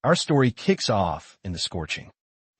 Our story kicks off in the scorching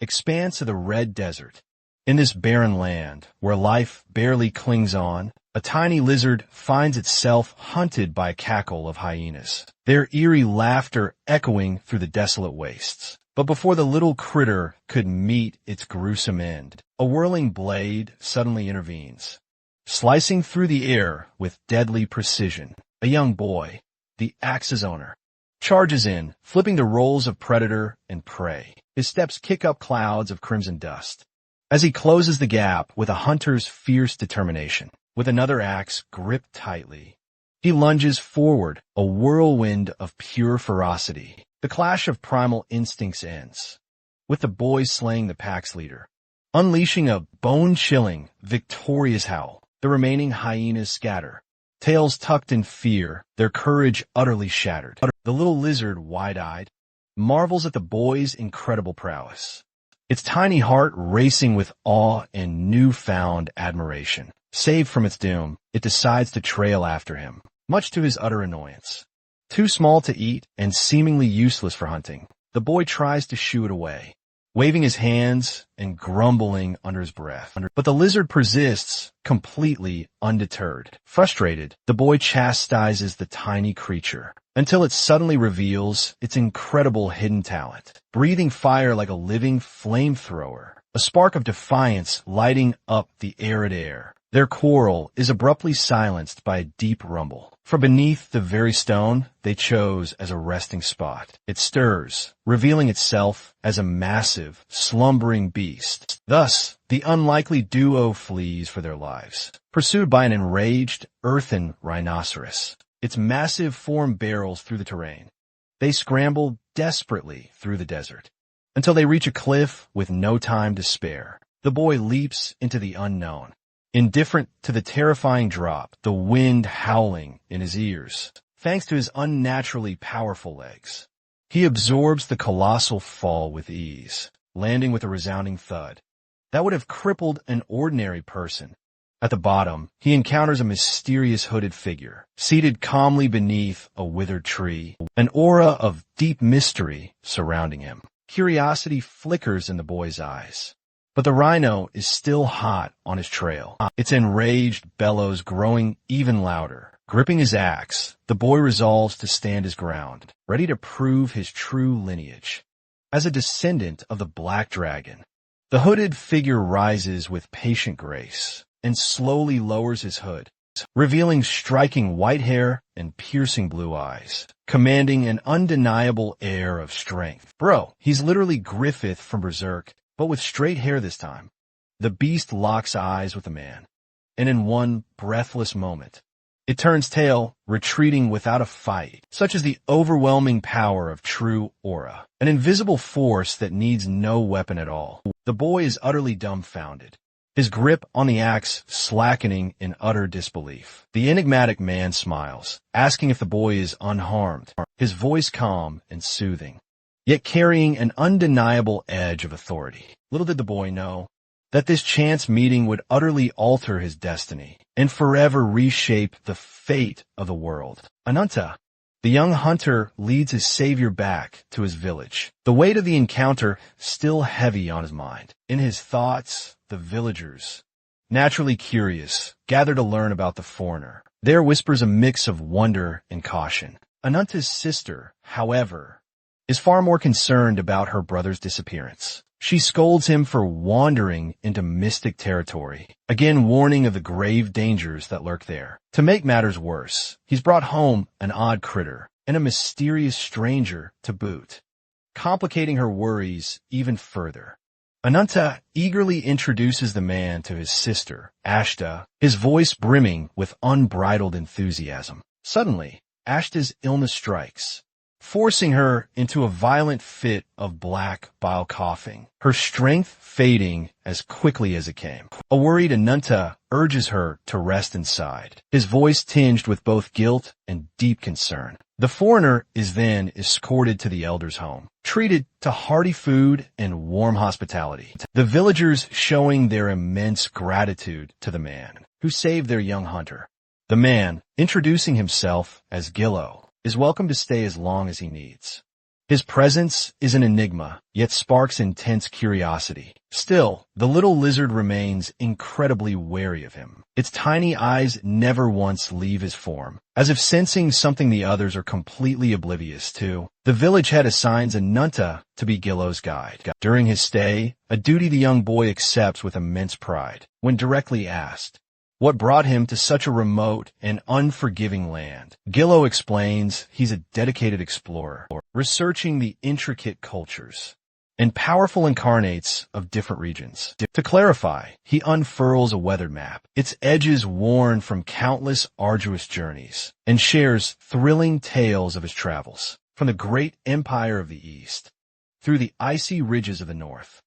expanse of the red desert. In this barren land, where life barely clings on, a tiny lizard finds itself hunted by a cackle of hyenas, their eerie laughter echoing through the desolate wastes. But before the little critter could meet its gruesome end, a whirling blade suddenly intervenes. Slicing through the air with deadly precision, a young boy, the axe's owner, charges in, flipping the roles of predator and prey. His steps kick up clouds of crimson dust as he closes the gap with a hunter's fierce determination. With another axe gripped tightly, he lunges forward, a whirlwind of pure ferocity. The clash of primal instincts ends, with the boy slaying the pack's leader, unleashing a bone-chilling, victorious howl. The remaining hyenas scatter, tails tucked in fear, their courage utterly shattered. The little lizard, wide-eyed, marvels at the boy's incredible prowess, its tiny heart racing with awe and newfound admiration. Saved from its doom, it decides to trail after him, much to his utter annoyance. Too small to eat and seemingly useless for hunting, the boy tries to shoo it away, waving his hands and grumbling under his breath. But the lizard persists, completely undeterred. Frustrated, the boy chastises the tiny creature until it suddenly reveals its incredible hidden talent, breathing fire like a living flamethrower, a spark of defiance lighting up the arid air. Their quarrel is abruptly silenced by a deep rumble. From beneath the very stone they chose as a resting spot, it stirs, revealing itself as a massive, slumbering beast. Thus, the unlikely duo flees for their lives, pursued by an enraged, earthen rhinoceros. Its massive form barrels through the terrain. They scramble desperately through the desert, until they reach a cliff with no time to spare. The boy leaps into the unknown, indifferent to the terrifying drop, the wind howling in his ears. Thanks to his unnaturally powerful legs, he absorbs the colossal fall with ease, landing with a resounding thud that would have crippled an ordinary person. At the bottom, he encounters a mysterious hooded figure, seated calmly beneath a withered tree, an aura of deep mystery surrounding him. Curiosity flickers in the boy's eyes. But the rhino is still hot on his trail, its enraged bellows growing even louder. Gripping his axe, the boy resolves to stand his ground, ready to prove his true lineage. As a descendant of the Black Dragon, the hooded figure rises with patient grace and slowly lowers his hood, revealing striking white hair and piercing blue eyes, commanding an undeniable air of strength. Bro, he's literally Griffith from Berserk, but with straight hair this time. The beast locks eyes with the man, and in one breathless moment, it turns tail, retreating without a fight, such as the overwhelming power of true aura, an invisible force that needs no weapon at all. The boy is utterly dumbfounded, his grip on the axe slackening in utter disbelief. The enigmatic man smiles, asking if the boy is unharmed, his voice calm and soothing, yet carrying an undeniable edge of authority. Little did the boy know that this chance meeting would utterly alter his destiny and forever reshape the fate of the world. Ananta, the young hunter, leads his savior back to his village, the weight of the encounter still heavy on his mind. In his thoughts, the villagers, naturally curious, gather to learn about the foreigner. There whispers a mix of wonder and caution. Ananta's sister, however, is far more concerned about her brother's disappearance. She scolds him for wandering into mystic territory, again warning of the grave dangers that lurk there. To make matters worse, he's brought home an odd critter and a mysterious stranger to boot, complicating her worries even further. Ananta eagerly introduces the man to his sister, Ashta, his voice brimming with unbridled enthusiasm. Suddenly, Ashta's illness strikes, forcing her into a violent fit of black bile coughing, her strength fading as quickly as it came. A worried Ananta urges her to rest inside, his voice tinged with both guilt and deep concern. The foreigner is then escorted to the elder's home, treated to hearty food and warm hospitality, the villagers showing their immense gratitude to the man who saved their young hunter. The man, introducing himself as Gillo, is welcome to stay as long as he needs. His presence is an enigma, yet sparks intense curiosity. Still, the little lizard remains incredibly wary of him. Its tiny eyes never once leave his form, as if sensing something the others are completely oblivious to. The village head assigns Anunta to be Gillo's guide. During his stay, a duty the young boy accepts with immense pride. When directly asked what brought him to such a remote and unforgiving land, Gillo explains he's a dedicated explorer, researching the intricate cultures and powerful incarnates of different regions. To clarify, he unfurls a weathered map, its edges worn from countless arduous journeys, and shares thrilling tales of his travels, from the great empire of the East, through the icy ridges of the North,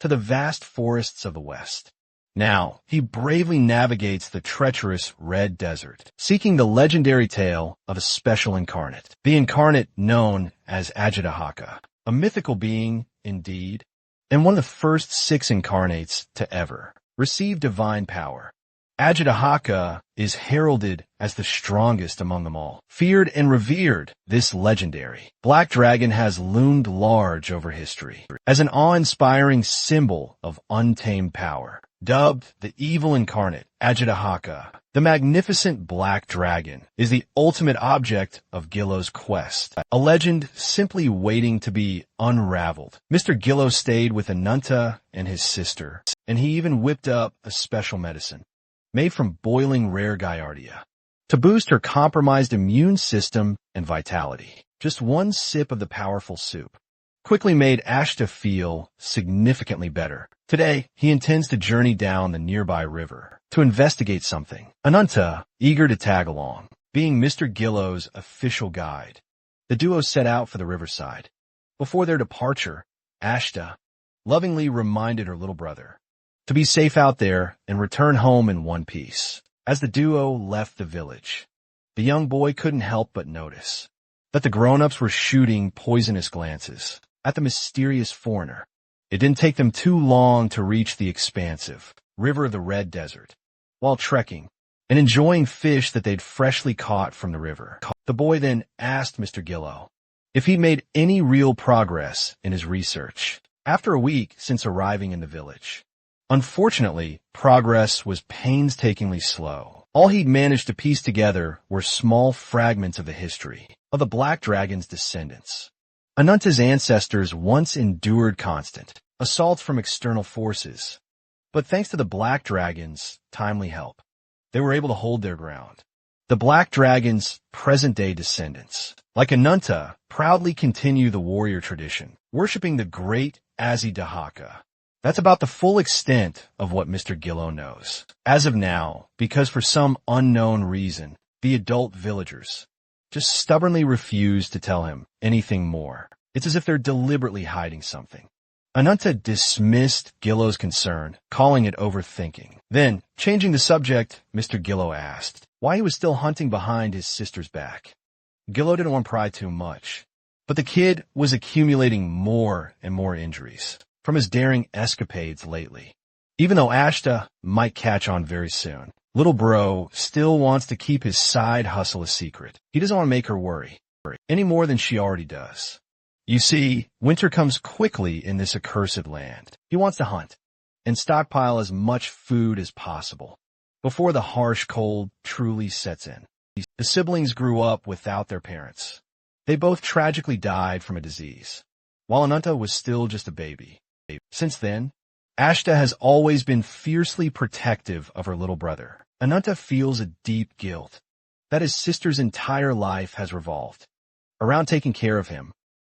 to the vast forests of the West. Now, he bravely navigates the treacherous Red Desert, seeking the legendary tale of a special incarnate, the incarnate known as Ajitahaka, a mythical being, indeed, and one of the first 6 incarnates to ever receive divine power. Ajitahaka is heralded as the strongest among them all. Feared and revered, this legendary black dragon has loomed large over history as an awe-inspiring symbol of untamed power. Dubbed the evil incarnate, Ajitahaka, the magnificent black dragon, is the ultimate object of Gillo's quest, a legend simply waiting to be unraveled. Mr. Gillo stayed with Anunta and his sister, and he even whipped up a special medicine, made from boiling rare Giardia, to boost her compromised immune system and vitality. Just one sip of the powerful soup quickly made Ashta feel significantly better. Today, he intends to journey down the nearby river to investigate something. Anunta, eager to tag along, being Mr. Gillo's official guide, the duo set out for the riverside. Before their departure, Ashta lovingly reminded her little brother to be safe out there and return home in one piece. As the duo left the village, the young boy couldn't help but notice that the grown-ups were shooting poisonous glances at the mysterious foreigner. It didn't take them too long to reach the expansive river of the Red Desert. While trekking and enjoying fish that they'd freshly caught from the river, the boy then asked Mr. Gillo if he'd made any real progress in his research after a week since arriving in the village. Unfortunately, progress was painstakingly slow. All he'd managed to piece together were small fragments of the history of the Black Dragon's descendants. Anunta's ancestors once endured constant assaults from external forces, but thanks to the Black Dragon's timely help, they were able to hold their ground. The Black Dragon's present-day descendants, like Anunta, proudly continue the warrior tradition, worshipping the great Ajitahaka. That's about the full extent of what Mr. Gillo knows as of now, because for some unknown reason, the adult villagers just stubbornly refuse to tell him anything more. It's as if they're deliberately hiding something. Anunta dismissed Gillo's concern, calling it overthinking. Then, changing the subject, Mr. Gillo asked why he was still hunting behind his sister's back. Gillo didn't want to pry too much, but the kid was accumulating more and more injuries from his daring escapades lately. Even though Ashta might catch on very soon, little bro still wants to keep his side hustle a secret. He doesn't want to make her worry any more than she already does. You see, winter comes quickly in this accursed land. He wants to hunt and stockpile as much food as possible before the harsh cold truly sets in. The siblings grew up without their parents. They both tragically died from a disease, while Anunta was still just a baby. Since then, Ashta has always been fiercely protective of her little brother. Anunta feels a deep guilt that his sister's entire life has revolved around taking care of him,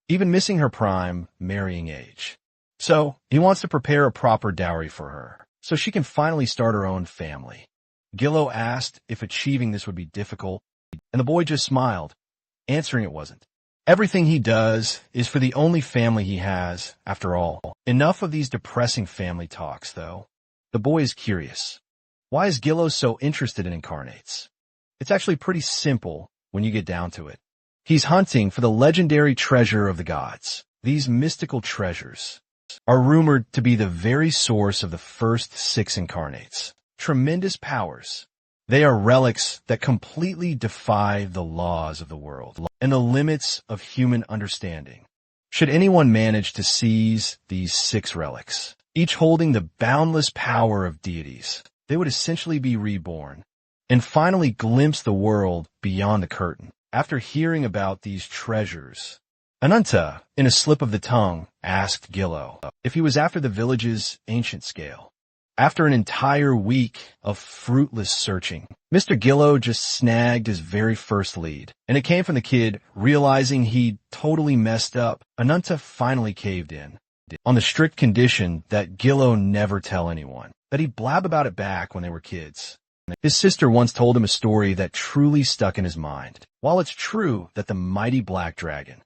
even missing her prime marrying age. So, he wants to prepare a proper dowry for her, so she can finally start her own family. Gillo asked if achieving this would be difficult, and the boy just smiled, answering it wasn't. Everything he does is for the only family he has, after all. Enough of these depressing family talks, though. The boy is curious. Why is Gillo so interested in incarnates? It's actually pretty simple when you get down to it. He's hunting for the legendary treasure of the gods. These mystical treasures are rumored to be the very source of the first 6 incarnates. Tremendous powers. They are relics that completely defy the laws of the world and the limits of human understanding. Should anyone manage to seize these 6 relics, each holding the boundless power of deities, they would essentially be reborn and finally glimpse the world beyond the curtain. After hearing about these treasures, Ananta, in a slip of the tongue, asked Gillo if he was after the village's ancient scale. After an entire week of fruitless searching, Mr. Gillo just snagged his very first lead, and it came from the kid realizing he'd totally messed up. Ananta finally caved in, on the strict condition that Gillo never tell anyone, that he'd blab about it back when they were kids. His sister once told him a story that truly stuck in his mind. While it's true that the mighty black dragon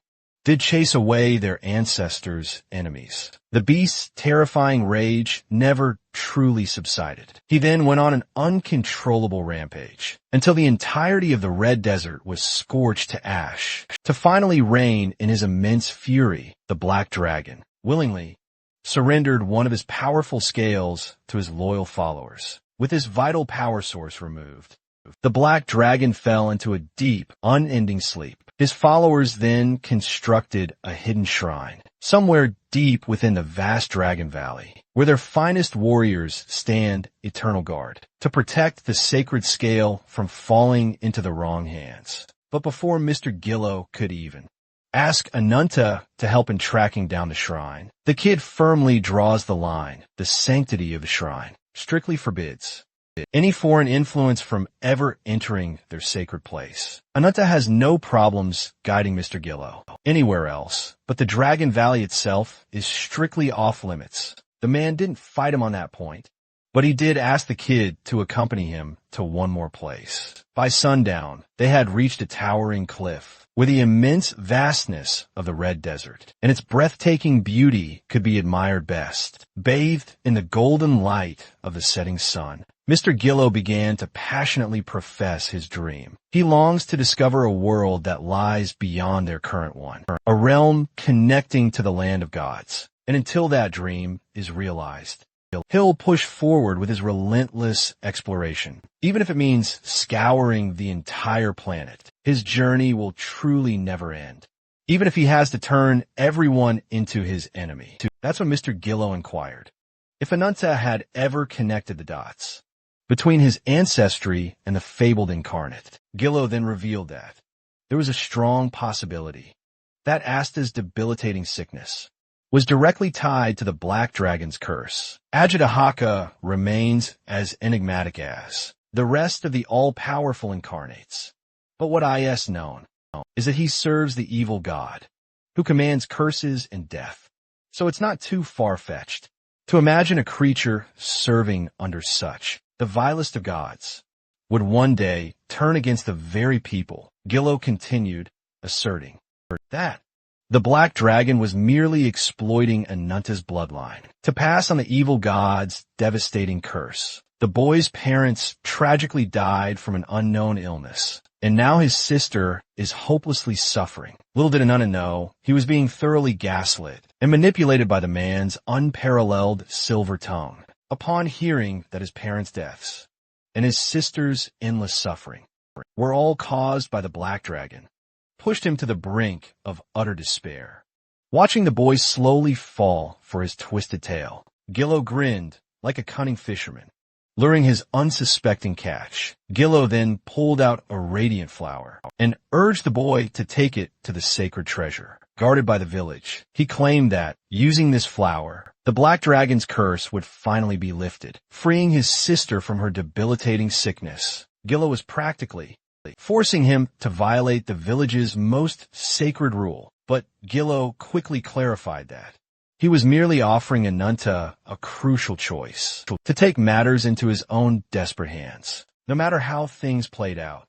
did chase away their ancestors' enemies, the beast's terrifying rage never truly subsided. He then went on an uncontrollable rampage until the entirety of the Red Desert was scorched to ash, to finally reign in his immense fury. The black dragon willingly surrendered one of his powerful scales to his loyal followers. With his vital power source removed, the black dragon fell into a deep, unending sleep. His followers then constructed a hidden shrine, somewhere deep within the vast Dragon Valley, where their finest warriors stand eternal guard, to protect the sacred scale from falling into the wrong hands. But before Mr. Gillo could even ask Ananta to help in tracking down the shrine, the kid firmly draws the line. The sanctity of the shrine strictly forbids any foreign influence from ever entering their sacred place. Ananta has no problems guiding Mr. Gillo anywhere else, but the Dragon Valley itself is strictly off limits. The man didn't fight him on that point, but he did ask the kid to accompany him to one more place. By sundown, they had reached a towering cliff where the immense vastness of the Red Desert and its breathtaking beauty could be admired best. Bathed in the golden light of the setting sun, Mr. Gillo began to passionately profess his dream. He longs to discover a world that lies beyond their current one, a realm connecting to the land of gods. And until that dream is realized, he'll push forward with his relentless exploration. Even if it means scouring the entire planet, his journey will truly never end. Even if he has to turn everyone into his enemy. That's what Mr. Gillo inquired. If Ananta had ever connected the dots between his ancestry and the fabled incarnate, Gillo then revealed that there was a strong possibility that Asta's debilitating sickness was directly tied to the Black Dragon's curse. Ajitahaka remains as enigmatic as the rest of the all-powerful incarnates. But what is known is that he serves the evil god, who commands curses and death. So it's not too far-fetched to imagine a creature serving under such the vilest of gods would one day turn against the very people. Gillo continued, asserting that the Black Dragon was merely exploiting Ananta's bloodline to pass on the evil god's devastating curse. The boy's parents tragically died from an unknown illness, and now his sister is hopelessly suffering. Little did Ananta know he was being thoroughly gaslit and manipulated by the man's unparalleled silver tongue. Upon hearing that his parents' deaths and his sister's endless suffering were all caused by the Black Dragon, pushed him to the brink of utter despair. Watching the boy slowly fall for his twisted tail, Gillo grinned like a cunning fisherman, luring his unsuspecting catch. Gillo then pulled out a radiant flower and urged the boy to take it to the sacred treasure guarded by the village. He claimed that, using this flower, the Black Dragon's curse would finally be lifted, freeing his sister from her debilitating sickness. Gillo was practically forcing him to violate the village's most sacred rule, but Gillo quickly clarified that he was merely offering Ananta a crucial choice, to take matters into his own desperate hands. No matter how things played out,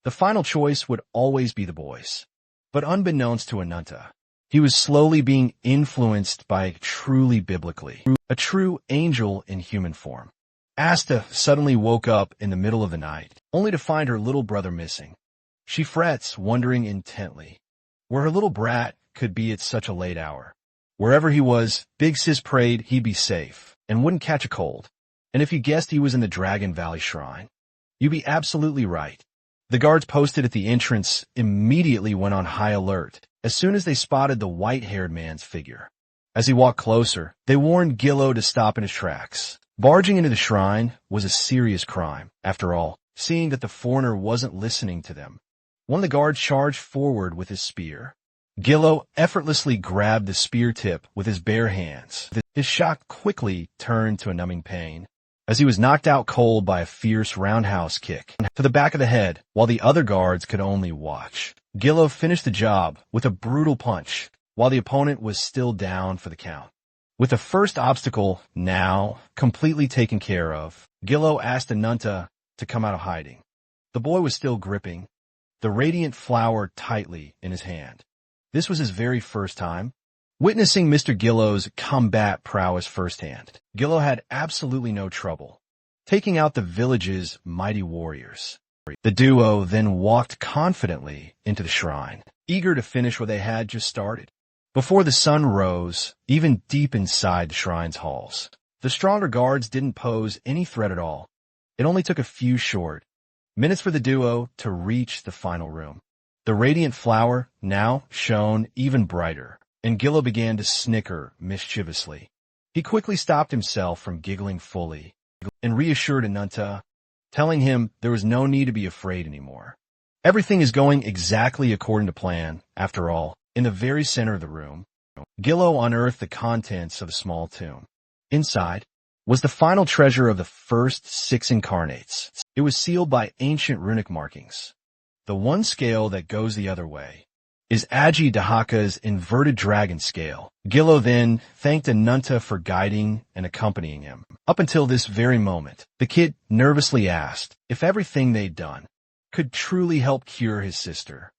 the final choice would always be the boy's. But unbeknownst to Ananta, he was slowly being influenced by a true angel in human form. Asta suddenly woke up in the middle of the night, only to find her little brother missing. She frets, wondering intently where her little brat could be at such a late hour. Wherever he was, Big Sis prayed he'd be safe and wouldn't catch a cold. And if you guessed he was in the Dragon Valley Shrine, you'd be absolutely right. The guards posted at the entrance immediately went on high alert, as soon as they spotted the white-haired man's figure. As he walked closer, they warned Gillo to stop in his tracks. Barging into the shrine was a serious crime, after all, seeing that the foreigner wasn't listening to them. One of the guards charged forward with his spear. Gillo effortlessly grabbed the spear tip with his bare hands. His shock quickly turned to a numbing pain, as he was knocked out cold by a fierce roundhouse kick to the back of the head, while the other guards could only watch. Gillo finished the job with a brutal punch, while the opponent was still down for the count. With the first obstacle now completely taken care of, Gillo asked Ananta to come out of hiding. The boy was still gripping the radiant flower tightly in his hand. This was his very first time witnessing Mr. Gillo's combat prowess firsthand. Gillo had absolutely no trouble taking out the village's mighty warriors. The duo then walked confidently into the shrine, eager to finish what they had just started. Before the sun rose, even deep inside the shrine's halls, the stronger guards didn't pose any threat at all. It only took a few short minutes for the duo to reach the final room. The radiant flower now shone even brighter, and Gillo began to snicker mischievously. He quickly stopped himself from giggling fully and reassured Ananta, telling him there was no need to be afraid anymore. Everything is going exactly according to plan, after all. In the very center of the room, Gillo unearthed the contents of a small tomb. Inside was the final treasure of the first 6 incarnates. It was sealed by ancient runic markings. The one scale that goes the other way is Agi Dahaka's inverted dragon scale. Gillo then thanked Ananta for guiding and accompanying him. Up until this very moment, the kid nervously asked if everything they'd done could truly help cure his sister.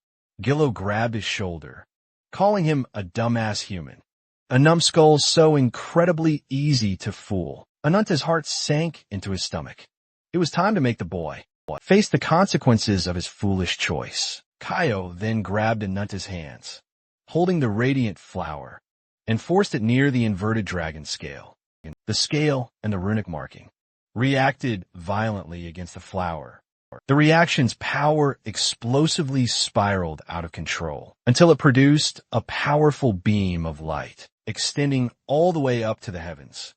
Gillo grabbed his shoulder, calling him a dumbass human, a numbskull so incredibly easy to fool. Ananta's heart sank into his stomach. It was time to make the boy face the consequences of his foolish choice. Kaio then grabbed Ananta's hands, holding the radiant flower, and forced it near the inverted dragon scale. The scale and the runic marking reacted violently against the flower. The reaction's power explosively spiraled out of control until it produced a powerful beam of light, extending all the way up to the heavens.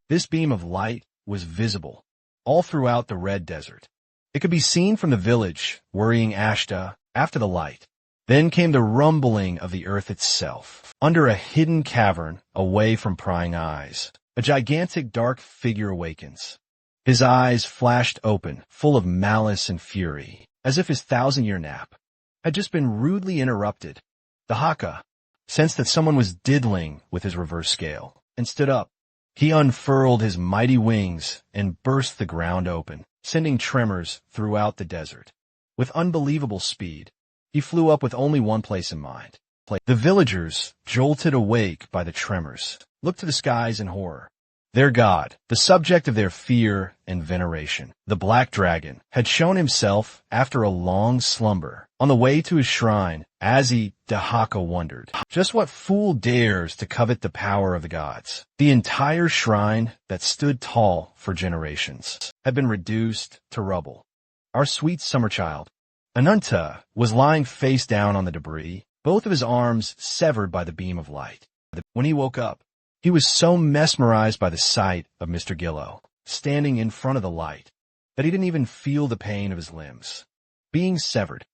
This beam of light was visible all throughout the Red Desert. It could be seen from the village, worrying Ashta after the light. Then came the rumbling of the earth itself. Under a hidden cavern, away from prying eyes, a gigantic dark figure awakens. His eyes flashed open, full of malice and fury, as if his 1,000-year nap had just been rudely interrupted. The Haka sensed that someone was diddling with his reverse scale, and stood up. He unfurled his mighty wings and burst the ground open, sending tremors throughout the desert. With unbelievable speed, he flew up with only one place in mind. The villagers, jolted awake by the tremors, looked to the skies in horror. Their god, the subject of their fear and veneration, the black dragon, had shown himself after a long slumber. On the way to his shrine, Agi Dahaka wondered, just what fool dares to covet the power of the gods? The entire shrine that stood tall for generations had been reduced to rubble. Our sweet summer child, Ananta, was lying face down on the debris, both of his arms severed by the beam of light. When he woke up, he was so mesmerized by the sight of Mr. Gillo, standing in front of the light, that he didn't even feel the pain of his limbs. Being severed,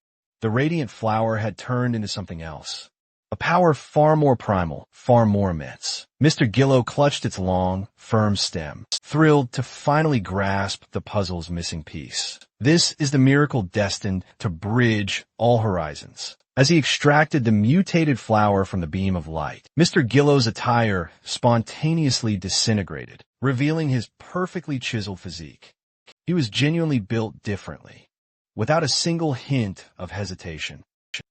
the radiant flower had turned into something else, a power far more primal, far more immense. Mr. Gillo clutched its long, firm stem, thrilled to finally grasp the puzzle's missing piece. This is the miracle destined to bridge all horizons. As he extracted the mutated flower from the beam of light, Mr. Gillo's attire spontaneously disintegrated, revealing his perfectly chiseled physique. He was genuinely built differently. Without a single hint of hesitation,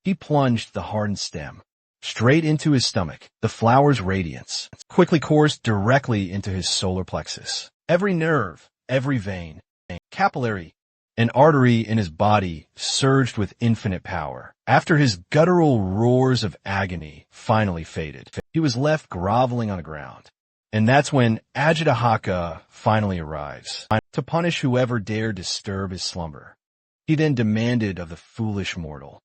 he plunged the hardened stem straight into his stomach. The flower's radiance quickly coursed directly into his solar plexus. Every nerve, every vein, capillary, and artery in his body surged with infinite power. After his guttural roars of agony finally faded, he was left groveling on the ground. And that's when Ajitahaka finally arrives, to punish whoever dared disturb his slumber. He then demanded of the foolish mortal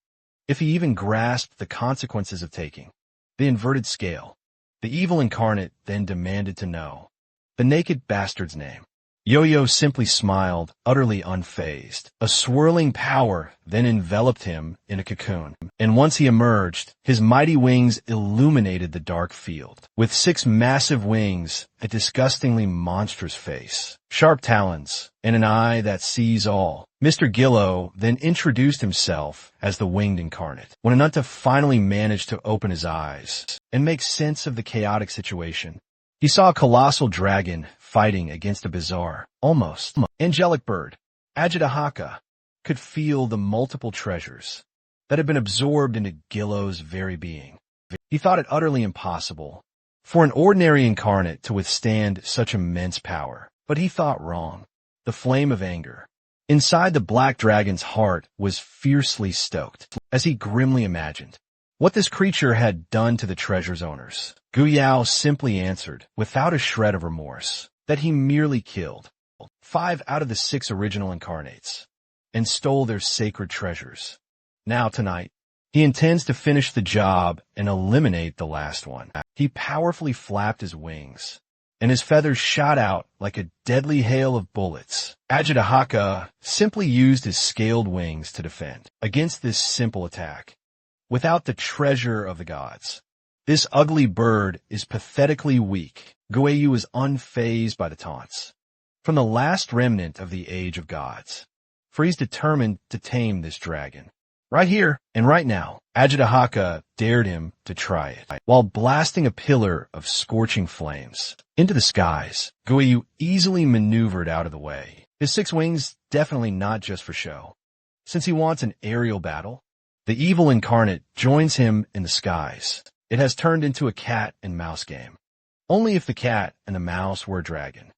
if he even grasped the consequences of taking the inverted scale. The evil incarnate then demanded to know the naked bastard's name. Yo-Yo simply smiled, utterly unfazed. A swirling power then enveloped him in a cocoon, and once he emerged, his mighty wings illuminated the dark field. With 6 massive wings, a disgustingly monstrous face, sharp talons, and an eye that sees all, Mr. Gillo then introduced himself as the winged incarnate. When Ananta finally managed to open his eyes and make sense of the chaotic situation, he saw a colossal dragon fighting against a bizarre, almost angelic bird. Ajitahaka could feel the multiple treasures that had been absorbed into Gillo's very being. He thought it utterly impossible for an ordinary incarnate to withstand such immense power, but he thought wrong. The flame of anger inside the black dragon's heart was fiercely stoked as he grimly imagined what this creature had done to the treasure's owners. Guyao simply answered, without a shred of remorse, that he merely killed 5 out of the 6 original incarnates and stole their sacred treasures. Now tonight, he intends to finish the job and eliminate the last one. He powerfully flapped his wings, and his feathers shot out like a deadly hail of bullets. Ajitahaka simply used his scaled wings to defend against this simple attack. Without the treasure of the gods, this ugly bird is pathetically weak. Guayu is unfazed by the taunts from the last remnant of the age of gods, for he's determined to tame this dragon. Right here and right now, Ajitahaka dared him to try it. While blasting a pillar of scorching flames into the skies, Guayu easily maneuvered out of the way. His 6 wings definitely not just for show. Since he wants an aerial battle, the evil incarnate joins him in the skies. It has turned into a cat and mouse game. Only if the cat and the mouse were a dragon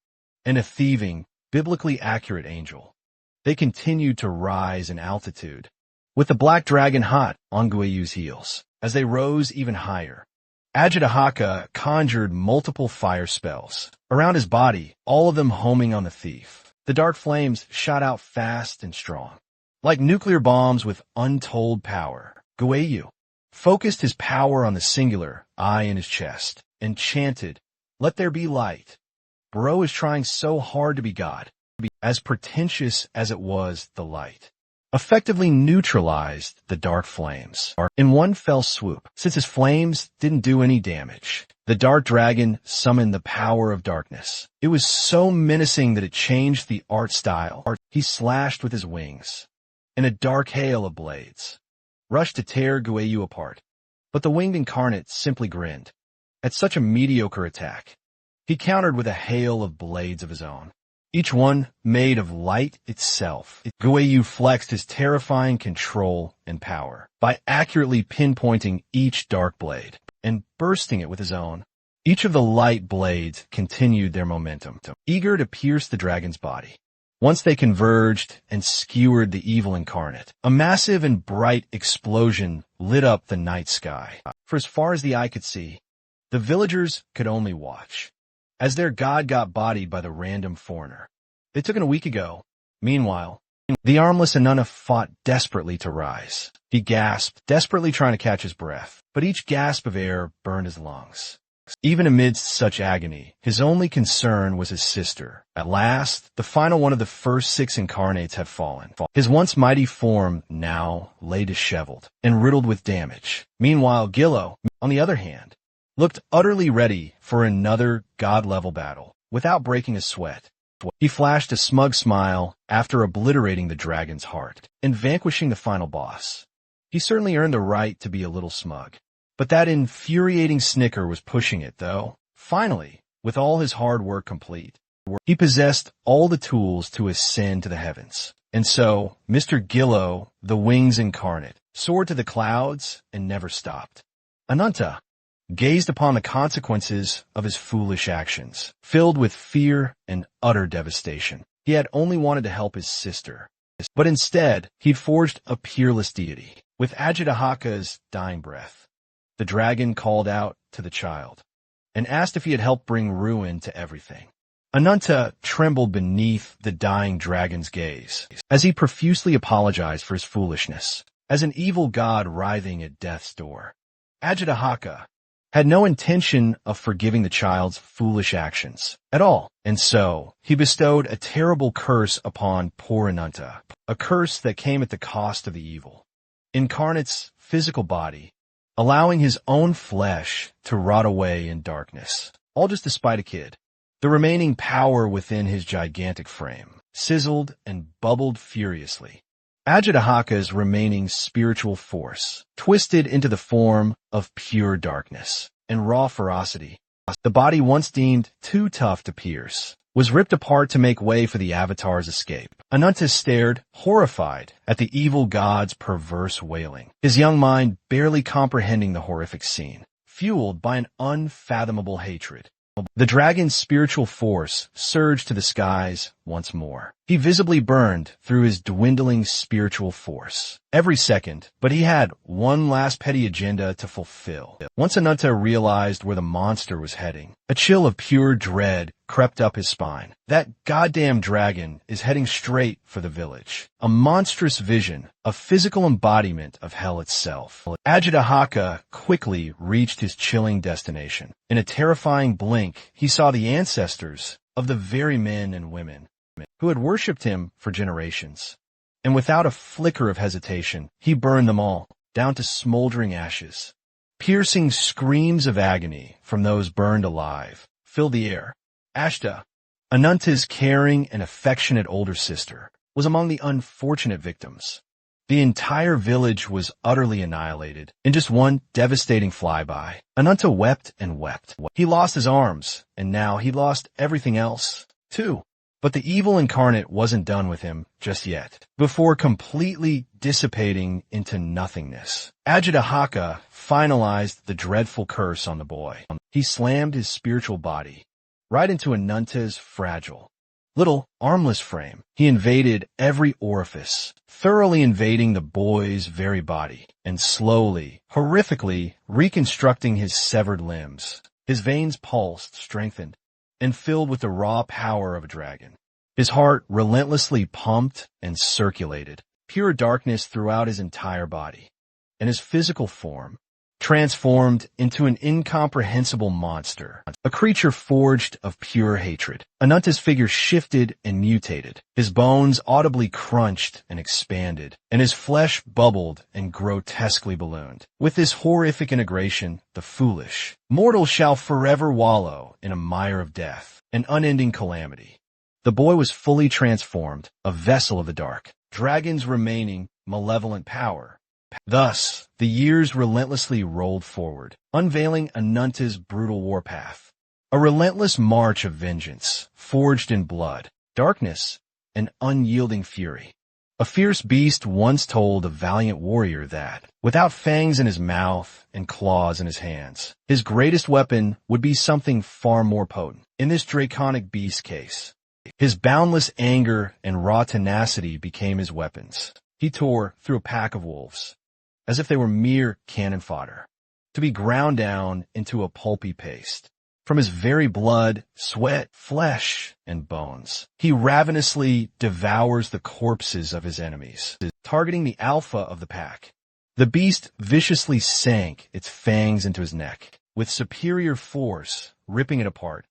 and a thieving, biblically accurate angel. They continued to rise in altitude, with the black dragon hot on Guayu's heels. As they rose even higher, Ajitahaka conjured multiple fire spells around his body, all of them homing on the thief. The dark flames shot out fast and strong, like nuclear bombs with untold power. Guayu focused his power on the singular eye in his chest and chanted, "Let there be light." Bro is trying so hard to be God, as pretentious as it was the light effectively neutralized the dark flames in one fell swoop. Since his flames didn't do any damage, the dark dragon summoned the power of darkness. It was so menacing that it changed the art style. He slashed with his wings, and a dark hail of blades rushed to tear Guayu apart. But the winged incarnate simply grinned at such a mediocre attack. He countered with a hail of blades of his own, each one made of light itself. Guayu flexed his terrifying control and power by accurately pinpointing each dark blade and bursting it with his own. Each of the light blades continued their momentum, eager to pierce the dragon's body. Once they converged and skewered the evil incarnate, a massive and bright explosion lit up the night sky. For as far as the eye could see, the villagers could only watch as their god got bodied by the random foreigner they took in a week ago. Meanwhile, the armless Ananta fought desperately to rise. He gasped, desperately trying to catch his breath, but each gasp of air burned his lungs. Even amidst such agony, his only concern was his sister. At last, the final one of the first 6 incarnates had fallen. His once mighty form now lay disheveled and riddled with damage. Meanwhile, Gillo, on the other hand, looked utterly ready for another god-level battle without breaking a sweat. He flashed a smug smile after obliterating the dragon's heart and vanquishing the final boss. He certainly earned the right to be a little smug. But that infuriating snicker was pushing it, though. Finally, with all his hard work complete, he possessed all the tools to ascend to the heavens. And so, Mr. Gillo, the wings incarnate, soared to the clouds and never stopped. Ananta gazed upon the consequences of his foolish actions, filled with fear and utter devastation. He had only wanted to help his sister, but instead, he'd forged a peerless deity. With Ajitahaka's dying breath, the dragon called out to the child and asked if he had helped bring ruin to everything. Ananta trembled beneath the dying dragon's gaze as he profusely apologized for his foolishness. as an evil god writhing at death's door. Ajitahaka had no intention of forgiving the child's foolish actions at all, and so he bestowed a terrible curse upon poor Ananta, a curse that came at the cost of the evil incarnate's physical body, allowing his own flesh to rot away in darkness, all just to spite a kid. The remaining power within his gigantic frame sizzled and bubbled furiously. Ajitahaka's remaining spiritual force twisted into the form of pure darkness and raw ferocity. The body once deemed too tough to pierce was ripped apart to make way for the Avatar's escape. Ananta stared, horrified, at the evil god's perverse wailing, his young mind barely comprehending the horrific scene, fueled by an unfathomable hatred. The dragon's spiritual force surged to the skies once more. He visibly burned through his dwindling spiritual force every second, but he had one last petty agenda to fulfill. Once Ananta realized where the monster was heading, a chill of pure dread crept up his spine. That goddamn dragon is heading straight for the village. A monstrous vision, a physical embodiment of hell itself. Ajitahaka quickly reached his chilling destination. In a terrifying blink, he saw the ancestors of the very men and women who had worshipped him for generations. And without a flicker of hesitation, he burned them all down to smoldering ashes. Piercing screams of agony from those burned alive filled the air. Ashta, Ananta's caring and affectionate older sister, was among the unfortunate victims. The entire village was utterly annihilated in just one devastating flyby. Ananta wept and wept. He lost his arms, and now he lost everything else, too. But the evil incarnate wasn't done with him just yet. Before completely dissipating into nothingness, Ajitahaka finalized the dreadful curse on the boy. He slammed his spiritual body right into Ananta's fragile, little, armless frame. He invaded every orifice, thoroughly invading the boy's very body, and slowly, horrifically reconstructing his severed limbs. His veins pulsed, strengthened, and filled with the raw power of a dragon. His heart relentlessly pumped and circulated, pure darkness throughout his entire body, and his physical form transformed into an incomprehensible monster, a creature forged of pure hatred. Ananta's figure shifted and mutated. His bones audibly crunched and expanded, and his flesh bubbled and grotesquely ballooned. With this horrific integration, the foolish mortal shall forever wallow in a mire of death, an unending calamity. The boy was fully transformed, a vessel of the dark, dragon's remaining malevolent power. Thus, the years relentlessly rolled forward, unveiling Ananta's brutal warpath. A relentless march of vengeance, forged in blood, darkness, and unyielding fury. A fierce beast once told a valiant warrior that, without fangs in his mouth and claws in his hands, his greatest weapon would be something far more potent. In this draconic beast case, his boundless anger and raw tenacity became his weapons. He tore through a pack of wolves, as if they were mere cannon fodder, to be ground down into a pulpy paste. From his very blood, sweat, flesh, and bones, he ravenously devours the corpses of his enemies, targeting the alpha of the pack. The beast viciously sank its fangs into his neck, with superior force ripping it apart,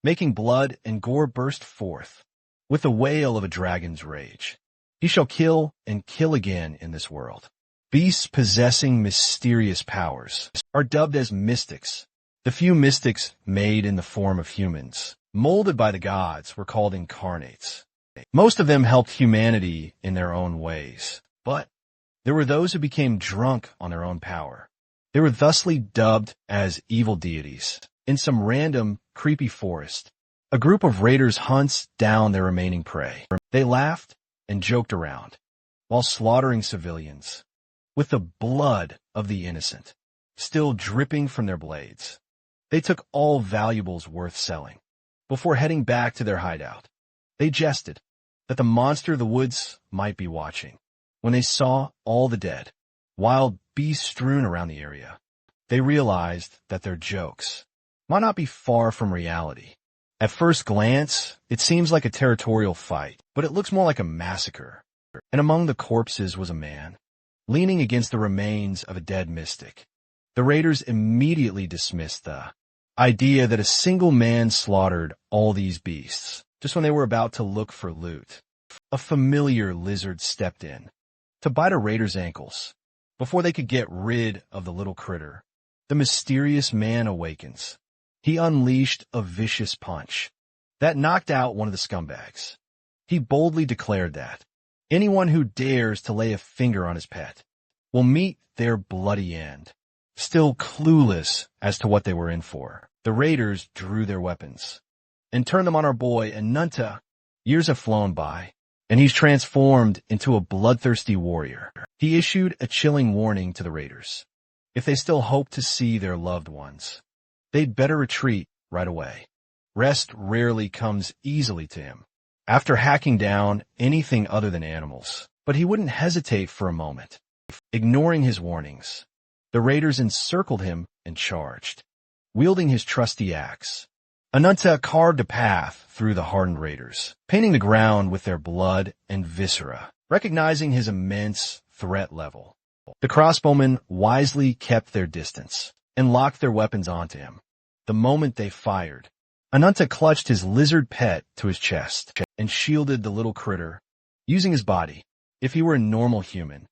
making blood and gore burst forth with the wail of a dragon's rage. He shall kill and kill again in this world. Beasts possessing mysterious powers are dubbed as mystics. The few mystics made in the form of humans, molded by the gods, were called incarnates. Most of them helped humanity in their own ways, but there were those who became drunk on their own power. They were thusly dubbed as evil deities. In some random, creepy forest, a group of raiders hunts down their remaining prey. They laughed and joked around, while slaughtering civilians, with the blood of the innocent still dripping from their blades. They took all valuables worth selling. Before heading back to their hideout, they jested that the monster of the woods might be watching. When they saw all the dead, wild beasts strewn around the area, they realized that their jokes might not be far from reality. At first glance, it seems like a territorial fight, but it looks more like a massacre. And among the corpses was a man, leaning against the remains of a dead mystic. The raiders immediately dismissed the idea that a single man slaughtered all these beasts just when they were about to look for loot. A familiar lizard stepped in to bite a raider's ankles. Before they could get rid of the little critter, the mysterious man awakens. He unleashed a vicious punch that knocked out one of the scumbags. He boldly declared that anyone who dares to lay a finger on his pet will meet their bloody end. Still clueless as to what they were in for, the raiders drew their weapons and turned them on our boy Anunta. Years have flown by, and he's transformed into a bloodthirsty warrior. He issued a chilling warning to the raiders. If they still hope to see their loved ones, they'd better retreat right away. Rest rarely comes easily to him after hacking down anything other than animals, but he wouldn't hesitate for a moment. Ignoring his warnings, the raiders encircled him and charged, wielding his trusty axe. Anunta carved a path through the hardened raiders, painting the ground with their blood and viscera. Recognizing his immense threat level, the crossbowmen wisely kept their distance and locked their weapons onto him. The moment they fired, Anunta clutched his lizard pet to his chest and shielded the little critter using his body. If he were a normal human,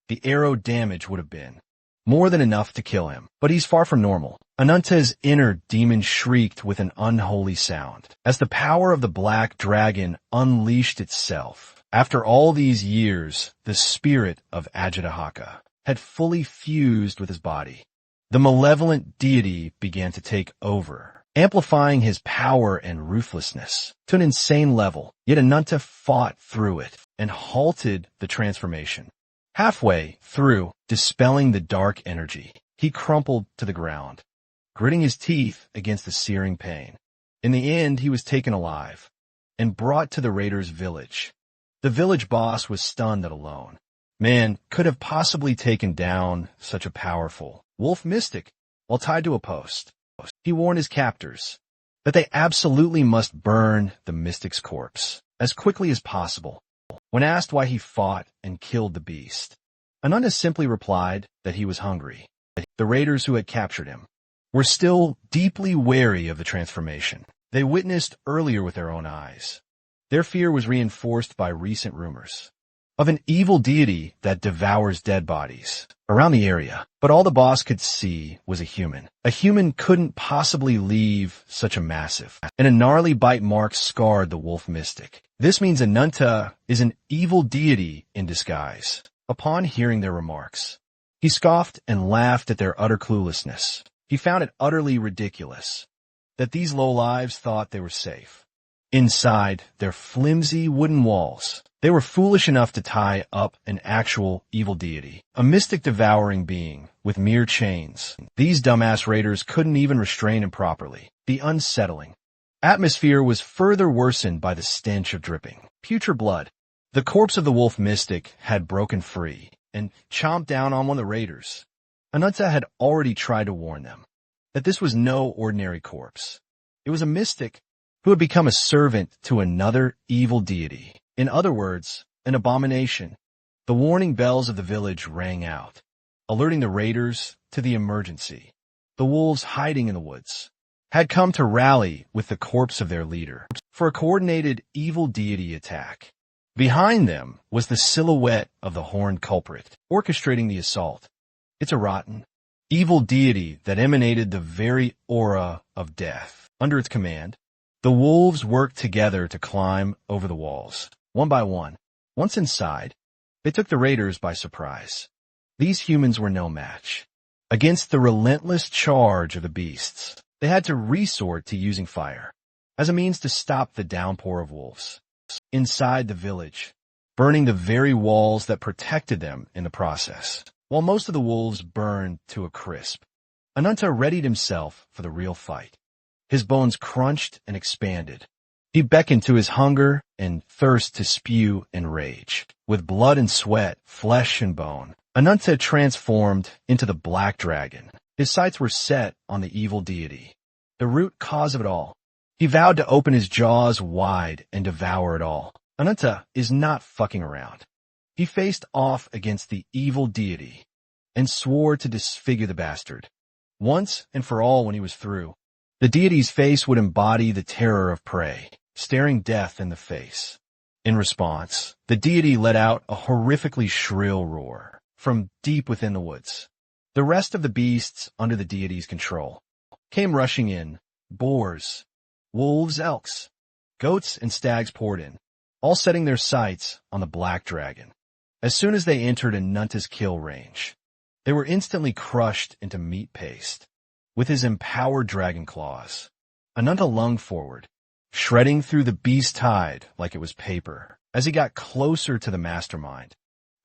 the arrow damage would have been more than enough to kill him, but he's far from normal. Anunta's inner demon shrieked with an unholy sound as the power of the black dragon unleashed itself. After all these years, the spirit of Ajitahaka had fully fused with his body. The malevolent deity began to take over, amplifying his power and ruthlessness to an insane level. Yet Anunta fought through it and halted the transformation. Halfway through dispelling the dark energy, he crumpled to the ground, gritting his teeth against the searing pain. In the end, he was taken alive and brought to the raiders' village. The village boss was stunned that alone man could have possibly taken down such a powerful wolf mystic while tied to a post. He warned his captors that they absolutely must burn the mystic's corpse as quickly as possible. When asked why he fought and killed the beast, Anunta simply replied that he was hungry. The raiders who had captured him were still deeply wary of the transformation they witnessed earlier with their own eyes. Their fear was reinforced by recent rumors of an evil deity that devours dead bodies around the area. But all the boss could see was a human. A human couldn't possibly leave such a massive, and a gnarly bite mark scarred the wolf mystic. This means Anunta is an evil deity in disguise. Upon hearing their remarks, he scoffed and laughed at their utter cluelessness. He found it utterly ridiculous that these lowlives thought they were safe inside their flimsy wooden walls. They were foolish enough to tie up an actual evil deity, a mystic devouring being with mere chains. These dumbass raiders couldn't even restrain him properly. The unsettling atmosphere was further worsened by the stench of dripping, putrid blood. The corpse of the wolf mystic had broken free and chomped down on one of the raiders. Anunta had already tried to warn them that this was no ordinary corpse. It was a mystic who had become a servant to another evil deity. In other words, an abomination. The warning bells of the village rang out, alerting the raiders to the emergency. The wolves hiding in the woods had come to rally with the corpse of their leader for a coordinated evil deity attack. Behind them was the silhouette of the horned culprit, orchestrating the assault. It's a rotten, evil deity that emanated the very aura of death. Under its command, the wolves worked together to climb over the walls. One by one. Once inside, they took the raiders by surprise. These humans were no match against the relentless charge of the beasts. They had to resort to using fire as a means to stop the downpour of wolves inside the village, burning the very walls that protected them in the process. While most of the wolves burned to a crisp, Anunta readied himself for the real fight. His bones crunched and expanded. He beckoned to his hunger and thirst to spew and rage. With blood and sweat, flesh and bone, Anunta transformed into the black dragon. His sights were set on the evil deity, the root cause of it all. He vowed to open his jaws wide and devour it all. Anunta is not fucking around. He faced off against the evil deity and swore to disfigure the bastard. Once and for all when he was through, the deity's face would embody the terror of prey, staring death in the face. In response, the deity let out a horrifically shrill roar from deep within the woods. The rest of the beasts under the deity's control came rushing in. Boars, wolves, elks, goats, and stags poured in, all setting their sights on the black dragon. As soon as they entered Ananta's kill range, they were instantly crushed into meat paste. With his empowered dragon claws, Ananta lunged forward, shredding through the beast's hide like it was paper. As he got closer to the mastermind,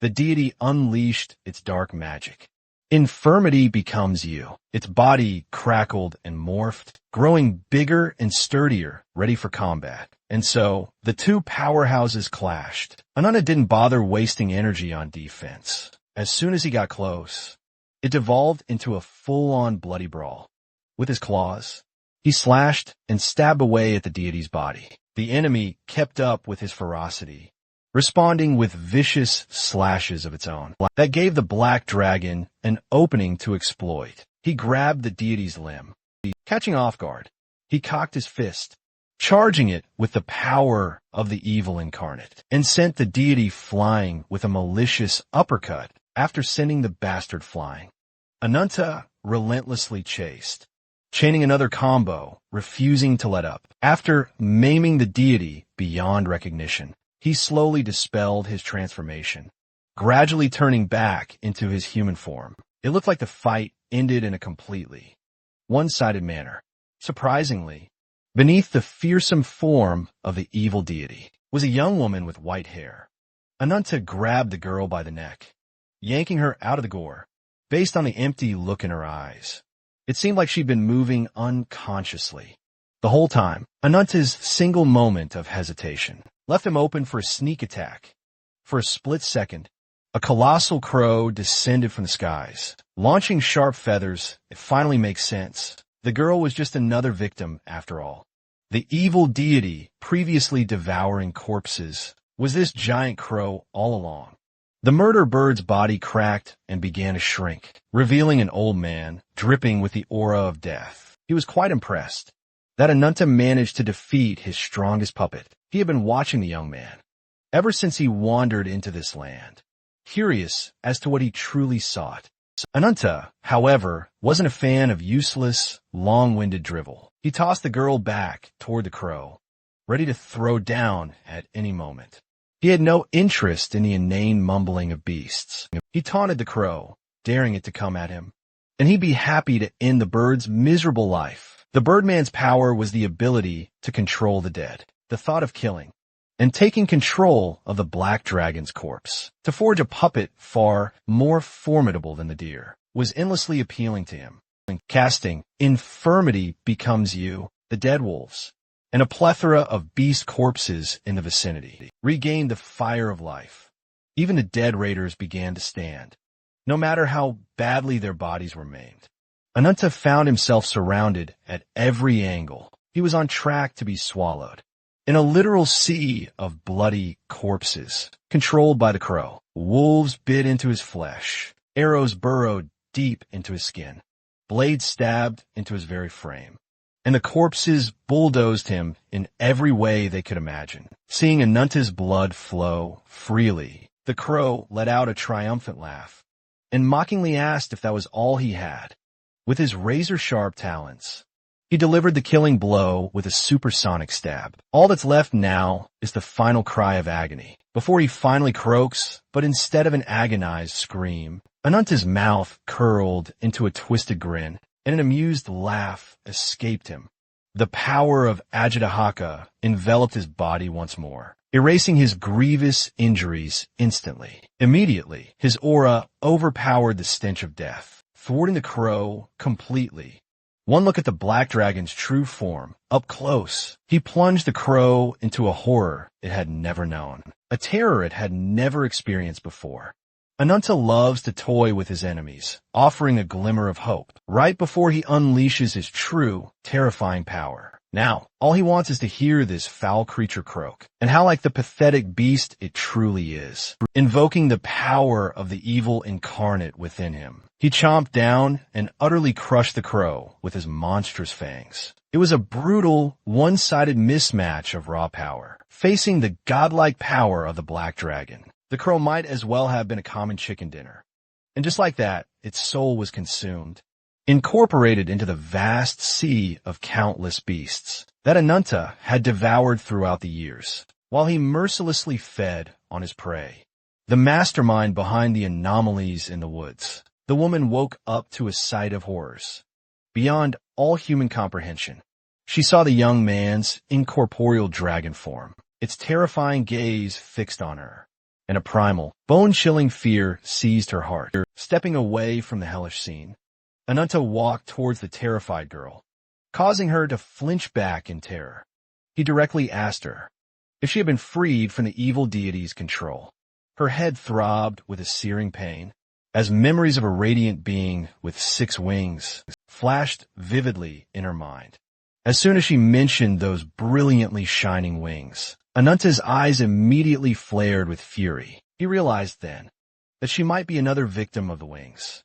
the deity unleashed its dark magic. Infirmity becomes you. Its body crackled and morphed, growing bigger and sturdier, ready for combat. And so, the two powerhouses clashed. Ananta didn't bother wasting energy on defense. As soon as he got close, it devolved into a full-on bloody brawl. With his claws, he slashed and stabbed away at the deity's body. The enemy kept up with his ferocity, responding with vicious slashes of its own. That gave the black dragon an opening to exploit. He grabbed the deity's limb. Catching off guard, he cocked his fist, charging it with the power of the evil incarnate, and sent the deity flying with a malicious uppercut after sending the bastard flying. Ananta relentlessly chased, chaining another combo, refusing to let up. After maiming the deity beyond recognition, he slowly dispelled his transformation, gradually turning back into his human form. It looked like the fight ended in a completely one-sided manner. Surprisingly, beneath the fearsome form of the evil deity was a young woman with white hair. Ananta grabbed the girl by the neck, yanking her out of the gore, based on the empty look in her eyes. It seemed like she'd been moving unconsciously the whole time. Ananta's single moment of hesitation left him open for a sneak attack. For a split second, a colossal crow descended from the skies, launching sharp feathers. It finally makes sense. The girl was just another victim after all. The evil deity, previously devouring corpses, was this giant crow all along. The murder bird's body cracked and began to shrink, revealing an old man, dripping with the aura of death. He was quite impressed that Ananta managed to defeat his strongest puppet. He had been watching the young man ever since he wandered into this land, curious as to what he truly sought. Ananta, however, wasn't a fan of useless, long-winded drivel. He tossed the girl back toward the crow, ready to throw down at any moment. He had no interest in the inane mumbling of beasts. He taunted the crow, daring it to come at him, and he'd be happy to end the bird's miserable life. The birdman's power was the ability to control the dead, the thought of killing, and taking control of the black dragon's corpse. To forge a puppet far more formidable than the deer was endlessly appealing to him. Casting Infirmity Becomes You, the dead wolves, and a plethora of beast corpses in the vicinity regained the fire of life. Even the dead raiders began to stand, no matter how badly their bodies were maimed. Ananta found himself surrounded at every angle. He was on track to be swallowed in a literal sea of bloody corpses, controlled by the crow. Wolves bit into his flesh. Arrows burrowed deep into his skin. Blades stabbed into his very frame. And the corpses bulldozed him in every way they could imagine. Seeing Ananta's blood flow freely, the crow let out a triumphant laugh and mockingly asked if that was all he had. With his razor-sharp talons, he delivered the killing blow with a supersonic stab. All that's left now is the final cry of agony before he finally croaks, but instead of an agonized scream, Ananta's mouth curled into a twisted grin, and an amused laugh escaped him. The power of Ajitahaka enveloped his body once more, erasing his grievous injuries instantly. Immediately, his aura overpowered the stench of death, thwarting the crow completely. One look at the black dragon's true form, up close, he plunged the crow into a horror it had never known, a terror it had never experienced before. Ananta loves to toy with his enemies, offering a glimmer of hope right before he unleashes his true, terrifying power. Now, all he wants is to hear this foul creature croak, and how like the pathetic beast it truly is, invoking the power of the evil incarnate within him. He chomped down and utterly crushed the crow with his monstrous fangs. It was a brutal, one-sided mismatch of raw power, facing the godlike power of the black dragon. The crow might as well have been a common chicken dinner. And just like that, its soul was consumed, incorporated into the vast sea of countless beasts that Ananta had devoured throughout the years, while he mercilessly fed on his prey. The mastermind behind the anomalies in the woods, the woman woke up to a sight of horrors beyond all human comprehension. She saw the young man's incorporeal dragon form, its terrifying gaze fixed on her, and a primal, bone-chilling fear seized her heart. Stepping away from the hellish scene, Ananta walked towards the terrified girl, causing her to flinch back in terror. He directly asked her if she had been freed from the evil deity's control. Her head throbbed with a searing pain, as memories of a radiant being with 6 wings flashed vividly in her mind. As soon as she mentioned those brilliantly shining wings, Ananta's eyes immediately flared with fury. He realized then that she might be another victim of the wings.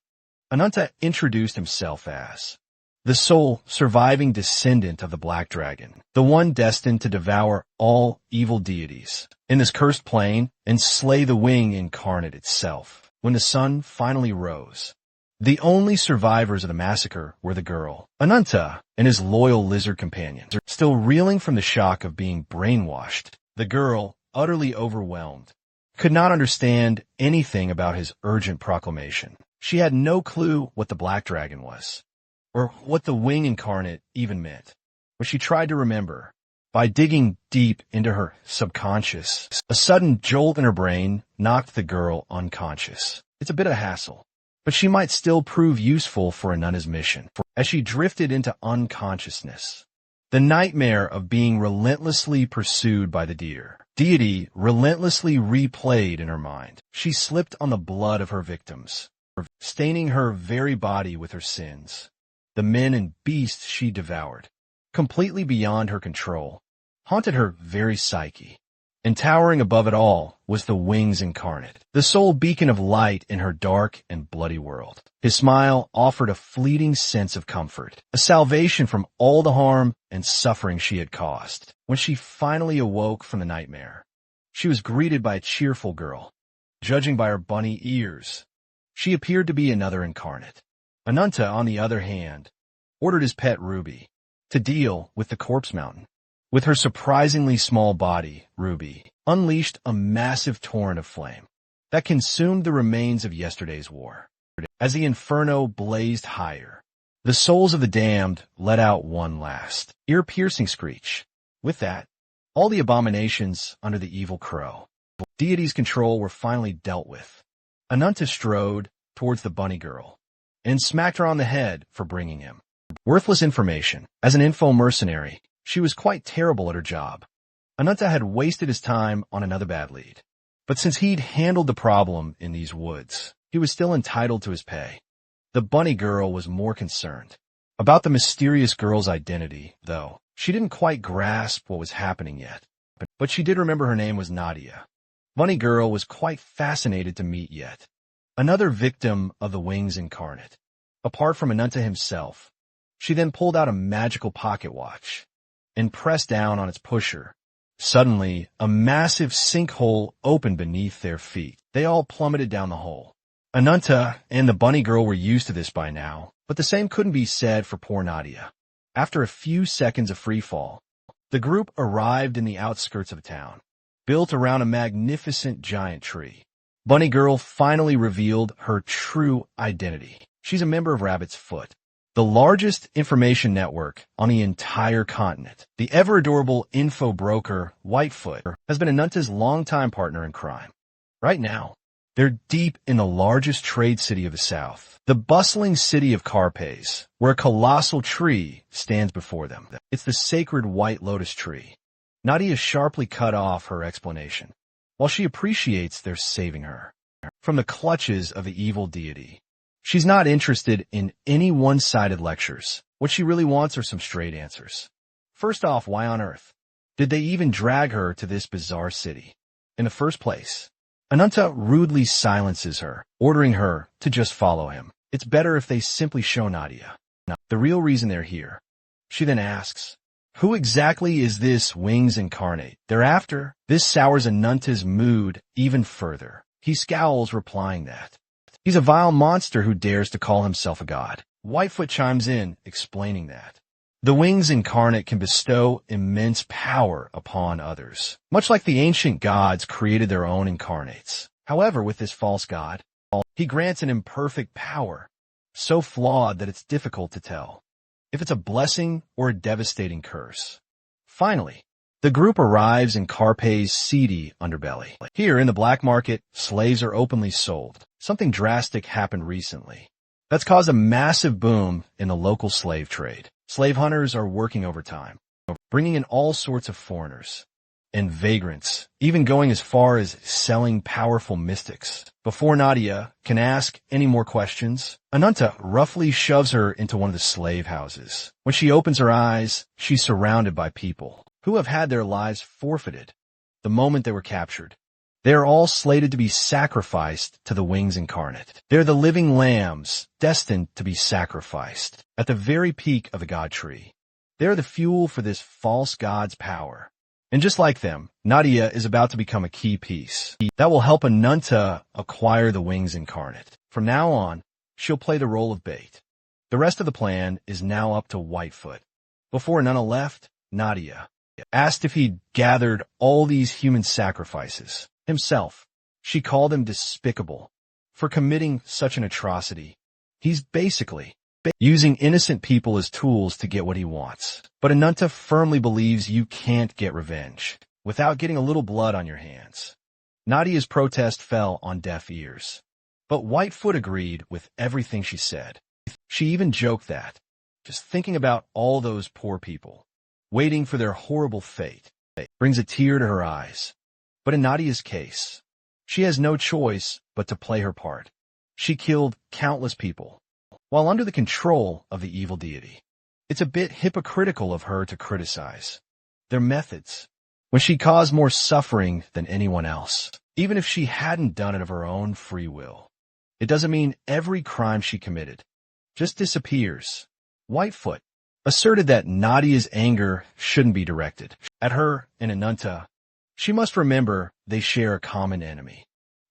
Ananta introduced himself as the sole surviving descendant of the Black Dragon, the one destined to devour all evil deities in this cursed plane and slay the wing incarnate itself. When the sun finally rose, the only survivors of the massacre were the girl, Ananta, and his loyal lizard companions. Still reeling from the shock of being brainwashed, the girl, utterly overwhelmed, could not understand anything about his urgent proclamation. She had no clue what the Black Dragon was, or what the wing incarnate even meant. But she tried to remember. By digging deep into her subconscious, a sudden jolt in her brain knocked the girl unconscious. It's a bit of hassle, but she might still prove useful for Ananta's mission. As she drifted into unconsciousness, the nightmare of being relentlessly pursued by the deity relentlessly replayed in her mind. She slipped on the blood of her victims, staining her very body with her sins. The men and beasts she devoured, completely beyond her control, haunted her very psyche. And towering above it all was the wings incarnate, the sole beacon of light in her dark and bloody world. His smile offered a fleeting sense of comfort, a salvation from all the harm and suffering she had caused. When she finally awoke from the nightmare, she was greeted by a cheerful girl. Judging by her bunny ears, she appeared to be another incarnate. Ananta, on the other hand, ordered his pet Ruby to deal with the corpse mountain. With her surprisingly small body, Ruby unleashed a massive torrent of flame that consumed the remains of yesterday's war. As the inferno blazed higher, the souls of the damned let out one last, ear-piercing screech. With that, all the abominations under the evil crow, deity's control, were finally dealt with. Ananta strode towards the bunny girl and smacked her on the head for bringing him worthless information. As an info mercenary, she was quite terrible at her job. Ananta had wasted his time on another bad lead. But since he'd handled the problem in these woods, he was still entitled to his pay. The bunny girl was more concerned about the mysterious girl's identity, though. She didn't quite grasp what was happening yet. But she did remember her name was Nadia. Bunny girl was quite fascinated to meet yet another victim of the wings incarnate. Apart from Ananta himself, she then pulled out a magical pocket watch and pressed down on its pusher. Suddenly, a massive sinkhole opened beneath their feet. They all plummeted down the hole. Ananta and the bunny girl were used to this by now, but the same couldn't be said for poor Nadia. After a few seconds of free fall, the group arrived in the outskirts of a town, built around a magnificent giant tree. Bunny girl finally revealed her true identity. She's a member of Rabbit's Foot, the largest information network on the entire continent. The ever-adorable info broker, Whitefoot, has been Ananta's longtime partner in crime. Right now, they're deep in the largest trade city of the South, the bustling city of Carpes, where a colossal tree stands before them. It's the sacred white lotus tree. Nadia sharply cut off her explanation, while she appreciates their saving her from the clutches of the evil deity. She's not interested in any one-sided lectures. What she really wants are some straight answers. First off, why on earth did they even drag her to this bizarre city in the first place? Ananta rudely silences her, ordering her to just follow him. It's better if they simply show Nadia the real reason they're here. She then asks, who exactly is this Wings incarnate? Thereafter, this sours Ananta's mood even further. He scowls, replying that he's a vile monster who dares to call himself a god. Whitefoot chimes in, explaining that the Wings incarnate can bestow immense power upon others, much like the ancient gods created their own incarnates. However, with this false god, he grants an imperfect power, so flawed that it's difficult to tell if it's a blessing or a devastating curse. Finally, the group arrives in Carpe's seedy underbelly. Here, in the black market, slaves are openly sold. Something drastic happened recently that's caused a massive boom in the local slave trade. Slave hunters are working overtime, bringing in all sorts of foreigners and vagrants, even going as far as selling powerful mystics. Before Nadia can ask any more questions, Ananta roughly shoves her into one of the slave houses. When she opens her eyes, she's surrounded by people who have had their lives forfeited the moment they were captured. They are all slated to be sacrificed to the Wings incarnate. They're the living lambs destined to be sacrificed at the very peak of the god tree. They're the fuel for this false god's power. And just like them, Nadia is about to become a key piece that will help Ananta acquire the Wings incarnate. From now on, she'll play the role of bait. The rest of the plan is now up to Whitefoot. Before Nana left, Nadia asked if he'd gathered all these human sacrifices himself. She called him despicable for committing such an atrocity. He's basically using innocent people as tools to get what he wants. But Ananta firmly believes you can't get revenge without getting a little blood on your hands. Nadia's protest fell on deaf ears, but Whitefoot agreed with everything she said. She even joked that, just thinking about all those poor people waiting for their horrible fate brings a tear to her eyes. But in Nadia's case, she has no choice but to play her part. She killed countless people while under the control of the evil deity. It's a bit hypocritical of her to criticize their methods when she caused more suffering than anyone else. Even if she hadn't done it of her own free will, it doesn't mean every crime she committed just disappears. Whitefoot asserted that Nadia's anger shouldn't be directed at her and Ananta. She must remember they share a common enemy,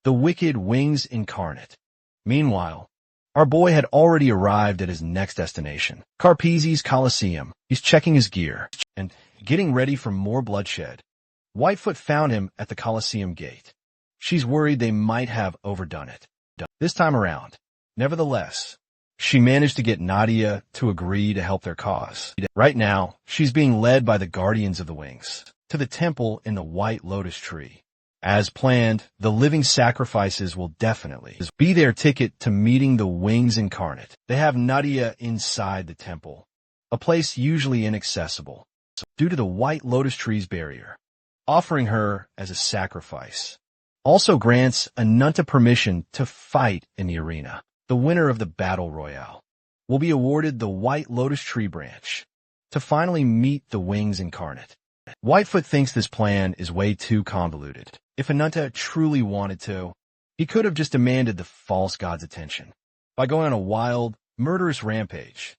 the wicked Wings incarnate. Meanwhile, our boy had already arrived at his next destination, Carpe's Coliseum. He's checking his gear and getting ready for more bloodshed. Whitefoot found him at the Coliseum gate. She's worried they might have overdone it this time around. Nevertheless, she managed to get Nadia to agree to help their cause. Right now, she's being led by the Guardians of the Wings to the temple in the White Lotus Tree. As planned, the living sacrifices will definitely be their ticket to meeting the Wings incarnate. They have Nadia inside the temple, a place usually inaccessible due to the White Lotus Tree's barrier. Offering her as a sacrifice also grants Ananta permission to fight in the arena. The winner of the Battle Royale will be awarded the White Lotus Tree branch to finally meet the Wings incarnate. Whitefoot thinks this plan is way too convoluted. If Ananta truly wanted to, he could have just demanded the false god's attention by going on a wild, murderous rampage.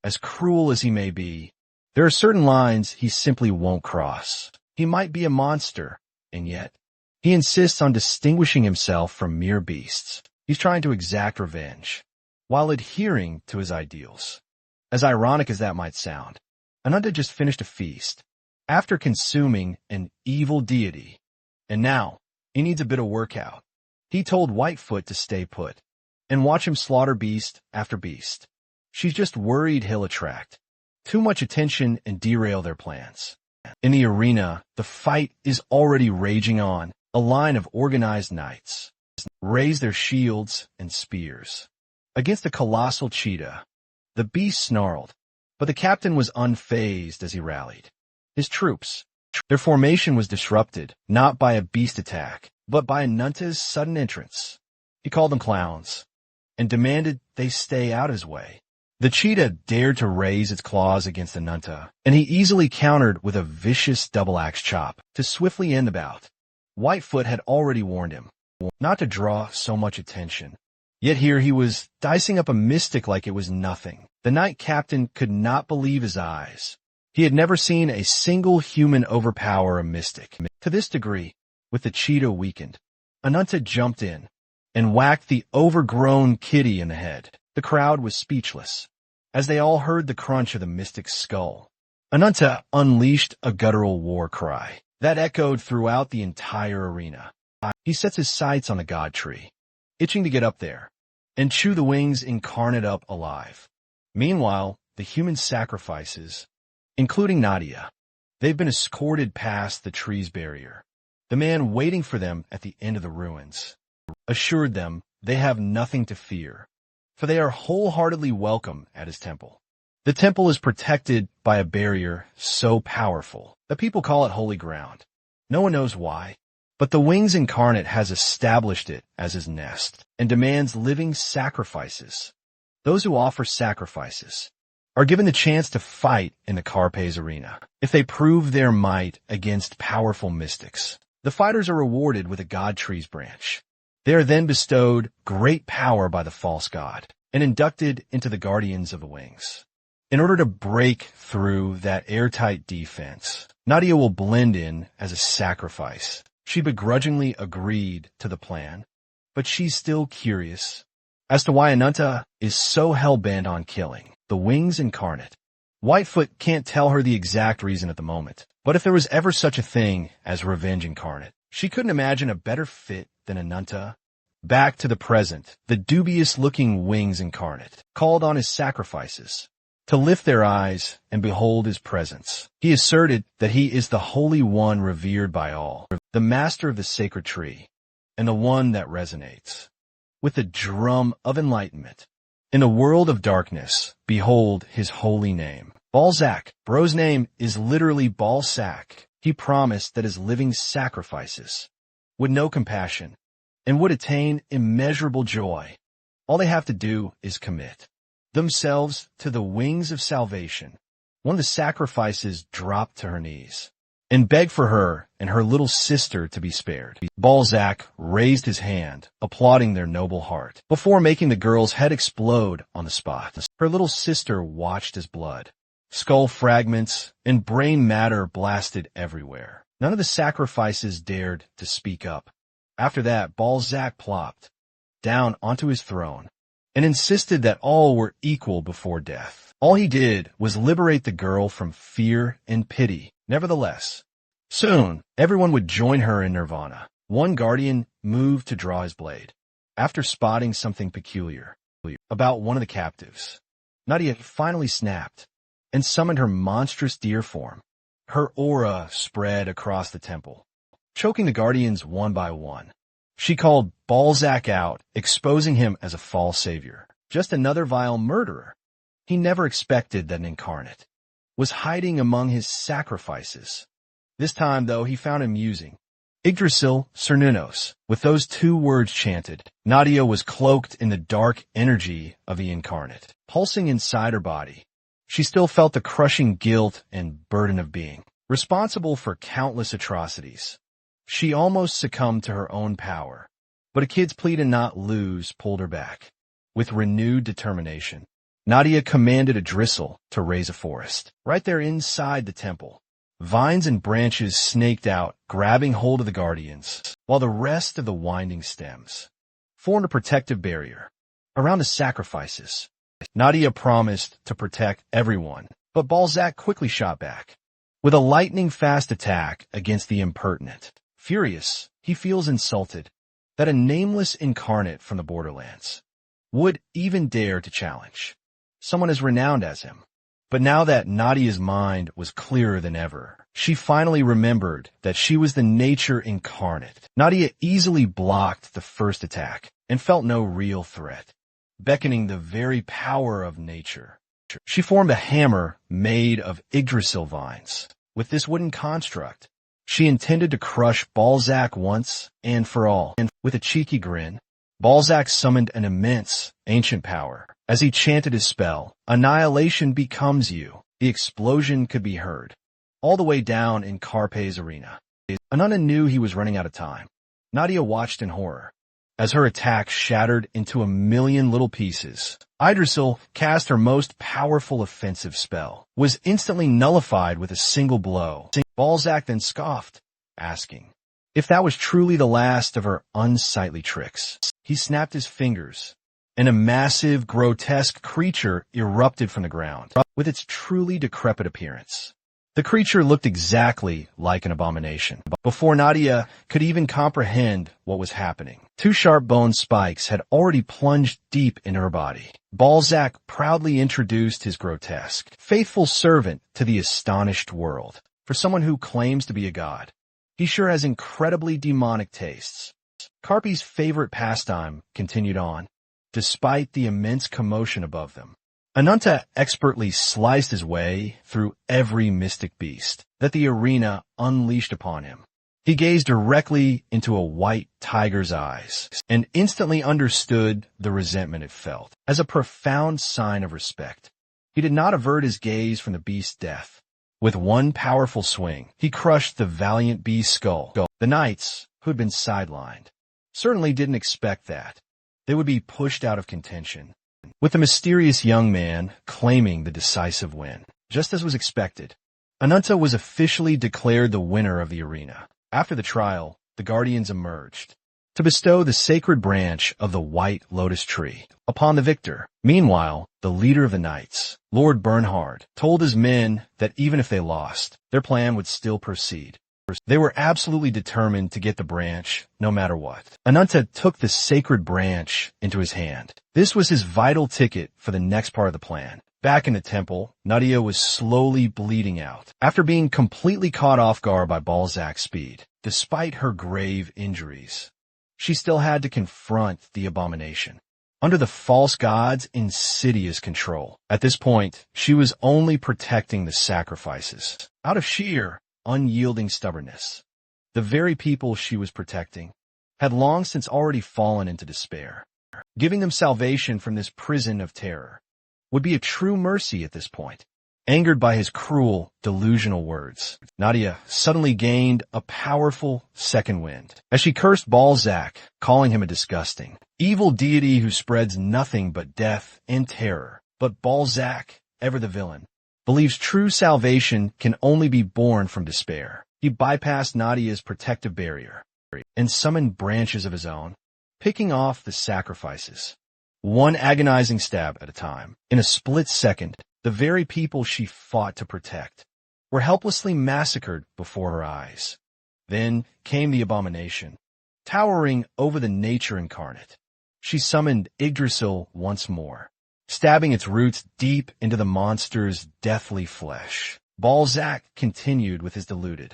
As cruel as he may be, there are certain lines he simply won't cross. He might be a monster, and yet he insists on distinguishing himself from mere beasts. He's trying to exact revenge while adhering to his ideals. As ironic as that might sound, Ananta just finished a feast after consuming an evil deity, and now he needs a bit of workout. He told Whitefoot to stay put and watch him slaughter beast after beast. She's just worried he'll attract too much attention and derail their plans. In the arena, the fight is already raging on. A line of organized knights raise their shields and spears against a colossal cheetah. The beast snarled, but the captain was unfazed as he rallied his troops. Their formation was disrupted, not by a beast attack, but by Ananta's sudden entrance. He called them clowns and demanded they stay out of his way. The cheetah dared to raise its claws against Ananta, and he easily countered with a vicious double-axe chop to swiftly end the bout. Whitefoot had already warned him not to draw so much attention. Yet here he was dicing up a mystic like it was nothing. The knight captain could not believe his eyes. He had never seen a single human overpower a mystic to this degree. With the cheetah weakened, Ananta jumped in and whacked the overgrown kitty in the head. The crowd was speechless as they all heard the crunch of the mystic's skull. Ananta unleashed a guttural war cry that echoed throughout the entire arena. He sets his sights on the god tree, itching to get up there and chew the wings incarnate up alive. Meanwhile, the human sacrifices, including Nadia, they've been escorted past the tree's barrier. The man waiting for them at the end of the ruins assured them they have nothing to fear, for they are wholeheartedly welcome at his temple. The temple is protected by a barrier so powerful that people call it holy ground. No one knows why, but the Wings Incarnate has established it as his nest and demands living sacrifices. Those who offer sacrifices are given the chance to fight in the Carpe's arena. If they prove their might against powerful mystics, the fighters are rewarded with a god tree's branch. They are then bestowed great power by the false god and inducted into the Guardians of the Wings. In order to break through that airtight defense, Nadia will blend in as a sacrifice. She begrudgingly agreed to the plan, but she's still curious as to why Ananta is so hell-bent on killing the Wings Incarnate. Whitefoot can't tell her the exact reason at the moment, but if there was ever such a thing as Revenge Incarnate, she couldn't imagine a better fit than Ananta. Back to the present, the dubious-looking Wings Incarnate called on his sacrifices to lift their eyes and behold his presence. He asserted that he is the Holy One revered by all, the master of the sacred tree, and the one that resonates with the drum of enlightenment. In a world of darkness, behold his holy name. Balzac, bro's name is literally Balsac. He promised that his living sacrifices would know compassion and would attain immeasurable joy. All they have to do is commit themselves to the wings of salvation. One of the sacrifices dropped to her knees and begged for her and her little sister to be spared. Balzac raised his hand, applauding their noble heart, before making the girl's head explode on the spot. Her little sister watched as blood, skull fragments, and brain matter blasted everywhere. None of the sacrifices dared to speak up. After that, Balzac plopped down onto his throne and insisted that all were equal before death. All he did was liberate the girl from fear and pity. Nevertheless, soon everyone would join her in nirvana. One guardian moved to draw his blade. After spotting something peculiar about one of the captives, Nadia finally snapped and summoned her monstrous deer form. Her aura spread across the temple, choking the guardians one by one. She called Balzac out, exposing him as a false savior, just another vile murderer. He never expected that an incarnate was hiding among his sacrifices. This time, though, he found amusing. Yggdrasil Cernunnos. With those two words chanted, Nadia was cloaked in the dark energy of the incarnate, pulsing inside her body. She still felt the crushing guilt and burden of being responsible for countless atrocities. She almost succumbed to her own power, but a kid's plea to not lose pulled her back. With renewed determination, Nadia commanded Yggdrasil to raise a forest right there inside the temple. Vines and branches snaked out, grabbing hold of the guardians, while the rest of the winding stems formed a protective barrier around the sacrifices. Nadia promised to protect everyone, but Balzac quickly shot back with a lightning-fast attack against the impertinent. Furious, he feels insulted that a nameless incarnate from the borderlands would even dare to challenge someone as renowned as him. But now that Nadia's mind was clearer than ever, she finally remembered that she was the nature incarnate. Nadia easily blocked the first attack and felt no real threat, beckoning the very power of nature. She formed a hammer made of Yggdrasil vines. With this wooden construct, she intended to crush Balzac once and for all. And with a cheeky grin, Balzac summoned an immense, ancient power. As he chanted his spell, "Annihilation becomes you," the explosion could be heard, all the way down in Carpe's arena. Ananta knew he was running out of time. Nadia watched in horror as her attack shattered into a million little pieces. Yggdrasil cast her most powerful offensive spell, was instantly nullified with a single blow. Balzac then scoffed, asking if that was truly the last of her unsightly tricks. He snapped his fingers, and a massive, grotesque creature erupted from the ground, with its truly decrepit appearance. The creature looked exactly like an abomination. Before Nadia could even comprehend what was happening, two sharp bone spikes had already plunged deep into her body. Balzac proudly introduced his grotesque, faithful servant to the astonished world. For someone who claims to be a god, he sure has incredibly demonic tastes. Carpe's favorite pastime continued on, despite the immense commotion above them. Ananta expertly sliced his way through every mystic beast that the arena unleashed upon him. He gazed directly into a white tiger's eyes and instantly understood the resentment it felt as a profound sign of respect. He did not avert his gaze from the beast's death. With one powerful swing, he crushed the valiant beast's skull. The knights, who had been sidelined, certainly didn't expect that. They would be pushed out of contention, with the mysterious young man claiming the decisive win. Just as was expected, Ananta was officially declared the winner of the arena. After the trial, the guardians emerged to bestow the sacred branch of the white lotus tree upon the victor. Meanwhile, the leader of the knights, Lord Bernhard, told his men that even if they lost, their plan would still proceed. They were absolutely determined to get the branch, no matter what. Ananta took the sacred branch into his hand. This was his vital ticket for the next part of the plan. Back in the temple, Nadia was slowly bleeding out, after being completely caught off guard by Balzac's speed. Despite her grave injuries, she still had to confront the abomination under the false god's insidious control. At this point, she was only protecting the sacrifices out of sheer unyielding stubbornness. The very people she was protecting had long since already fallen into despair. Giving them salvation from this prison of terror would be a true mercy at this point. Angered by his cruel, delusional words, Nadia suddenly gained a powerful second wind as she cursed Balzac, calling him a disgusting, evil deity who spreads nothing but death and terror. But Balzac, ever the villain, believes true salvation can only be born from despair. He bypassed Nadia's protective barrier and summoned branches of his own, picking off the sacrifices, one agonizing stab at a time. In a split second, the very people she fought to protect were helplessly massacred before her eyes. Then came the abomination, towering over the nature incarnate. She summoned Yggdrasil once more, stabbing its roots deep into the monster's deathly flesh. Balzac continued with his deluded,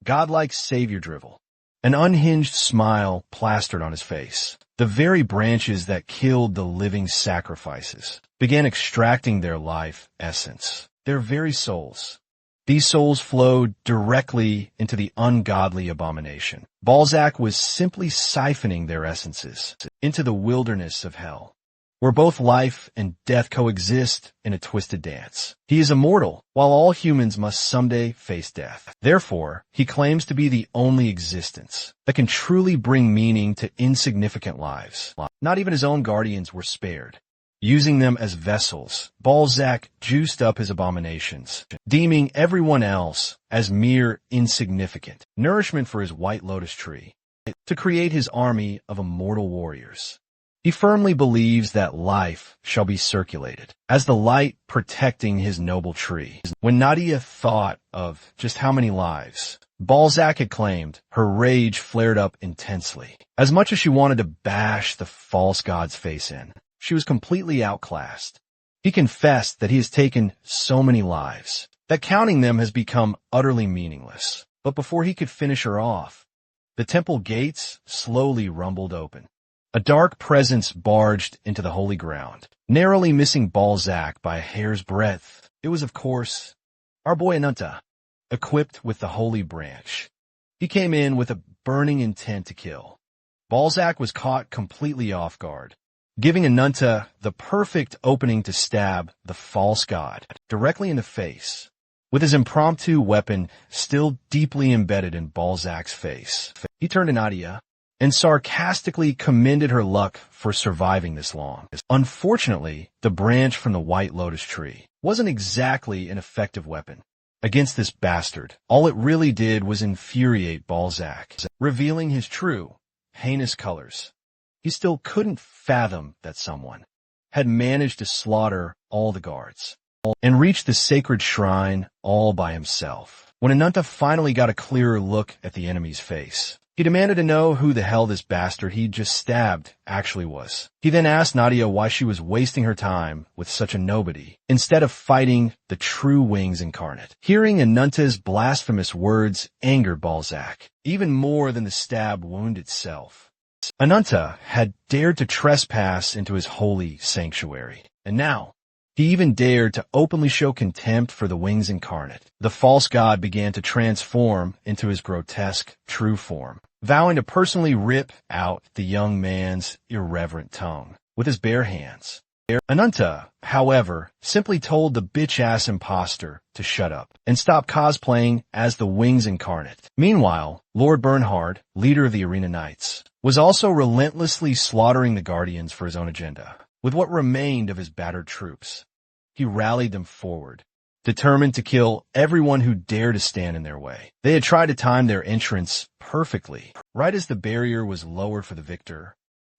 godlike savior drivel. An unhinged smile plastered on his face. The very branches that killed the living sacrifices began extracting their life essence, their very souls. These souls flowed directly into the ungodly abomination. Balzac was simply siphoning their essences into the wilderness of hell, where both life and death coexist in a twisted dance. He is immortal, while all humans must someday face death. Therefore, he claims to be the only existence that can truly bring meaning to insignificant lives. Not even his own guardians were spared. Using them as vessels, Balzac juiced up his abominations, deeming everyone else as mere insignificant nourishment for his white lotus tree, to create his army of immortal warriors. He firmly believes that life shall be circulated as the light protecting his noble tree. When Nadia thought of just how many lives Balzac had claimed, her rage flared up intensely. As much as she wanted to bash the false god's face in, she was completely outclassed. He confessed that he has taken so many lives that counting them has become utterly meaningless. But before he could finish her off, the temple gates slowly rumbled open. A dark presence barged into the holy ground, narrowly missing Balzac by a hair's breadth. It was, of course, our boy Ananta, equipped with the holy branch. He came in with a burning intent to kill. Balzac was caught completely off guard. giving Ananta the perfect opening to stab the false god directly in the face. With his impromptu weapon still deeply embedded in Balzac's face, he turned to Nadia and sarcastically commended her luck for surviving this long. Unfortunately, the branch from the white lotus tree wasn't exactly an effective weapon against this bastard. All it really did was infuriate Balzac, revealing his true, heinous colors. He still couldn't fathom that someone had managed to slaughter all the guards and reach the sacred shrine all by himself. When Ananta finally got a clearer look at the enemy's face, he demanded to know who the hell this bastard he'd just stabbed actually was. He then asked Nadia why she was wasting her time with such a nobody instead of fighting the true Wings incarnate. Hearing Ananta's blasphemous words angered Balzac, even more than the stab wound itself. Ananta had dared to trespass into his holy sanctuary, and now he even dared to openly show contempt for the Wings incarnate. The false god began to transform into his grotesque true form, vowing to personally rip out the young man's irreverent tongue with his bare hands. Ananta, however, simply told the bitch-ass imposter to shut up and stop cosplaying as the Wings incarnate. Meanwhile, Lord Bernhard, leader of the Arena Knights, was also relentlessly slaughtering the Guardians for his own agenda. With what remained of his battered troops, he rallied them forward, determined to kill everyone who dared to stand in their way. They had tried to time their entrance perfectly, right as the barrier was lowered for the victor,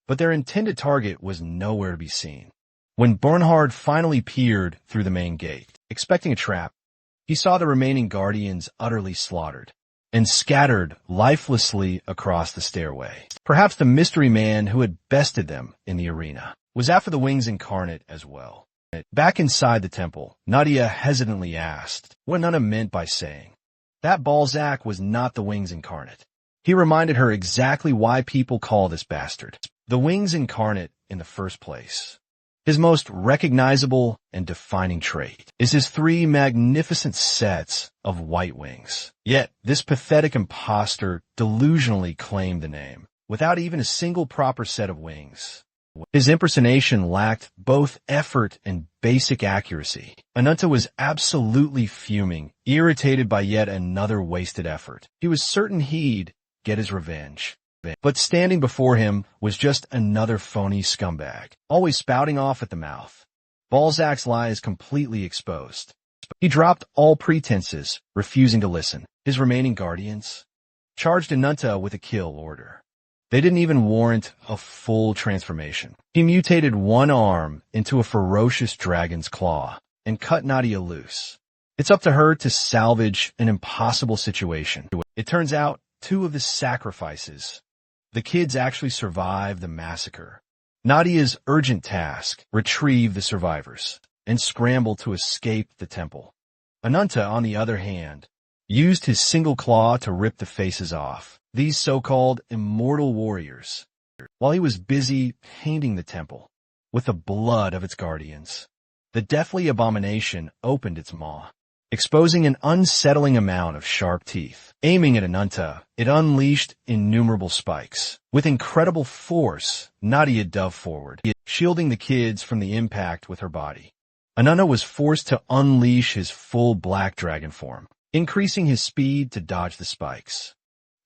but their intended target was nowhere to be seen. When Bernhard finally peered through the main gate, expecting a trap, he saw the remaining Guardians utterly slaughtered and scattered lifelessly across the stairway. Perhaps the mystery man who had bested them in the arena was after the Wings incarnate as well. Back inside the temple, Nadia hesitantly asked what Nana meant by saying that Balzac was not the Wings incarnate. He reminded her exactly why people call this bastard the Wings incarnate in the first place. His most recognizable and defining trait is his 3 magnificent sets of white wings. Yet, this pathetic imposter delusionally claimed the name, without even a single proper set of wings. His impersonation lacked both effort and basic accuracy. Ananta was absolutely fuming, irritated by yet another wasted effort. He was certain he'd get his revenge. But standing before him was just another phony scumbag, always spouting off at the mouth. Balzac's lies completely exposed. He dropped all pretenses, refusing to listen. His remaining Guardians charged Ananta with a kill order. They didn't even warrant a full transformation. He mutated one arm into a ferocious dragon's claw and cut Nadia loose. It's up to her to salvage an impossible situation. It turns out 2 of the sacrifices, the kids, actually survived the massacre. Nadia's urgent task: retrieve the survivors and scramble to escape the temple. Ananta, on the other hand, used his single claw to rip the faces off these so-called immortal warriors, while he was busy painting the temple with the blood of its guardians. The deathly abomination opened its maw, exposing an unsettling amount of sharp teeth. Aiming at Ananta, it unleashed innumerable spikes. With incredible force, Nadia dove forward, shielding the kids from the impact with her body. Ananta was forced to unleash his full black dragon form, increasing his speed to dodge the spikes.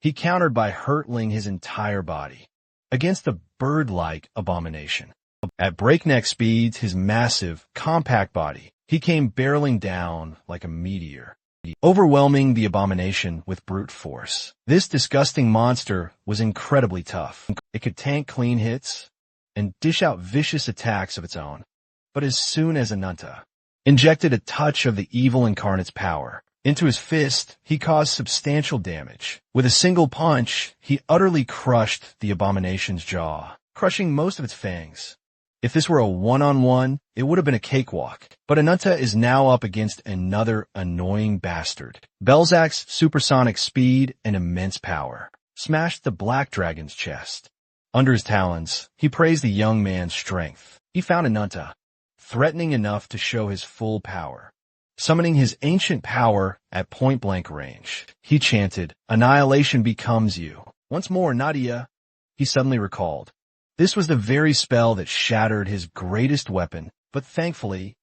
He countered by hurtling his entire body against the bird-like abomination. At breakneck speeds, his massive, compact body, he came barreling down like a meteor, overwhelming the abomination with brute force. This disgusting monster was incredibly tough. It could tank clean hits and dish out vicious attacks of its own. But as soon as Ananta injected a touch of the evil incarnate's power into his fist, he caused substantial damage. With a single punch, he utterly crushed the abomination's jaw, crushing most of its fangs. If this were a one-on-one, it would have been a cakewalk. But Ananta is now up against another annoying bastard. Balzac's supersonic speed and immense power smashed the black dragon's chest. Under his talons, he praised the young man's strength. He found Ananta threatening enough to show his full power. Summoning his ancient power at point-blank range, he chanted, "Annihilation becomes you." Once more, Nadia, he suddenly recalled, This was the very spell that shattered his greatest weapon, but thankfully,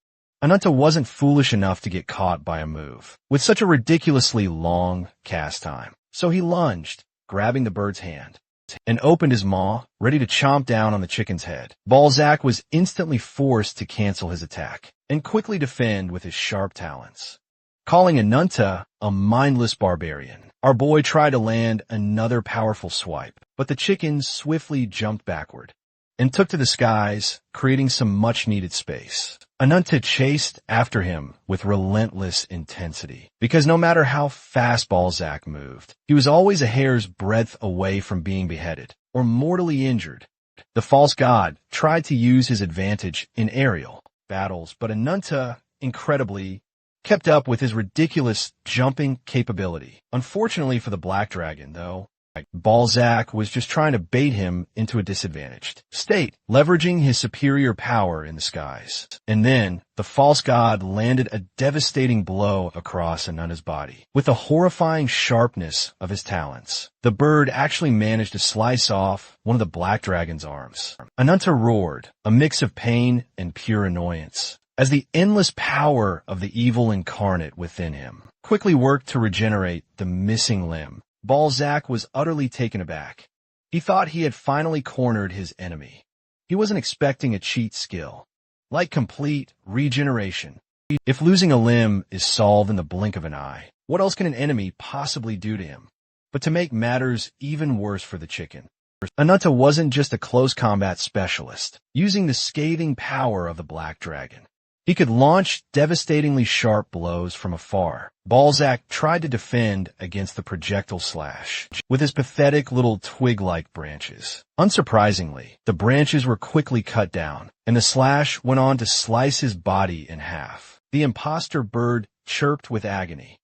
Ananta wasn't foolish enough to get caught by a move with such a ridiculously long cast time. So he lunged, grabbing the bird's hand, and opened his maw, ready to chomp down on the chicken's head. Balzac was instantly forced to cancel his attack and quickly defend with his sharp talons. Calling Ananta a mindless barbarian, our boy tried to land another powerful swipe, but the chicken swiftly jumped backward and took to the skies, creating some much-needed space. Ananta chased after him with relentless intensity, because no matter how fast Balzac moved, he was always a hair's breadth away from being beheaded or mortally injured. The false god tried to use his advantage in aerial battles, but Ananta, incredibly, kept up with his ridiculous jumping capability. Unfortunately for the Black Dragon, though, Balzac was just trying to bait him into a disadvantaged state, leveraging his superior power in the skies. And then, the false god landed a devastating blow across Ananta's body. With the horrifying sharpness of his talons, the bird actually managed to slice off one of the Black Dragon's arms. Ananta roared, a mix of pain and pure annoyance, as the endless power of the evil incarnate within him quickly worked to regenerate the missing limb. Balzac was utterly taken aback. He thought he had finally cornered his enemy. He wasn't expecting a cheat skill, like complete regeneration. If losing a limb is solved in the blink of an eye, what else can an enemy possibly do to him? But to make matters even worse for the chicken, Ananta wasn't just a close combat specialist, using the scathing power of the Black Dragon. He could launch devastatingly sharp blows from afar. Balzac tried to defend against the projectile slash with his pathetic little twig-like branches. Unsurprisingly, the branches were quickly cut down, and the slash went on to slice his body in half. The imposter bird chirped with agony.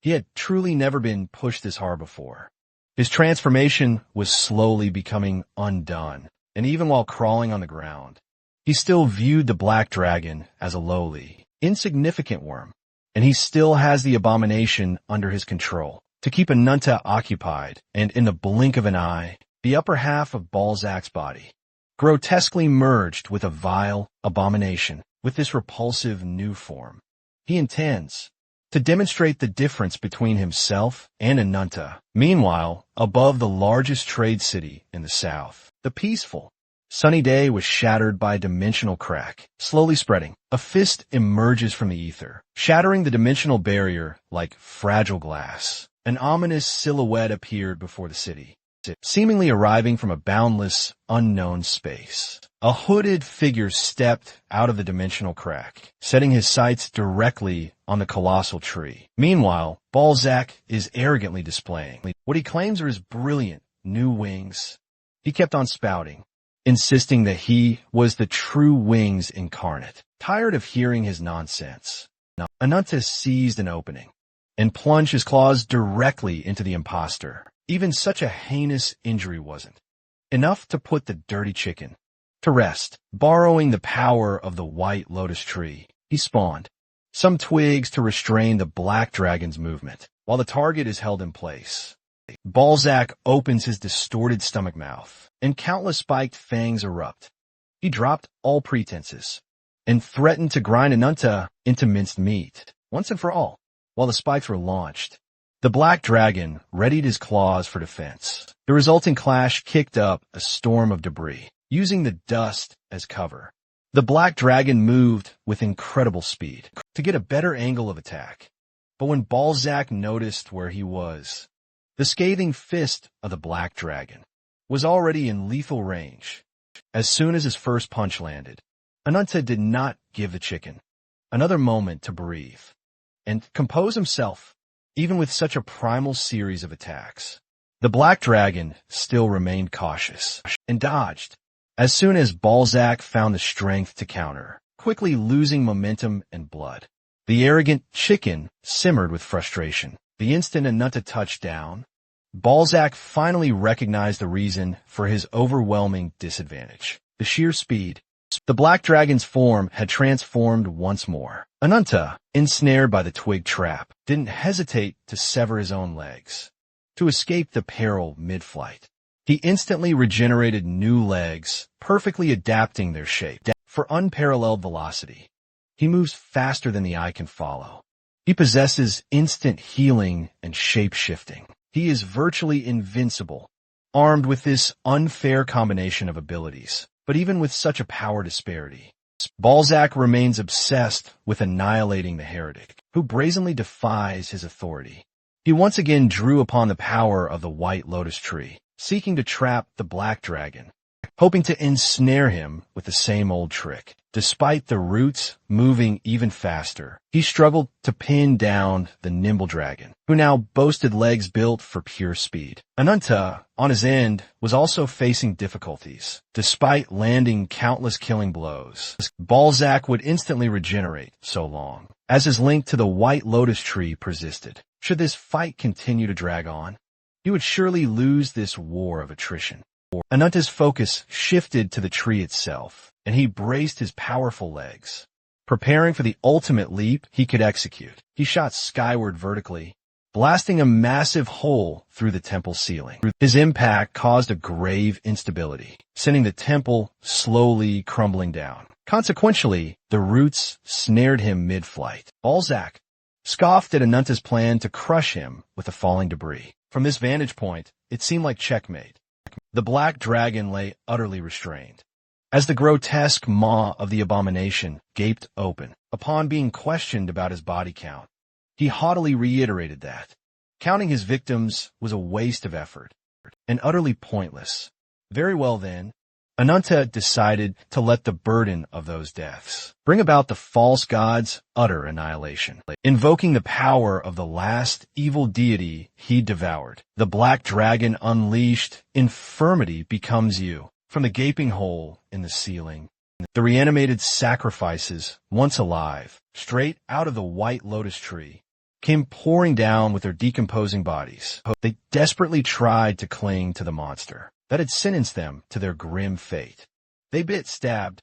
He had truly never been pushed this hard before. His transformation was slowly becoming undone, and even while crawling on the ground, he still viewed the Black Dragon as a lowly, insignificant worm, and he still has the abomination under his control to keep Ananta occupied, and in the blink of an eye, the upper half of Balzac's body grotesquely merged with a vile abomination with this repulsive new form. He intends to demonstrate the difference between himself and Ananta. Meanwhile, above the largest trade city in the south, the peaceful, sunny day was shattered by a dimensional crack, slowly spreading. A fist emerges from the ether, shattering the dimensional barrier like fragile glass. An ominous silhouette appeared before the city, seemingly arriving from a boundless, unknown space. A hooded figure stepped out of the dimensional crack, setting his sights directly on the colossal tree. Meanwhile, Balzac is arrogantly displaying what he claims are his brilliant new wings. He kept on spouting, insisting that he was the true wings incarnate. Tired of hearing his nonsense, Ananta seized an opening and plunged his claws directly into the imposter. Even such a heinous injury wasn't enough to put the dirty chicken to rest. Borrowing the power of the white lotus tree, he spawned some twigs to restrain the Black Dragon's movement, while the target is held in place. Balzac opens his distorted stomach mouth, and countless spiked fangs erupt. He dropped all pretenses and threatened to grind Ananta into minced meat, once and for all. While the spikes were launched, the Black Dragon readied his claws for defense. The resulting clash kicked up a storm of debris, using the dust as cover. The Black Dragon moved with incredible speed to get a better angle of attack. But when Balzac noticed where he was, the scathing fist of the Black Dragon was already in lethal range. As soon as his first punch landed, Ananta did not give the chicken another moment to breathe and compose himself. Even with such a primal series of attacks, the Black Dragon still remained cautious and dodged. As soon as Balzac found the strength to counter, quickly losing momentum and blood, the arrogant chicken simmered with frustration. The instant Ananta touched down, Balzac finally recognized the reason for his overwhelming disadvantage: the sheer speed. The Black Dragon's form had transformed once more. Ananta, ensnared by the twig trap, didn't hesitate to sever his own legs to escape the peril mid-flight. He instantly regenerated new legs, perfectly adapting their shape for unparalleled velocity. He moves faster than the eye can follow. He possesses instant healing and shape-shifting. He is virtually invincible, armed with this unfair combination of abilities. But even with such a power disparity, Balzac remains obsessed with annihilating the heretic, who brazenly defies his authority. He once again drew upon the power of the white lotus tree, seeking to trap the black dragon, hoping to ensnare him with the same old trick. Despite the roots moving even faster, he struggled to pin down the nimble dragon, who now boasted legs built for pure speed. Ananta, on his end, was also facing difficulties. Despite landing countless killing blows, Balzac would instantly regenerate so long, as his link to the white lotus tree persisted. Should this fight continue to drag on, he would surely lose this war of attrition. Ananta's focus shifted to the tree itself, and he braced his powerful legs, preparing for the ultimate leap he could execute. He shot skyward vertically, blasting a massive hole through the temple ceiling. His impact caused a grave instability, sending the temple slowly crumbling down. Consequentially, the roots snared him mid-flight. Balzac scoffed at Ananta's plan to crush him with the falling debris. From this vantage point, it seemed like checkmate. The black dragon lay utterly restrained, as the grotesque maw of the abomination gaped open. Upon being questioned about his body count, he haughtily reiterated that counting his victims was a waste of effort and utterly pointless. Very well then, Ananta decided to let the burden of those deaths bring about the false god's utter annihilation. Invoking the power of the last evil deity he devoured, the black dragon unleashed, infirmity becomes you. From the gaping hole in the ceiling, the reanimated sacrifices, once alive, straight out of the white lotus tree, came pouring down with their decomposing bodies. They desperately tried to cling to the monster that had sentenced them to their grim fate. They bit, stabbed,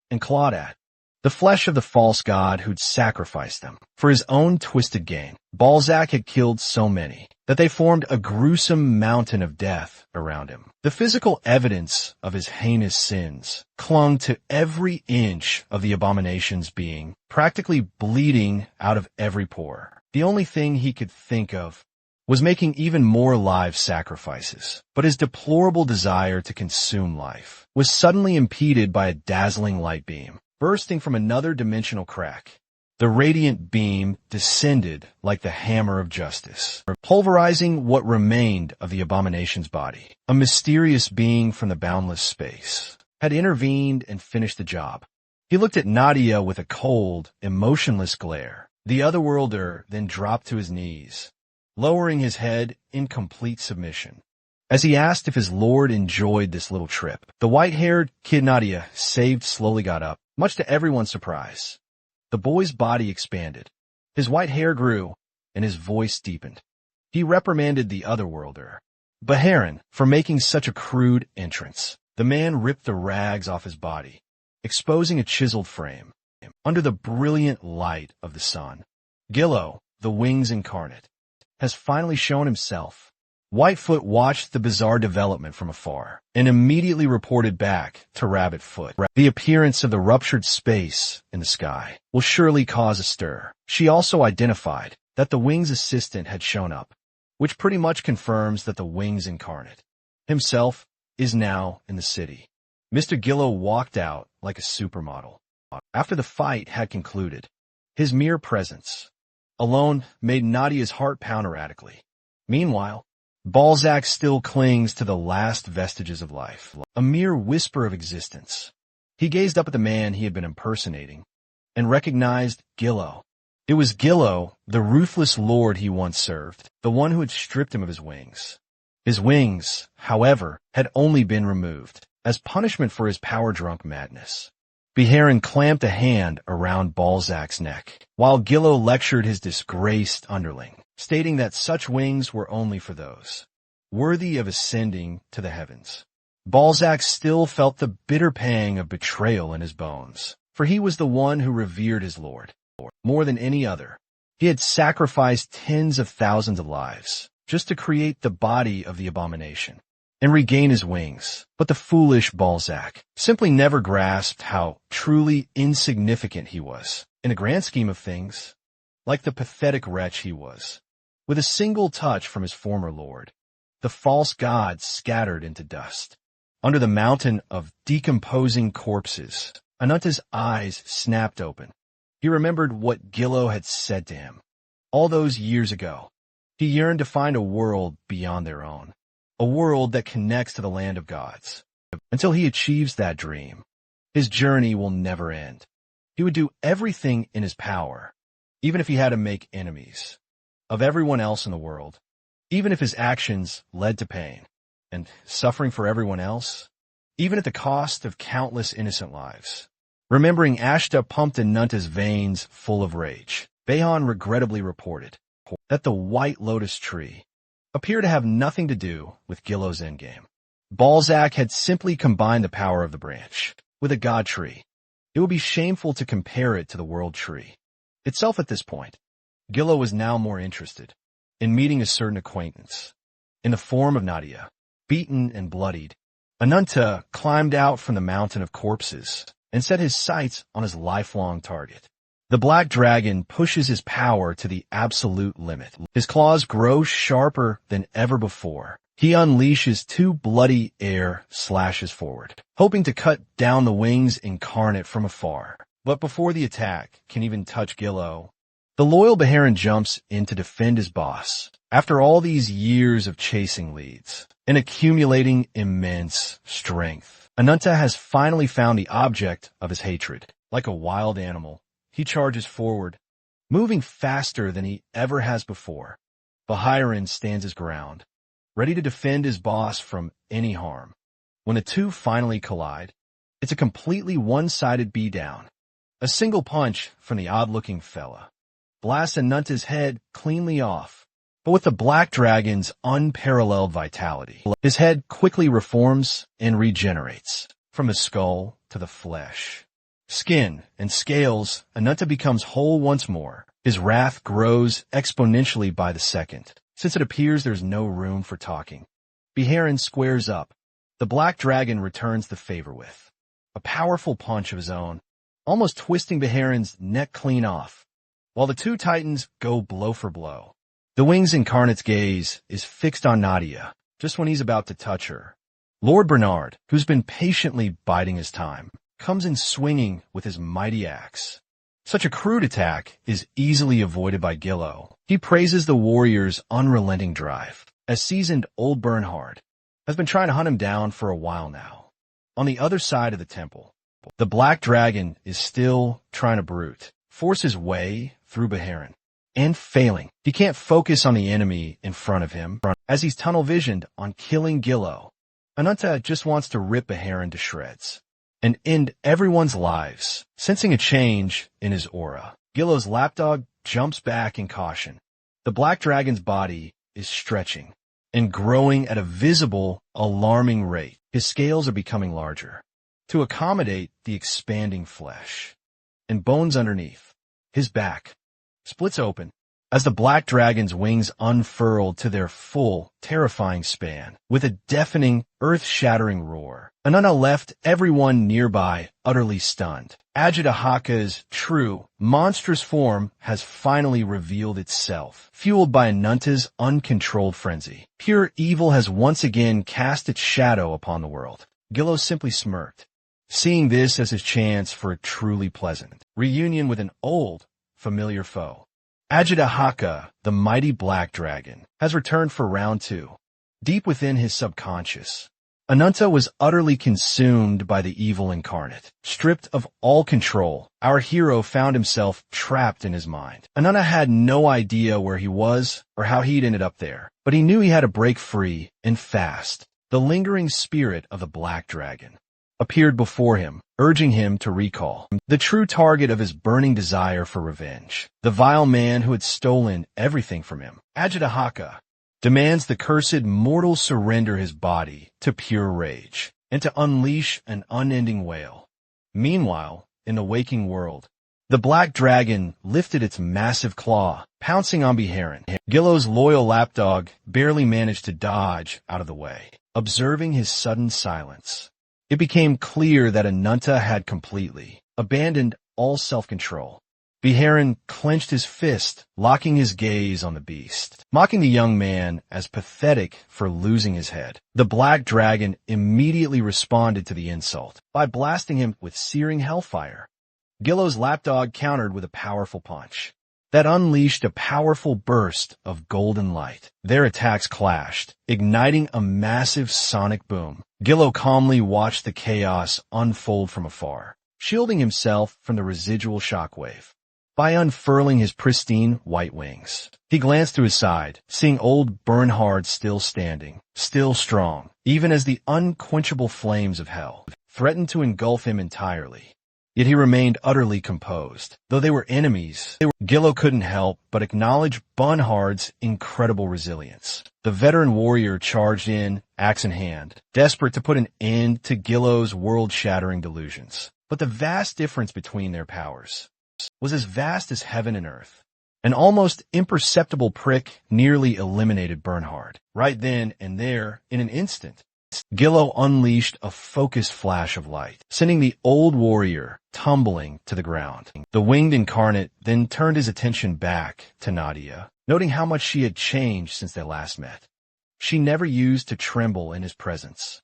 and clawed at the flesh of the false god who'd sacrificed them for his own twisted gain. Balzac had killed so many that they formed a gruesome mountain of death around him. The physical evidence of his heinous sins clung to every inch of the abomination's being, practically bleeding out of every pore. The only thing he could think of was making even more live sacrifices. But his deplorable desire to consume life was suddenly impeded by a dazzling light beam, bursting from another dimensional crack. The radiant beam descended like the hammer of justice, pulverizing what remained of the abomination's body. A mysterious being from the boundless space had intervened and finished the job. He looked at Nadia with a cold, emotionless glare. The otherworlder then dropped to his knees, lowering his head in complete submission. As he asked if his lord enjoyed this little trip, the white-haired kid Nadia, saved, slowly got up, much to everyone's surprise. The boy's body expanded, his white hair grew, and his voice deepened. He reprimanded the otherworlder, Baharan, for making such a crude entrance. The man ripped the rags off his body, exposing a chiseled frame. Under the brilliant light of the sun, Gillo, the wings incarnate, has finally shown himself. Whitefoot watched the bizarre development from afar and immediately reported back to Rabbitfoot. The appearance of the ruptured space in the sky will surely cause a stir. She also identified that the Wings assistant had shown up, which pretty much confirms that the Wings incarnate himself is now in the city. Mr. Gillo walked out like a supermodel. After the fight had concluded, his mere presence alone made Nadia's heart pound erratically. Meanwhile, Balzac still clings to the last vestiges of life, a mere whisper of existence. He gazed up at the man he had been impersonating and recognized Gillo. It was Gillo, the ruthless lord he once served, the one who had stripped him of his wings. His wings, however, had only been removed as punishment for his power-drunk madness. Baharan clamped a hand around Balzac's neck, while Gillo lectured his disgraced underling, stating that such wings were only for those worthy of ascending to the heavens. Balzac still felt the bitter pang of betrayal in his bones, for he was the one who revered his lord more than any other. He had sacrificed tens of thousands of lives just to create the body of the abomination, and regain his wings. But the foolish Balzac simply never grasped how truly insignificant he was in the grand scheme of things, like the pathetic wretch he was. With a single touch from his former lord, the false god scattered into dust. Under the mountain of decomposing corpses, Ananta's eyes snapped open. He remembered what Gillo had said to him all those years ago. He yearned to find a world beyond their own, a world that connects to the land of gods. Until he achieves that dream, his journey will never end. He would do everything in his power, even if he had to make enemies of everyone else in the world, even if his actions led to pain and suffering for everyone else, even at the cost of countless innocent lives. Remembering Ashta pumped Ananta's veins full of rage, Behan regrettably reported that the White Lotus tree appeared to have nothing to do with Gillo's endgame. Balzac had simply combined the power of the branch with a god tree. It would be shameful to compare it to the world tree itself at this point. Gillo was now more interested in meeting a certain acquaintance in the form of Nadia. Beaten and bloodied, Ananta climbed out from the mountain of corpses and set his sights on his lifelong target. The black dragon pushes his power to the absolute limit. His claws grow sharper than ever before. He unleashes two bloody air slashes forward, hoping to cut down the wings incarnate from afar. But before the attack can even touch Gillo, the loyal Beharan jumps in to defend his boss. After all these years of chasing leads and accumulating immense strength, Ananta has finally found the object of his hatred. Like a wild animal, he charges forward, moving faster than he ever has before. Beharan stands his ground, ready to defend his boss from any harm. When the two finally collide, it's a completely one-sided beatdown. A single punch from the odd-looking fella blasts Ananta's head cleanly off. But with the black dragon's unparalleled vitality, his head quickly reforms and regenerates. From the skull to the flesh, skin, and scales, Ananta becomes whole once more. His wrath grows exponentially by the second, since it appears there's no room for talking. Beharan squares up. The black dragon returns the favor with a powerful punch of his own, almost twisting Beharan's neck clean off, while the two titans go blow for blow. The Wings Incarnate's gaze is fixed on Nadia, just when he's about to touch her. Lord Bernard, who's been patiently biding his time, comes in swinging with his mighty axe. Such a crude attack is easily avoided by Gillo. He praises the warrior's unrelenting drive, as seasoned old Bernhard has been trying to hunt him down for a while now. On the other side of the temple, the black dragon is still trying to force his way through Beharan. And failing. He can't focus on the enemy in front of him, as he's tunnel-visioned on killing Gillo. Ananta just wants to rip Beharan to shreds and end everyone's lives. Sensing a change in his aura, Gillo's lapdog jumps back in caution. The black dragon's body is stretching and growing at a visible, alarming rate. His scales are becoming larger to accommodate the expanding flesh and bones underneath. His back splits open as the black dragon's wings unfurled to their full, terrifying span. With a deafening, earth-shattering roar, Ananta left everyone nearby utterly stunned. Ajitahaka's true, monstrous form has finally revealed itself, fueled by Ananta's uncontrolled frenzy. Pure evil has once again cast its shadow upon the world. Gillo simply smirked, seeing this as his chance for a truly pleasant reunion with an old, familiar foe. Ajitahaka, the mighty black dragon, has returned for round 2. Deep within his subconscious, Ananta was utterly consumed by the evil incarnate. Stripped of all control, our hero found himself trapped in his mind. Ananta had no idea where he was or how he'd ended up there, but he knew he had to break free and fast. The lingering spirit of the black dragon appeared before him, urging him to recall the true target of his burning desire for revenge, the vile man who had stolen everything from him. Ajitahaka demands the cursed mortal surrender his body to pure rage and to unleash an unending wail. Meanwhile, in the waking world, the black dragon lifted its massive claw, pouncing on Beharan. Gillo's loyal lapdog barely managed to dodge out of the way. observing his sudden silence. It became clear that Ananta had completely abandoned all self-control. Beharin clenched his fist, locking his gaze on the beast, mocking the young man as pathetic for losing his head. The black dragon immediately responded to the insult by blasting him with searing hellfire. Gillo's lapdog countered with a powerful punch that unleashed a powerful burst of golden light. Their attacks clashed, igniting a massive sonic boom. Gillo calmly watched the chaos unfold from afar, shielding himself from the residual shockwave by unfurling his pristine white wings. He glanced to his side, seeing old Bernhard still standing, still strong, even as the unquenchable flames of hell threatened to engulf him entirely. Yet he remained utterly composed. Though they were enemies, Gillo couldn't help but acknowledge Bernhard's incredible resilience. The veteran warrior charged in, axe in hand, desperate to put an end to Gillo's world-shattering delusions. But the vast difference between their powers was as vast as heaven and earth. An almost imperceptible prick nearly eliminated Bernhard. Right then and there, in an instant, Gillo unleashed a focused flash of light, sending the old warrior tumbling to the ground. The winged incarnate then turned his attention back to Nadia, noting how much she had changed since they last met. She never used to tremble in his presence,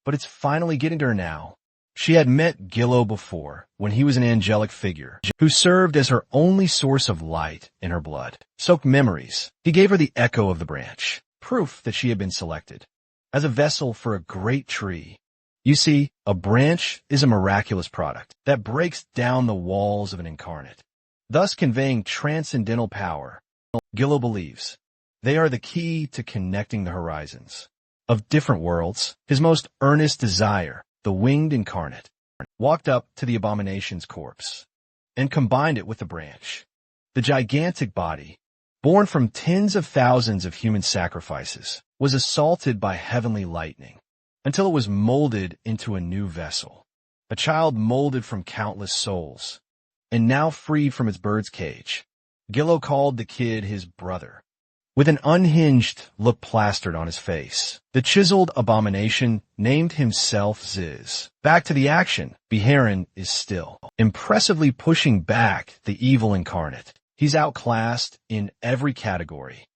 but it's finally getting to her now. She had met Gillo before, when he was an angelic figure, who served as her only source of light in her blood-soaked memories. He gave her the echo of the branch, proof that she had been selected as a vessel for a great tree. You see, a branch is a miraculous product that breaks down the walls of an incarnate, thus conveying transcendental power. Gillo believes they are the key to connecting the horizons of different worlds. His most earnest desire, the winged incarnate, walked up to the abomination's corpse and combined it with the branch. The gigantic body, born from tens of thousands of human sacrifices, was assaulted by heavenly lightning until it was molded into a new vessel, a child molded from countless souls, and now freed from its bird's cage. Gillo called the kid his brother, with an unhinged look plastered on his face. The chiseled abomination named himself Ziz. Back to the action. Beharin is still impressively pushing back the evil incarnate. He's outclassed in every category,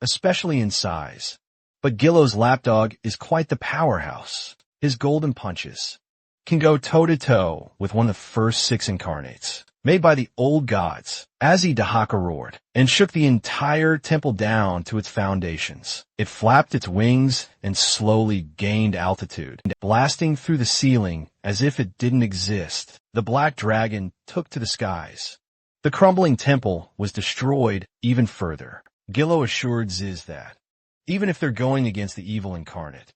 especially in size. But Gillo's lapdog is quite the powerhouse. His golden punches can go toe-to-toe with one of the first 6 incarnates, made by the old gods. Dahaka roared and shook the entire temple down to its foundations. It flapped its wings and slowly gained altitude, blasting through the ceiling as if it didn't exist. The black dragon took to the skies. The crumbling temple was destroyed even further. Gillo assured Ziz that, even if they're going against the evil incarnate,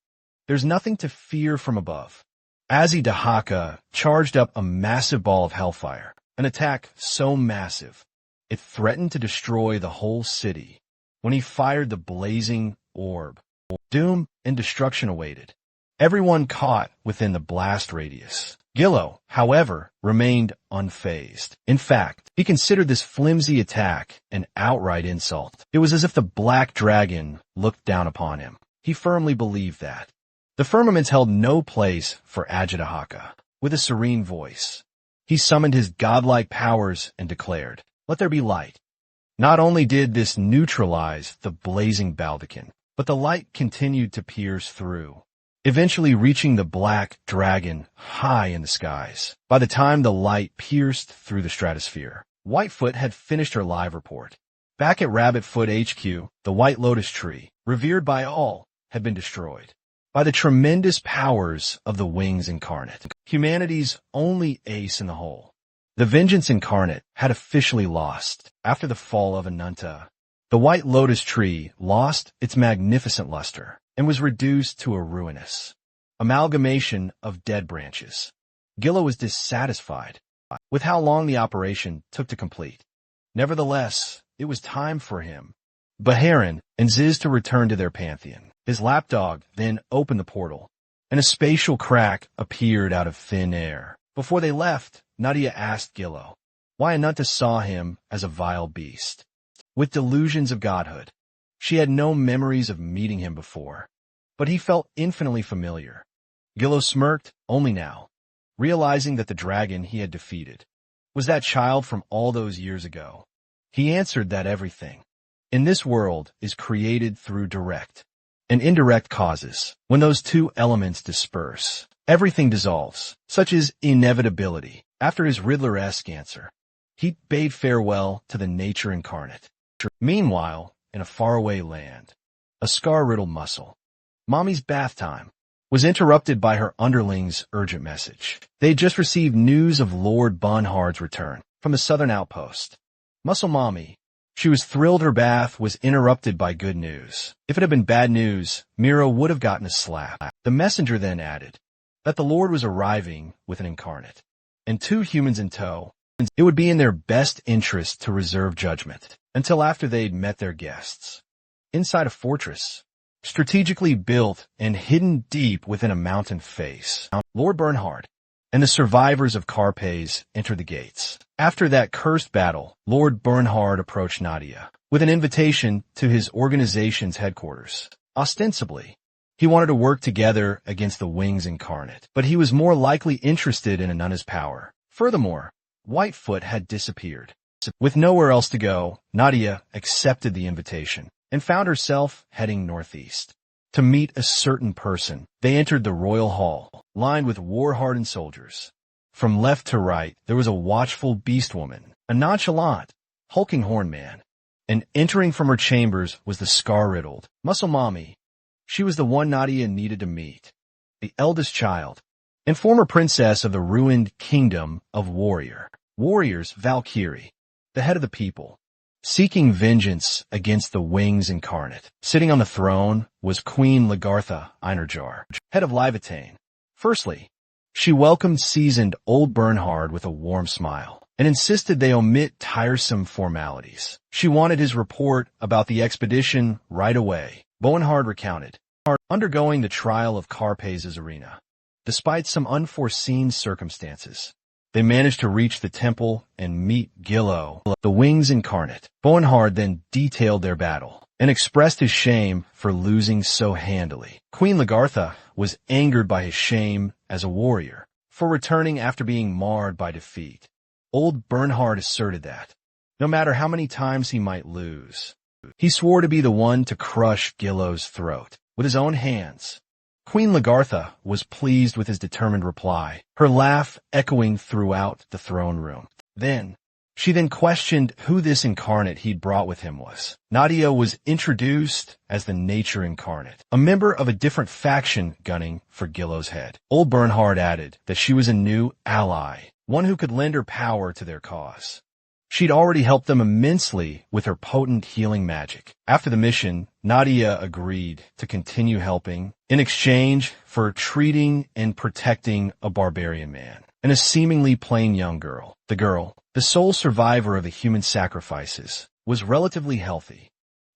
there's nothing to fear from above. Dahaka charged up a massive ball of hellfire, an attack so massive it threatened to destroy the whole city. When he fired the blazing orb, doom and destruction awaited everyone caught within the blast radius. Gillo, however, remained unfazed. In fact, he considered this flimsy attack an outright insult. It was as if the black dragon looked down upon him. He firmly believed that the firmaments held no place for Dahaka. With a serene voice, he summoned his godlike powers and declared, "Let there be light." Not only did this neutralize the blazing baldachin, but the light continued to pierce through, eventually reaching the black dragon high in the skies. By the time the light pierced through the stratosphere, Whitefoot had finished her live report. Back at Rabbitfoot HQ, the White Lotus tree, revered by all, had been destroyed by the tremendous powers of the Wings Incarnate, humanity's only ace in the hole. The Vengeance Incarnate had officially lost. After the fall of Ananta, the White Lotus tree lost its magnificent luster and was reduced to a ruinous amalgamation of dead branches. Gillo was dissatisfied with how long the operation took to complete. Nevertheless, it was time for him, Beharin, and Ziz to return to their pantheon. His lapdog then opened the portal, and a spatial crack appeared out of thin air. Before they left, Nadia asked Gillo why Ananta saw him as a vile beast with delusions of godhood. She had no memories of meeting him before, but he felt infinitely familiar. Gillo smirked, only now, realizing that the dragon he had defeated was that child from all those years ago. He answered that everything in this world is created through direct and indirect causes. When those two elements disperse, everything dissolves, such as inevitability. After his Riddler-esque answer, he bade farewell to the nature incarnate. Meanwhile, in a faraway land, a scar-riddled muscle, Mommy's bath time, was interrupted by her underling's urgent message. They had just received news of Lord Bernhard's return from the southern outpost. Muscle Mommy, she was thrilled her bath was interrupted by good news. If it had been bad news, Miro would have gotten a slap. The messenger then added that the Lord was arriving with an incarnate and 2 humans in tow. It would be in their best interest to reserve judgment until after they'd met their guests. Inside a fortress, strategically built and hidden deep within a mountain face, Lord Bernhard and the survivors of Carpes entered the gates. After that cursed battle, Lord Bernhard approached Nadia with an invitation to his organization's headquarters. Ostensibly, he wanted to work together against the Wings incarnate, but he was more likely interested in Anuna's power. Furthermore, Whitefoot had disappeared. With nowhere else to go, Nadia accepted the invitation and found herself heading northeast. To meet a certain person, they entered the royal hall, lined with war-hardened soldiers. From left to right, there was a watchful beast woman, a nonchalant, hulking horn man, and entering from her chambers was the scar-riddled Muscle Mommy. She was the one Nadia needed to meet, the eldest child, and former princess of the ruined kingdom of Warriors Valkyrie, the head of the people, seeking vengeance against the Wings incarnate. Sitting on the throne was Queen Lagartha Einerjar, head of Livitane. Firstly, she welcomed seasoned old Bernhard with a warm smile and insisted they omit tiresome formalities. She wanted his report about the expedition right away. Bernhard recounted, undergoing the trial of Carpes' arena. Despite some unforeseen circumstances, they managed to reach the temple and meet Gillo, the Wings incarnate. Bernhard then detailed their battle and expressed his shame for losing so handily. Queen Lagartha was angered by his shame as a warrior for returning after being marred by defeat. Old Bernhard asserted that, no matter how many times he might lose, he swore to be the one to crush Gillo's throat with his own hands. Queen Lagartha was pleased with his determined reply, her laugh echoing throughout the throne room. She then questioned who this incarnate he'd brought with him was. Nadia was introduced as the Nature Incarnate, a member of a different faction gunning for Gillo's head. Old Bernhard added that she was a new ally, one who could lend her power to their cause. She'd already helped them immensely with her potent healing magic. After the mission, Nadia agreed to continue helping in exchange for treating and protecting a barbarian man and a seemingly plain young girl. The girl, the sole survivor of the human sacrifices, was relatively healthy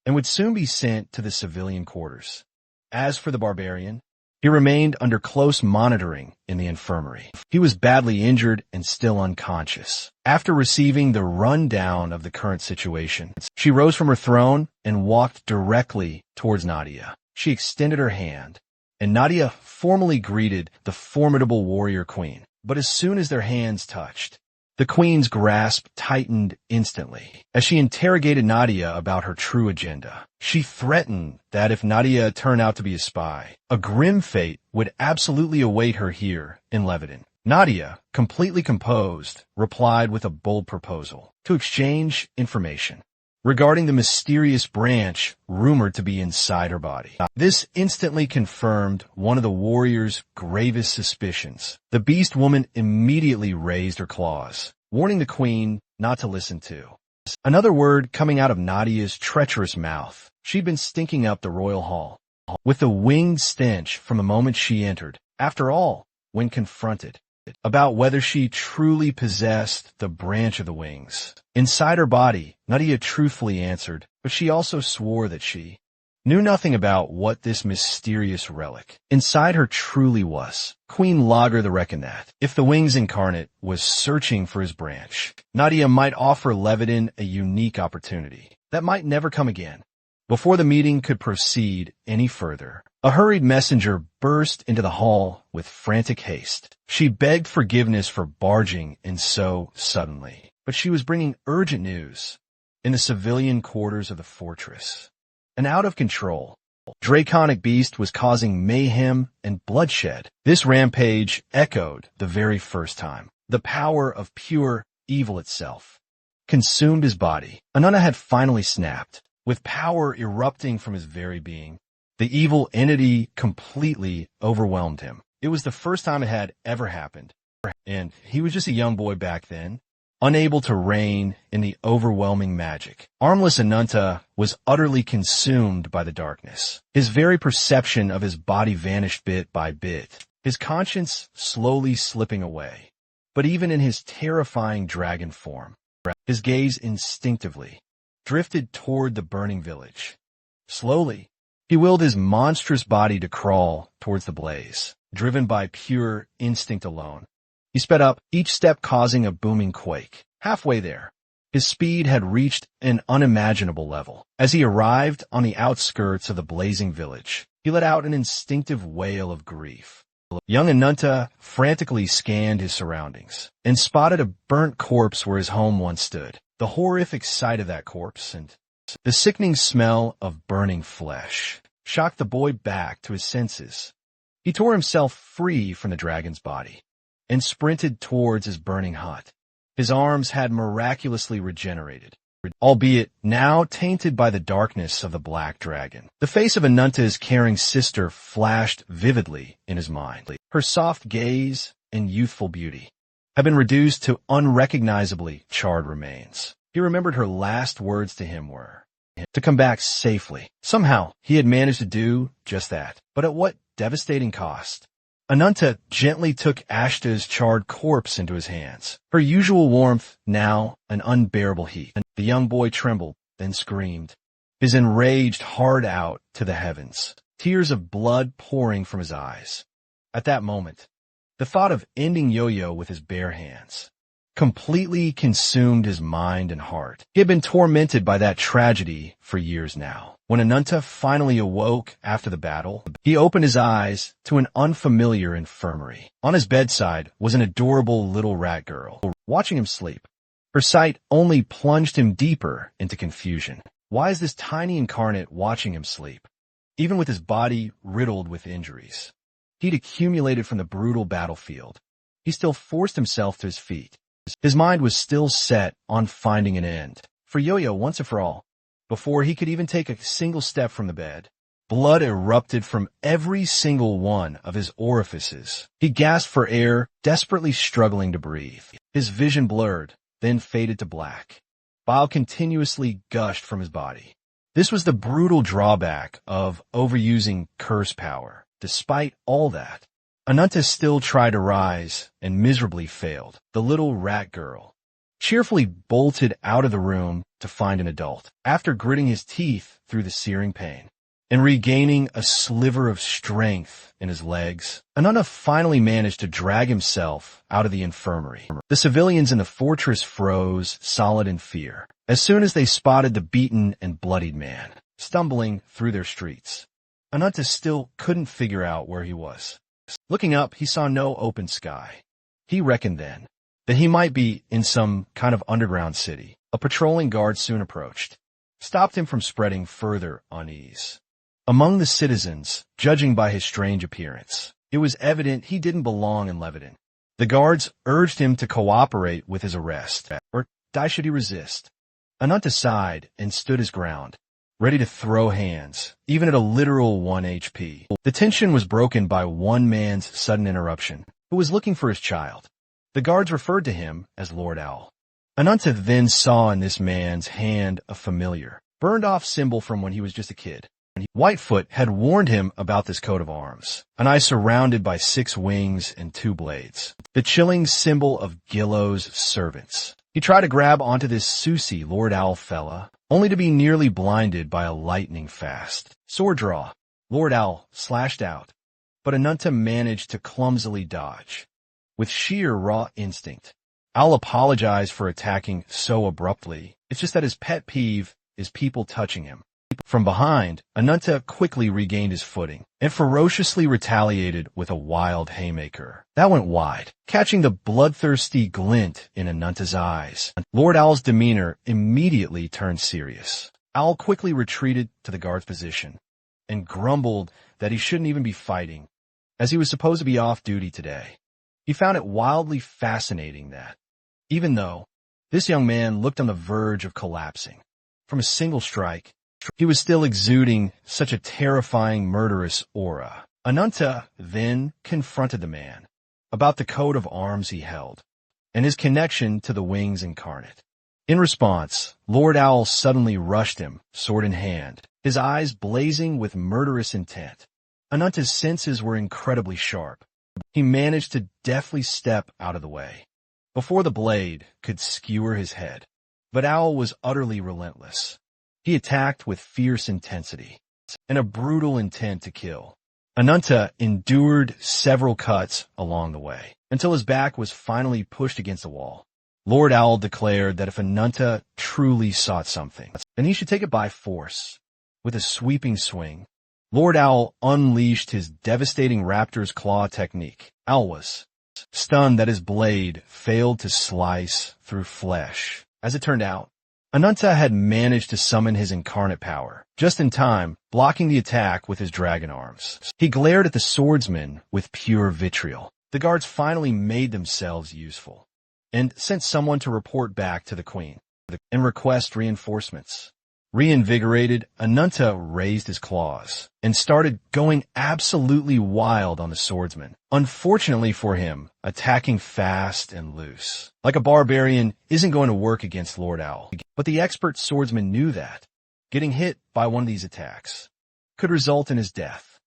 and would soon be sent to the civilian quarters. As for the barbarian, he remained under close monitoring in the infirmary. He was badly injured and still unconscious. After receiving the rundown of the current situation, she rose from her throne and walked directly towards Nadia. She extended her hand, and Nadia formally greeted the formidable warrior queen. But as soon as their hands touched, the queen's grasp tightened instantly. As she interrogated Nadia about her true agenda, she threatened that if Nadia turned out to be a spy, a grim fate would absolutely await her here in Leviton. Nadia, completely composed, replied with a bold proposal to exchange information regarding the mysterious branch rumored to be inside her body. This instantly confirmed one of the warrior's gravest suspicions. The beast woman immediately raised her claws, warning the queen not to listen to another word coming out of Nadia's treacherous mouth. She'd been stinking up the royal hall with the winged stench from the moment she entered. After all, when confronted about whether she truly possessed the branch of the wings inside her body, Nadia truthfully answered, but she also swore that she knew nothing about what this mysterious relic inside her truly was. Queen Lager the reckoned that if the Wings incarnate was searching for his branch, Nadia might offer Leviton a unique opportunity that might never come again. Before the meeting could proceed any further, a hurried messenger burst into the hall with frantic haste. She begged forgiveness for barging in so suddenly, but she was bringing urgent news. In the civilian quarters of the fortress, an out-of-control, draconic beast was causing mayhem and bloodshed. This rampage echoed the very first time. The power of pure evil itself consumed his body. Ananta had finally snapped. With power erupting from his very being, the evil entity completely overwhelmed him. It was the first time it had ever happened, and he was just a young boy back then, unable to reign in the overwhelming magic. Armless Ananta was utterly consumed by the darkness. His very perception of his body vanished bit by bit, his conscience slowly slipping away. But even in his terrifying dragon form, his gaze instinctively drifted toward the burning village. Slowly, he willed his monstrous body to crawl towards the blaze, driven by pure instinct alone. He sped up, each step causing a booming quake. Halfway there, his speed had reached an unimaginable level. As he arrived on the outskirts of the blazing village, he let out an instinctive wail of grief. Young Ananta frantically scanned his surroundings and spotted a burnt corpse where his home once stood. The horrific sight of that corpse and the sickening smell of burning flesh shocked the boy back to his senses. He tore himself free from the dragon's body and sprinted towards his burning hut. His arms had miraculously regenerated, albeit now tainted by the darkness of the black dragon. The face of Ananta's caring sister flashed vividly in his mind. Her soft gaze and youthful beauty had been reduced to unrecognizably charred remains. He remembered her last words to him were to come back safely. Somehow, he had managed to do just that. But at what devastating cost? Ananta gently took Ashta's charred corpse into his hands, her usual warmth now an unbearable heat. The young boy trembled, then screamed, his enraged heart out to the heavens, tears of blood pouring from his eyes. At that moment, the thought of ending Yo-Yo with his bare hands completely consumed his mind and heart. He had been tormented by that tragedy for years now. When Ananta finally awoke after the battle, he opened his eyes to an unfamiliar infirmary. On his bedside was an adorable little rat girl, watching him sleep. Her sight only plunged him deeper into confusion. Why is this tiny incarnate watching him sleep? Even with his body riddled with injuries he'd accumulated from the brutal battlefield, he still forced himself to his feet. His mind was still set on finding an end for Yo-Yo once and for all. Before he could even take a single step from the bed, blood erupted from every single one of his orifices. He gasped for air, desperately struggling to breathe. His vision blurred, then faded to black. Bile continuously gushed from his body. This was the brutal drawback of overusing curse power. Despite all that, Ananta still tried to rise and miserably failed. The little rat girl cheerfully bolted out of the room to find an adult. After gritting his teeth through the searing pain and regaining a sliver of strength in his legs, Ananta finally managed to drag himself out of the infirmary. The civilians in the fortress froze, solid in fear, as soon as they spotted the beaten and bloodied man stumbling through their streets. Ananta still couldn't figure out where he was. Looking up, he saw no open sky. He reckoned then that he might be in some kind of underground city. A patrolling guard soon approached, stopped him from spreading further unease. Among the citizens, judging by his strange appearance, it was evident he didn't belong in Lebanon. The guards urged him to cooperate with his arrest, or die should he resist. Ananta sighed and stood his ground, ready to throw hands, even at a literal 1 HP. The tension was broken by one man's sudden interruption, who was looking for his child. The guards referred to him as Lord Owl. Ananta then saw in this man's hand a familiar, burned-off symbol from when he was just a kid. Whitefoot had warned him about this coat of arms, an eye surrounded by 6 wings and 2 blades, the chilling symbol of Gillo's servants. He tried to grab onto this Susi Lord Owl fella, only to be nearly blinded by a lightning-fast sword draw. Lord Owl slashed out, but Ananta managed to clumsily dodge. With sheer raw instinct, Owl apologized for attacking so abruptly. It's just that his pet peeve is people touching him. From behind, Ananta quickly regained his footing and ferociously retaliated with a wild haymaker. That went wide, catching the bloodthirsty glint in Ananta's eyes. Lord Owl's demeanor immediately turned serious. Owl quickly retreated to the guard's position and grumbled that he shouldn't even be fighting, as he was supposed to be off duty today. He found it wildly fascinating that, even though this young man looked on the verge of collapsing from a single strike, he was still exuding such a terrifying, murderous aura. Ananta then confronted the man about the coat of arms he held and his connection to the wings incarnate. In response, Lord Owl suddenly rushed him, sword in hand, his eyes blazing with murderous intent. Ananta's senses were incredibly sharp. He managed to deftly step out of the way before the blade could skewer his head. But Owl was utterly relentless. He attacked with fierce intensity and a brutal intent to kill. Ananta endured several cuts along the way until his back was finally pushed against the wall. Lord Owl declared that if Ananta truly sought something, then he should take it by force. With a sweeping swing, Lord Owl unleashed his devastating raptor's claw technique. Owl was stunned that his blade failed to slice through flesh. As it turned out, Ananta had managed to summon his incarnate power, just in time, blocking the attack with his dragon arms. He glared at the swordsman with pure vitriol. The guards finally made themselves useful and sent someone to report back to the queen and request reinforcements. Reinvigorated, Ananta raised his claws and started going absolutely wild on the swordsman. Unfortunately for him, attacking fast and loose, like a barbarian, isn't going to work against Lord Owl. But the expert swordsman knew that getting hit by one of these attacks could result in his death.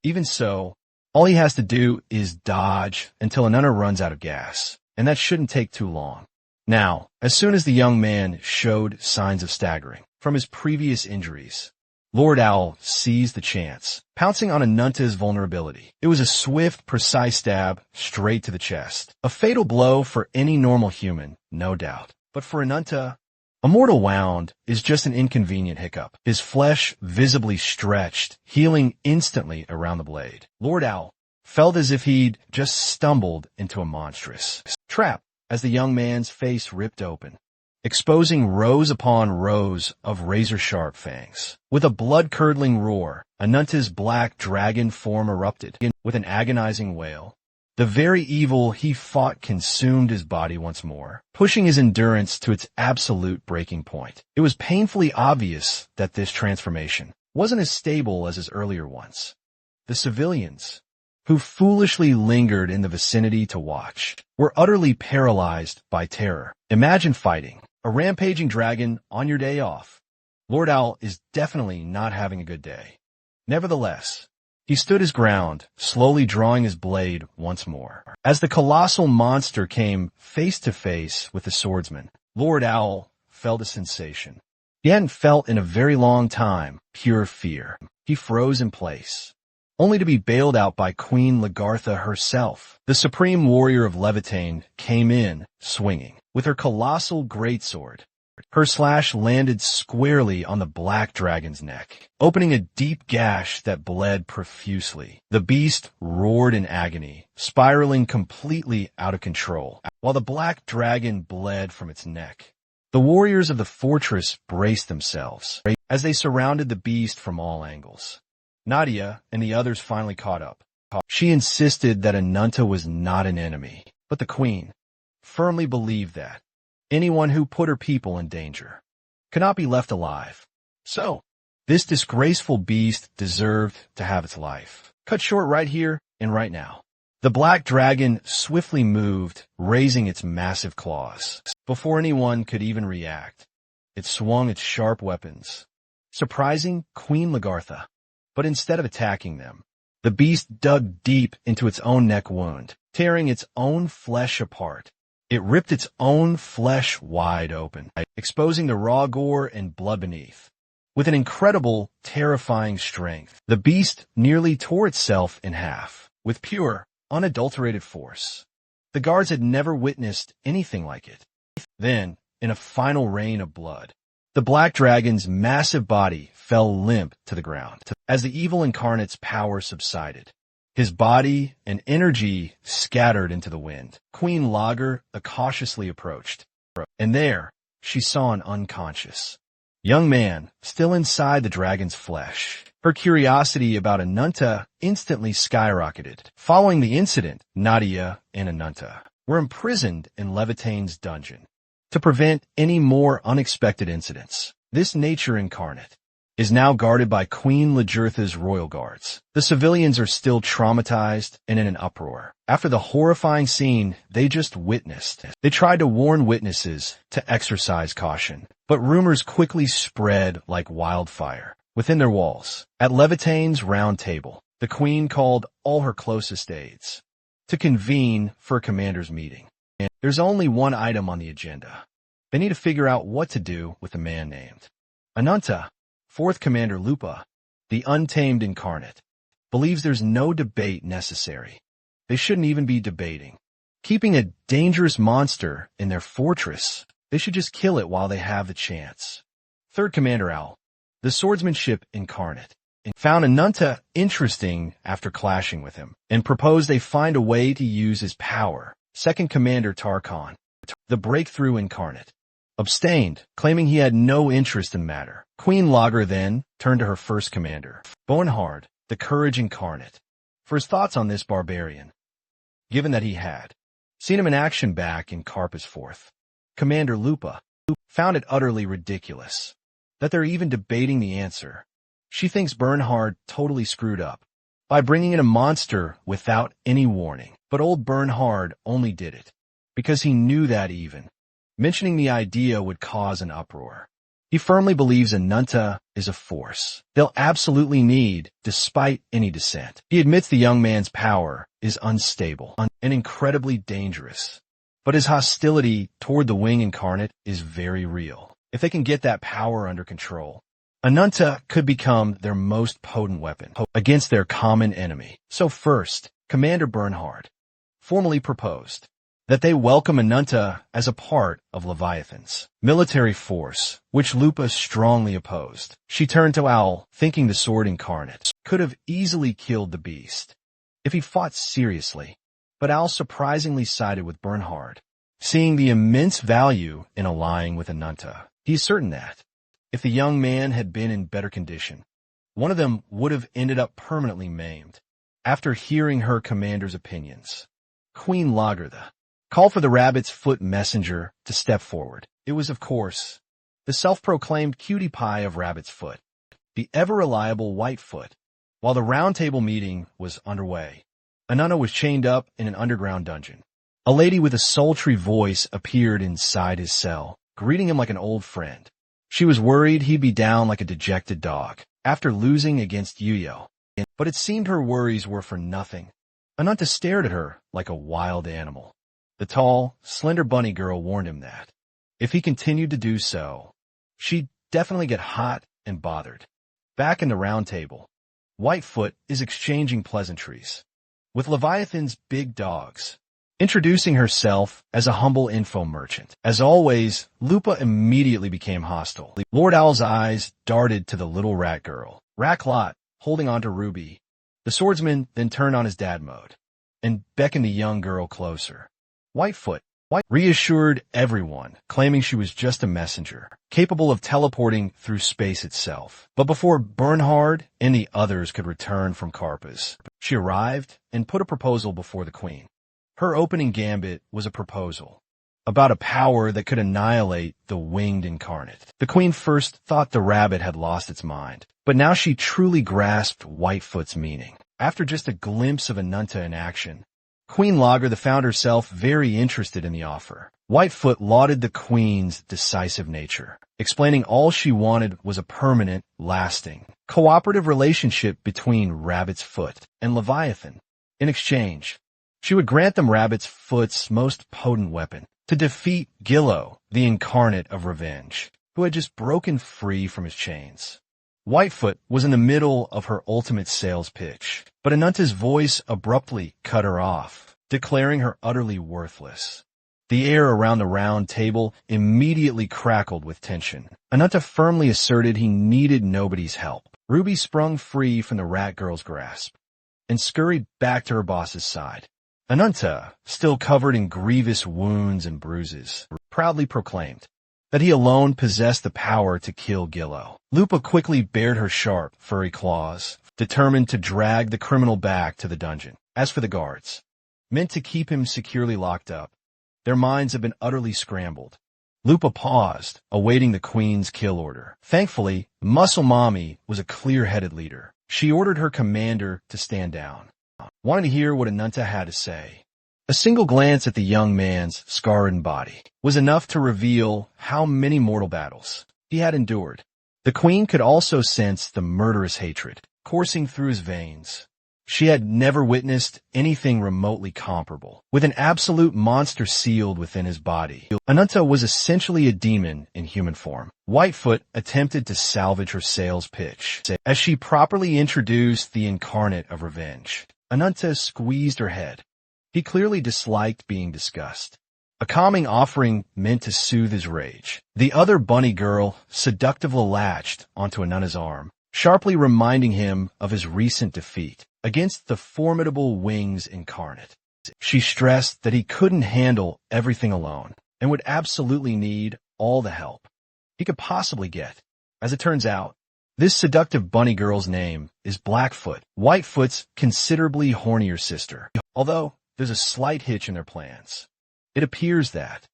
Even so, all he has to do is dodge until Ananta runs out of gas, and that shouldn't take too long. Now, as soon as the young man showed signs of staggering from his previous injuries, Lord Owl seized the chance, pouncing on Ananta's vulnerability. It was a swift, precise stab straight to the chest. A fatal blow for any normal human, no doubt. But for Ananta, a mortal wound is just an inconvenient hiccup. His flesh visibly stretched, healing instantly around the blade. Lord Owl felt as if he'd just stumbled into a monstrous trap as the young man's face ripped open, exposing rows upon rows of razor-sharp fangs. With a blood-curdling roar, Ananta's black dragon form erupted. With an agonizing wail, the very evil he fought consumed his body once more, pushing his endurance to its absolute breaking point. It was painfully obvious that this transformation wasn't as stable as his earlier ones. The civilians, who foolishly lingered in the vicinity to watch, were utterly paralyzed by terror. Imagine fighting a rampaging dragon on your day off. Lord Owl is definitely not having a good day. Nevertheless, he stood his ground, slowly drawing his blade once more. As the colossal monster came face to face with the swordsman, Lord Owl felt a sensation he hadn't felt in a very long time: pure fear. He froze in place, only to be bailed out by Queen Lagartha herself. The supreme warrior of Levitane came in, swinging with her colossal greatsword. Her slash landed squarely on the black dragon's neck, opening a deep gash that bled profusely. The beast roared in agony, spiraling completely out of control, while the black dragon bled from its neck. The warriors of the fortress braced themselves as they surrounded the beast from all angles. Nadia and the others finally caught up. She insisted that Ananta was not an enemy, but the queen firmly believed that anyone who put her people in danger could not be left alive. So, this disgraceful beast deserved to have its life cut short right here and right now. The black dragon swiftly moved, raising its massive claws. Before anyone could even react, it swung its sharp weapons, surprising Queen Lagartha. But instead of attacking them, the beast dug deep into its own neck wound, tearing its own flesh apart. It ripped its own flesh wide open, exposing the raw gore and blood beneath. With an incredible, terrifying strength, the beast nearly tore itself in half, with pure, unadulterated force. The guards had never witnessed anything like it. Then, in a final rain of blood, The black dragon's massive body fell limp to the ground as the evil incarnate's power subsided. His body and energy scattered into the wind. Queen Lager cautiously approached, and there she saw an unconscious young man still inside the dragon's flesh. Her curiosity about Ananta instantly skyrocketed. Following the incident, Nadia and Ananta were imprisoned in Levitane's dungeon to prevent any more unexpected incidents. This nature incarnate is now guarded by Queen Lajurtha's royal guards. The civilians are still traumatized and in an uproar. After the horrifying scene they just witnessed, they tried to warn witnesses to exercise caution, but rumors quickly spread like wildfire within their walls. At Levitane's round table, the queen called all her closest aides to convene for a commander's meeting. And there's only one item on the agenda. They need to figure out what to do with a man named Ananta. Fourth Commander Lupa, the untamed incarnate, believes there's no debate necessary. They shouldn't even be debating keeping a dangerous monster in their fortress. They should just kill it while they have the chance. Third Commander Owl, the swordsmanship incarnate, found Ananta interesting after clashing with him and proposed they find a way to use his power. Second Commander Tarkon, the breakthrough incarnate, abstained, claiming he had no interest in the matter. Queen Lager then turned to her first commander, Bowenhard, the courage incarnate, for his thoughts on this barbarian, given that he had seen him in action back in Karpa's fourth. Commander Lupa found it utterly ridiculous that they're even debating the answer. She thinks Bernhard totally screwed up by bringing in a monster without any warning. But old Bernhard only did it because he knew that even mentioning the idea would cause an uproar. He firmly believes Ananta is a force they'll absolutely need despite any dissent. He admits the young man's power is unstable and incredibly dangerous, but his hostility toward the wing incarnate is very real. If they can get that power under control, Ananta could become their most potent weapon against their common enemy. So first, Commander Bernhard formally proposed that they welcome Ananta as a part of Leviathan's military force, which Lupa strongly opposed. She turned to Owl, thinking the sword incarnate could have easily killed the beast if he fought seriously, but Owl surprisingly sided with Bernhard, seeing the immense value in allying with Ananta. He's certain that if the young man had been in better condition, one of them would have ended up permanently maimed. After hearing her commander's opinions, Queen Lagertha called for the rabbit's foot messenger to step forward. It was, of course, the self-proclaimed cutie pie of Rabbit's Foot, the ever-reliable Whitefoot. While the round-table meeting was underway, Ananta was chained up in an underground dungeon. A lady with a sultry voice appeared inside his cell, greeting him like an old friend. She was worried he'd be down like a dejected dog after losing against Yuyo, but it seemed her worries were for nothing. Ananta stared at her like a wild animal. The tall, slender bunny girl warned him that if he continued to do so, she'd definitely get hot and bothered. Back in the round table, Whitefoot is exchanging pleasantries with Leviathan's big dogs, introducing herself as a humble info merchant. As always, Lupa immediately became hostile. Lord Owl's eyes darted to the little rat girl, Racklot, holding onto Ruby. The swordsman then turned on his dad mode and beckoned the young girl closer. Whitefoot reassured everyone, claiming she was just a messenger, capable of teleporting through space itself. But before Bernhard and the others could return from Karpa's, she arrived and put a proposal before the queen. Her opening gambit was a proposal about a power that could annihilate the winged incarnate. The queen first thought the rabbit had lost its mind, but now she truly grasped Whitefoot's meaning. After just a glimpse of Ananta in action, Queen Lager found herself very interested in the offer. Whitefoot lauded the queen's decisive nature, explaining all she wanted was a permanent, lasting, cooperative relationship between Rabbit's Foot and Leviathan. In exchange, she would grant them Rabbit's Foot's most potent weapon to defeat Gillo, the incarnate of revenge, who had just broken free from his chains. Whitefoot was in the middle of her ultimate sales pitch, but Ananta's voice abruptly cut her off, declaring her utterly worthless. The air around the round table immediately crackled with tension. Ananta firmly asserted he needed nobody's help. Ruby sprung free from the rat girl's grasp and scurried back to her boss's side. Ananta, still covered in grievous wounds and bruises, proudly proclaimed that he alone possessed the power to kill Gillo. Lupa quickly bared her sharp, furry claws, determined to drag the criminal back to the dungeon. As for the guards, meant to keep him securely locked up, their minds had been utterly scrambled. Lupa paused, awaiting the queen's kill order. Thankfully, Muscle Mommy was a clear-headed leader. She ordered her commander to stand down, wanting to hear what Ananta had to say. A single glance at the young man's scarred body was enough to reveal how many mortal battles he had endured. The queen could also sense the murderous hatred coursing through his veins. She had never witnessed anything remotely comparable. With an absolute monster sealed within his body, Ananta was essentially a demon in human form. Whitefoot attempted to salvage her sales pitch as she properly introduced the incarnate of revenge. Ananta squeezed her head. He clearly disliked being discussed. A calming offering meant to soothe his rage. The other bunny girl seductively latched onto Ananta's arm, sharply reminding him of his recent defeat against the formidable Wings incarnate. She stressed that he couldn't handle everything alone and would absolutely need all the help he could possibly get. As it turns out, this seductive bunny girl's name is Blackfoot, Whitefoot's considerably hornier sister. Although there's a slight hitch in their plans. It appears that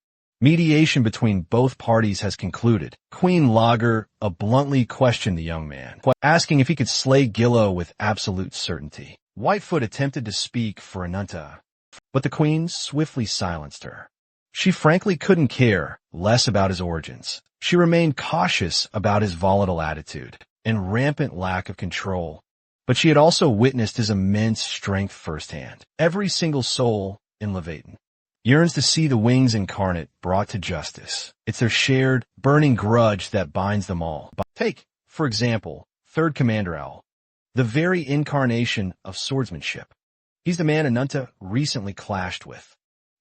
mediation between both parties has concluded. Queen Lager bluntly questioned the young man, asking if he could slay Gillo with absolute certainty. Whitefoot attempted to speak for Ananta, but the queen swiftly silenced her. She frankly couldn't care less about his origins. She remained cautious about his volatile attitude and rampant lack of control, but she had also witnessed his immense strength firsthand. Every single soul in Leviathan yearns to see the Wings incarnate brought to justice. It's their shared, burning grudge that binds them all. Take, for example, Third Commander Owl, the very incarnation of swordsmanship. He's the man Ananta recently clashed with,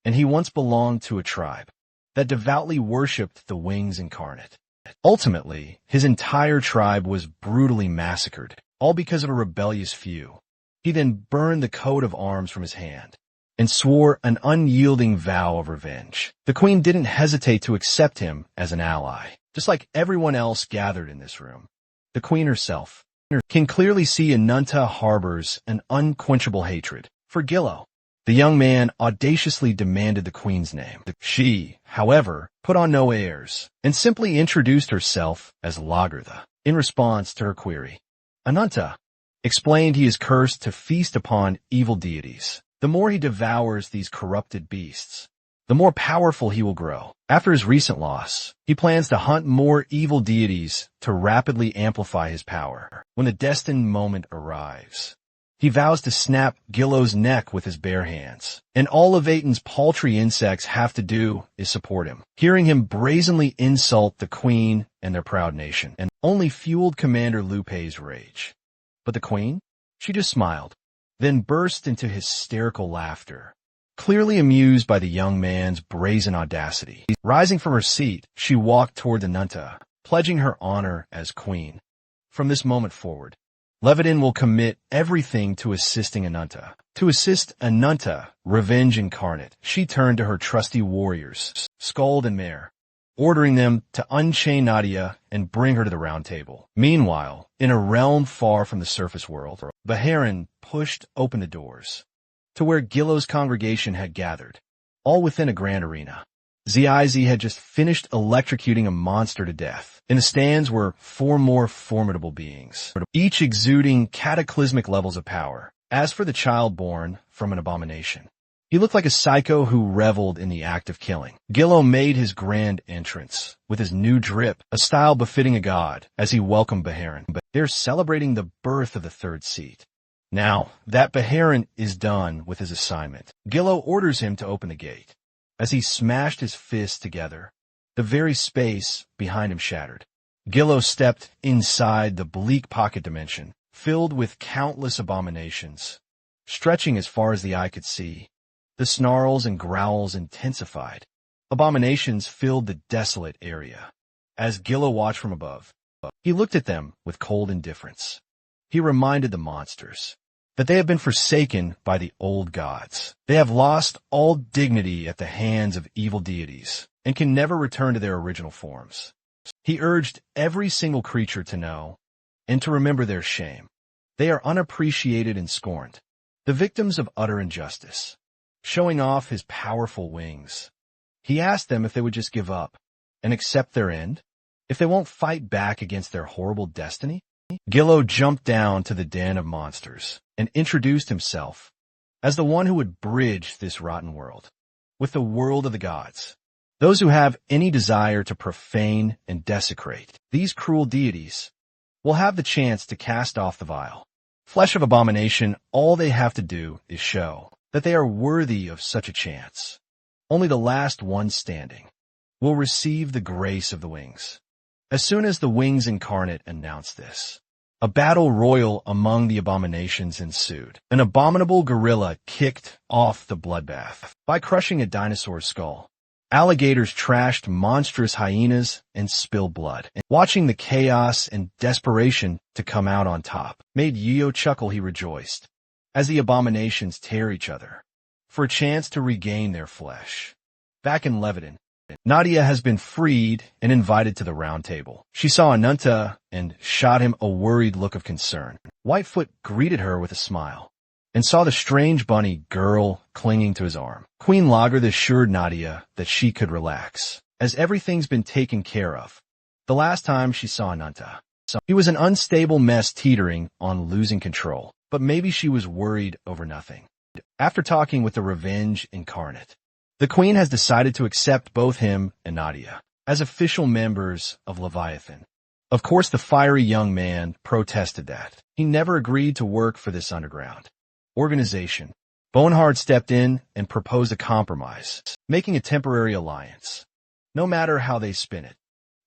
and he once belonged to a tribe that devoutly worshipped the Wings incarnate. Ultimately, his entire tribe was brutally massacred, all because of a rebellious few. He then burned the coat of arms from his hand and swore an unyielding vow of revenge. The queen didn't hesitate to accept him as an ally, just like everyone else gathered in this room. The queen herself can clearly see Ananta harbors an unquenchable hatred for Gillo. The young man audaciously demanded the queen's name. She, however, put on no airs and simply introduced herself as Lagertha. In response to her query, Ananta explained he is cursed to feast upon evil deities. The more he devours these corrupted beasts, the more powerful he will grow. After his recent loss, he plans to hunt more evil deities to rapidly amplify his power. When the destined moment arrives, he vows to snap Gillo's neck with his bare hands, and all of Aiton's paltry insects have to do is support him. Hearing him brazenly insult the queen and their proud nation, and only fueled Commander Lupe's rage. But the queen? She just smiled, then burst into hysterical laughter, clearly amused by the young man's brazen audacity. Rising from her seat, she walked toward Ananta, pledging her honor as queen. From this moment forward, Leviathan will commit everything to assisting Ananta. To assist Ananta, revenge incarnate, she turned to her trusty warriors, Skald and Mare, ordering them to unchain Nadia and bring her to the round table. Meanwhile, in a realm far from the surface world, Baharan pushed open the doors to where Gillo's congregation had gathered, all within a grand arena. Zizi had just finished electrocuting a monster to death. In the stands were 4 more formidable beings, each exuding cataclysmic levels of power. As for the child born from an abomination, he looked like a psycho who reveled in the act of killing. Gillo made his grand entrance with his new drip, a style befitting a god, as he welcomed Baharan. They're celebrating the birth of the third seat. Now that Baharan is done with his assignment, Gillo orders him to open the gate. As he smashed his fists together, the very space behind him shattered. Gillo stepped inside the bleak pocket dimension, filled with countless abominations, stretching as far as the eye could see. The snarls and growls intensified Abominations filled the desolate area. As Gillo watched from above, he looked at them with cold indifference. He reminded the monsters that they have been forsaken by the old gods. They have lost all dignity at the hands of evil deities and can never return to their original forms. He urged every single creature to know and to remember their shame. They are unappreciated and scorned, the victims of utter injustice. Showing off his powerful wings, he asked them if they would just give up and accept their end, if they won't fight back against their horrible destiny. Gillo jumped down to the den of monsters and introduced himself as the one who would bridge this rotten world with the world of the gods. Those who have any desire to profane and desecrate these cruel deities will have the chance to cast off the vile flesh of abomination. All they have to do is show that they are worthy of such a chance. Only the last one standing will receive the grace of the wings. As soon as the wings incarnate announced this, a battle royal among the abominations ensued. An abominable gorilla kicked off the bloodbath by crushing a dinosaur's skull. Alligators trashed monstrous hyenas and spilled blood. And watching the chaos and desperation to come out on top made Yu-Yo chuckle. He rejoiced as the abominations tear each other for a chance to regain their flesh. Back in Leviton, Nadia has been freed and invited to the round table. She saw Ananta and shot him a worried look of concern. Whitefoot greeted her with a smile and saw the strange bunny girl clinging to his arm. Queen Lagerth assured Nadia that she could relax, as everything's been taken care of. The last time she saw Ananta, he was an unstable mess teetering on losing control, but maybe she was worried over nothing. After talking with the Revenge Incarnate, the Queen has decided to accept both him and Nadia as official members of Leviathan. Of course, the fiery young man protested that. He never agreed to work for this underground organization. Boneheart stepped in and proposed a compromise, making a temporary alliance. No matter how they spin it,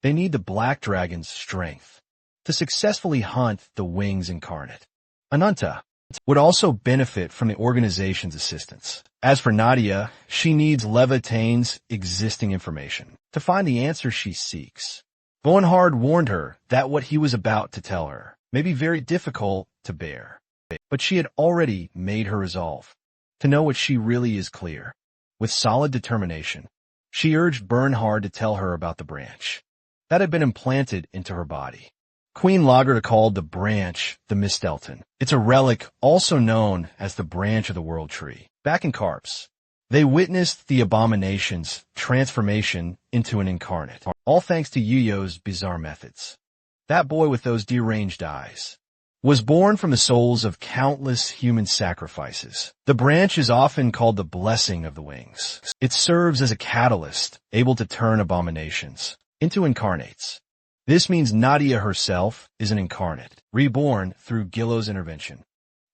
they need the Black Dragon's strength to successfully hunt the Wings Incarnate. Ananta would also benefit from the organization's assistance. As for Nadia, she needs Levitane's existing information to find the answer she seeks. Boneheart warned her that what he was about to tell her may be very difficult to bear, but she had already made her resolve to know what she really is clear. With solid determination, she urged Bernhard to tell her about the branch that had been implanted into her body. Queen Lagerth called the branch the Mistelton. It's a relic also known as the branch of the World Tree. Back in Carps, they witnessed the abomination's transformation into an incarnate, all thanks to Yu-Yo's bizarre methods. That boy with those deranged eyes was born from the souls of countless human sacrifices. The branch is often called the blessing of the wings. It serves as a catalyst, able to turn abominations into incarnates. This means Nadia herself is an incarnate, reborn through Gillo's intervention,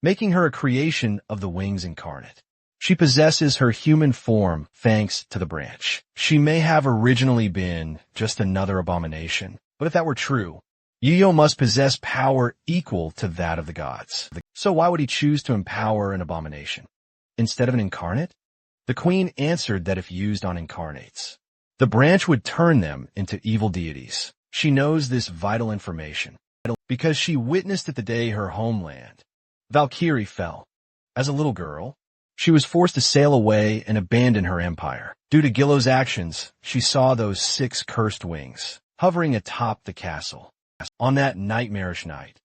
making her a creation of the Wings Incarnate. She possesses her human form thanks to the branch. She may have originally been just another abomination, but if that were true, Yu-Yo must possess power equal to that of the gods. So why would he choose to empower an abomination instead of an incarnate? The queen answered that if used on incarnates, the branch would turn them into evil deities. She knows this vital information because she witnessed it the day her homeland, Valkyrie, fell. As a little girl, she was forced to sail away and abandon her empire. Due to Gillo's actions, she saw those 6 cursed wings hovering atop the castle. On that nightmarish night,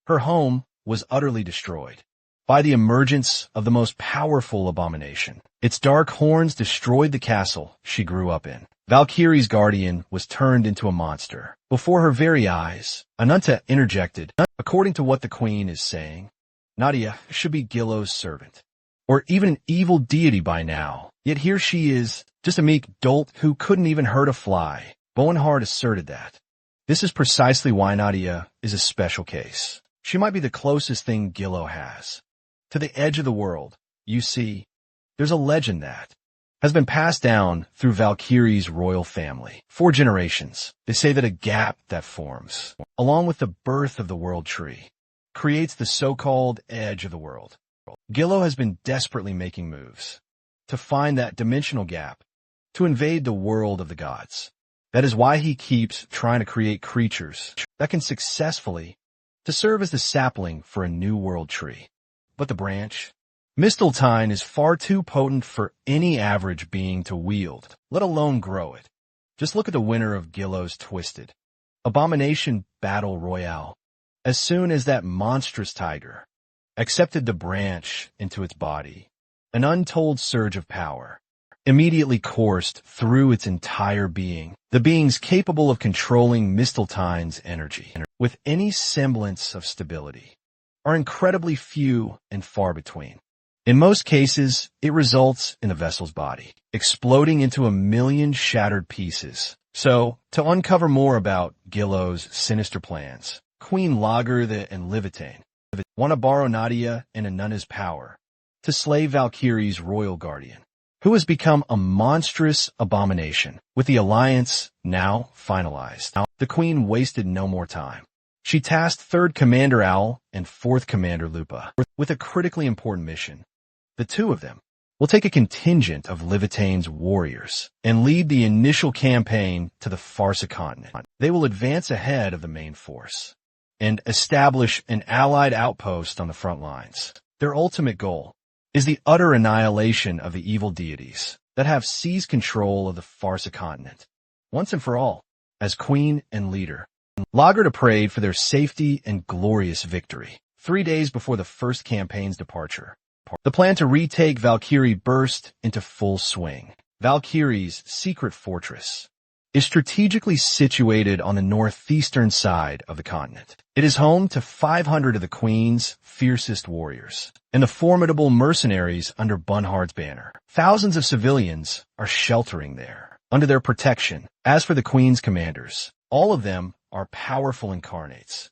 her home was utterly destroyed by the emergence of the most powerful abomination. Its dark horns destroyed the castle she grew up in. Valkyrie's guardian was turned into a monster. Before her very eyes, Ananta interjected, "According to what the queen is saying, Nadia should be Gillo's servant, or even an evil deity by now. Yet here she is, just a meek dolt who couldn't even hurt a fly." Boneheart asserted that this is precisely why Nadia is a special case. She might be the closest thing Gillo has to the edge of the world. You see, there's a legend that has been passed down through Valkyrie's royal family. 4 generations. They say that a gap that forms, along with the birth of the World Tree, creates the so-called edge of the world. Gillo has been desperately making moves to find that dimensional gap to invade the world of the gods. That is why he keeps trying to create creatures that can successfully to serve as the sapling for a new world tree. But the branch, Misteltein, is far too potent for any average being to wield, let alone grow it. Just look at the winner of Gillo's Twisted Abomination Battle Royale. As soon as that monstrous tiger accepted the branch into its body, an untold surge of power immediately coursed through its entire being. The beings capable of controlling Misteltein's energy with any semblance of stability are incredibly few and far between. In most cases, it results in the vessel's body exploding into a million shattered pieces. So, to uncover more about Gillo's sinister plans, Queen Lagertha and Livatain want to borrow Nadia and Anunna's power to slay Valkyrie's royal guardian, who has become a monstrous abomination. With the alliance now finalized, the Queen wasted no more time. She tasked 3rd Commander Owl and 4th Commander Lupa with a critically important mission. The two of them will take a contingent of Livatain's warriors and lead the initial campaign to the Farsa continent. They will advance ahead of the main force and establish an allied outpost on the front lines. Their ultimate goal is the utter annihilation of the evil deities that have seized control of the Farsa continent. Once and for all, as queen and leader, Lagertha prayed for their safety and glorious victory. 3 days before the first campaign's departure, the plan to retake Valkyrie burst into full swing. Valkyrie's secret fortress is strategically situated on the northeastern side of the continent. It is home to 500 of the Queen's fiercest warriors and the formidable mercenaries under Bunhard's banner. Thousands of civilians are sheltering there under their protection. As for the Queen's commanders, all of them are powerful incarnates,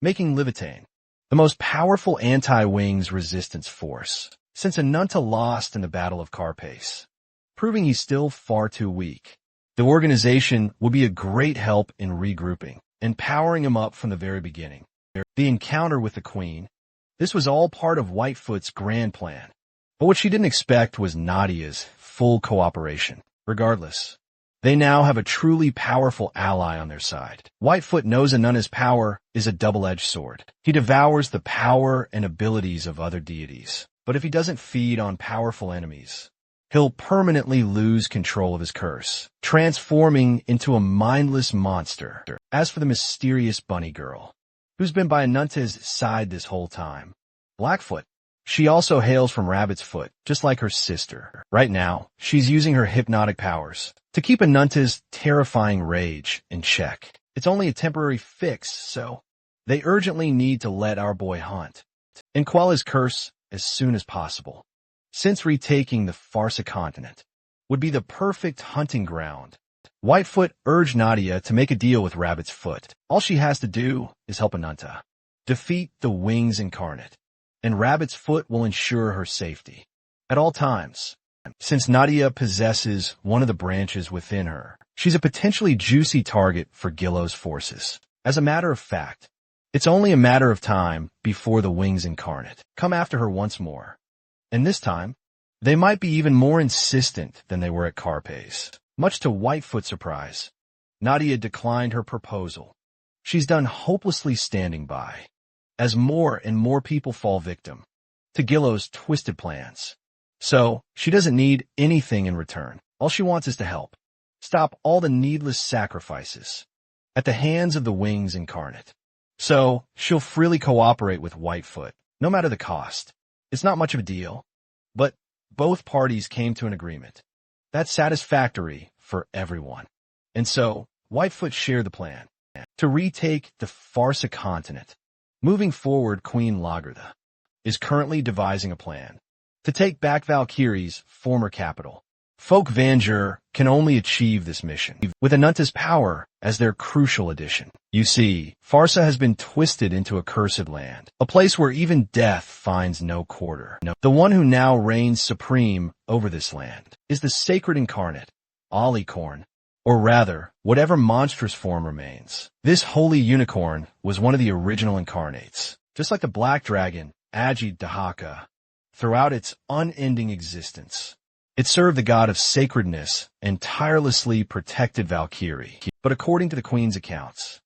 making Livatain the most powerful anti-wings resistance force since Anunta lost in the Battle of Carpace, proving he's still far too weak. The organization will be a great help in regrouping and powering him up from the very beginning. The encounter with the Queen, this was all part of Whitefoot's grand plan, but what she didn't expect was Nadia's full cooperation. Regardless, they now have a truly powerful ally on their side. Whitefoot knows Anunna's power is a double-edged sword. He devours the power and abilities of other deities, but if he doesn't feed on powerful enemies, he'll permanently lose control of his curse, transforming into a mindless monster. As for the mysterious bunny girl, who's been by Anunta's side this whole time, Blackfoot, she also hails from Rabbit's Foot, just like her sister. Right now, she's using her hypnotic powers to keep Anunta's terrifying rage in check. It's only a temporary fix, so they urgently need to let our boy hunt and quell his curse as soon as possible, since retaking the Farsa continent would be the perfect hunting ground. Whitefoot urged Nadia to make a deal with Rabbit's Foot. All she has to do is help Anunta defeat the Wings Incarnate, and Rabbit's Foot will ensure her safety at all times. Since Nadia possesses one of the branches within her, she's a potentially juicy target for Gillo's forces. As a matter of fact, it's only a matter of time before the Wings Incarnate come after her once more. And this time, they might be even more insistent than they were at Carpace. Much to Whitefoot's surprise, Nadia declined her proposal. She's done hopelessly standing by, as more and more people fall victim to Gillo's twisted plans. So, she doesn't need anything in return. All she wants is to help stop all the needless sacrifices at the hands of the Wings Incarnate. So, she'll freely cooperate with Whitefoot, no matter the cost. It's not much of a deal, but both parties came to an agreement. That's satisfactory for everyone. And so, Whitefoot shared the plan to retake the Farsa continent. Moving forward, Queen Lagertha is currently devising a plan to take back Valkyrie's former capital. Folk Vanger can only achieve this mission with Anunta's power as their crucial addition. You see, Farsa has been twisted into a cursed land, a place where even death finds no quarter. The one who now reigns supreme over this land is the sacred incarnate, Alicorn, or rather, whatever monstrous form remains. This holy unicorn was one of the original incarnates, just like the black dragon, Agi Dahaka, throughout its unending existence. It served the god of sacredness and tirelessly protected Valkyrie. But according to the queen's accounts,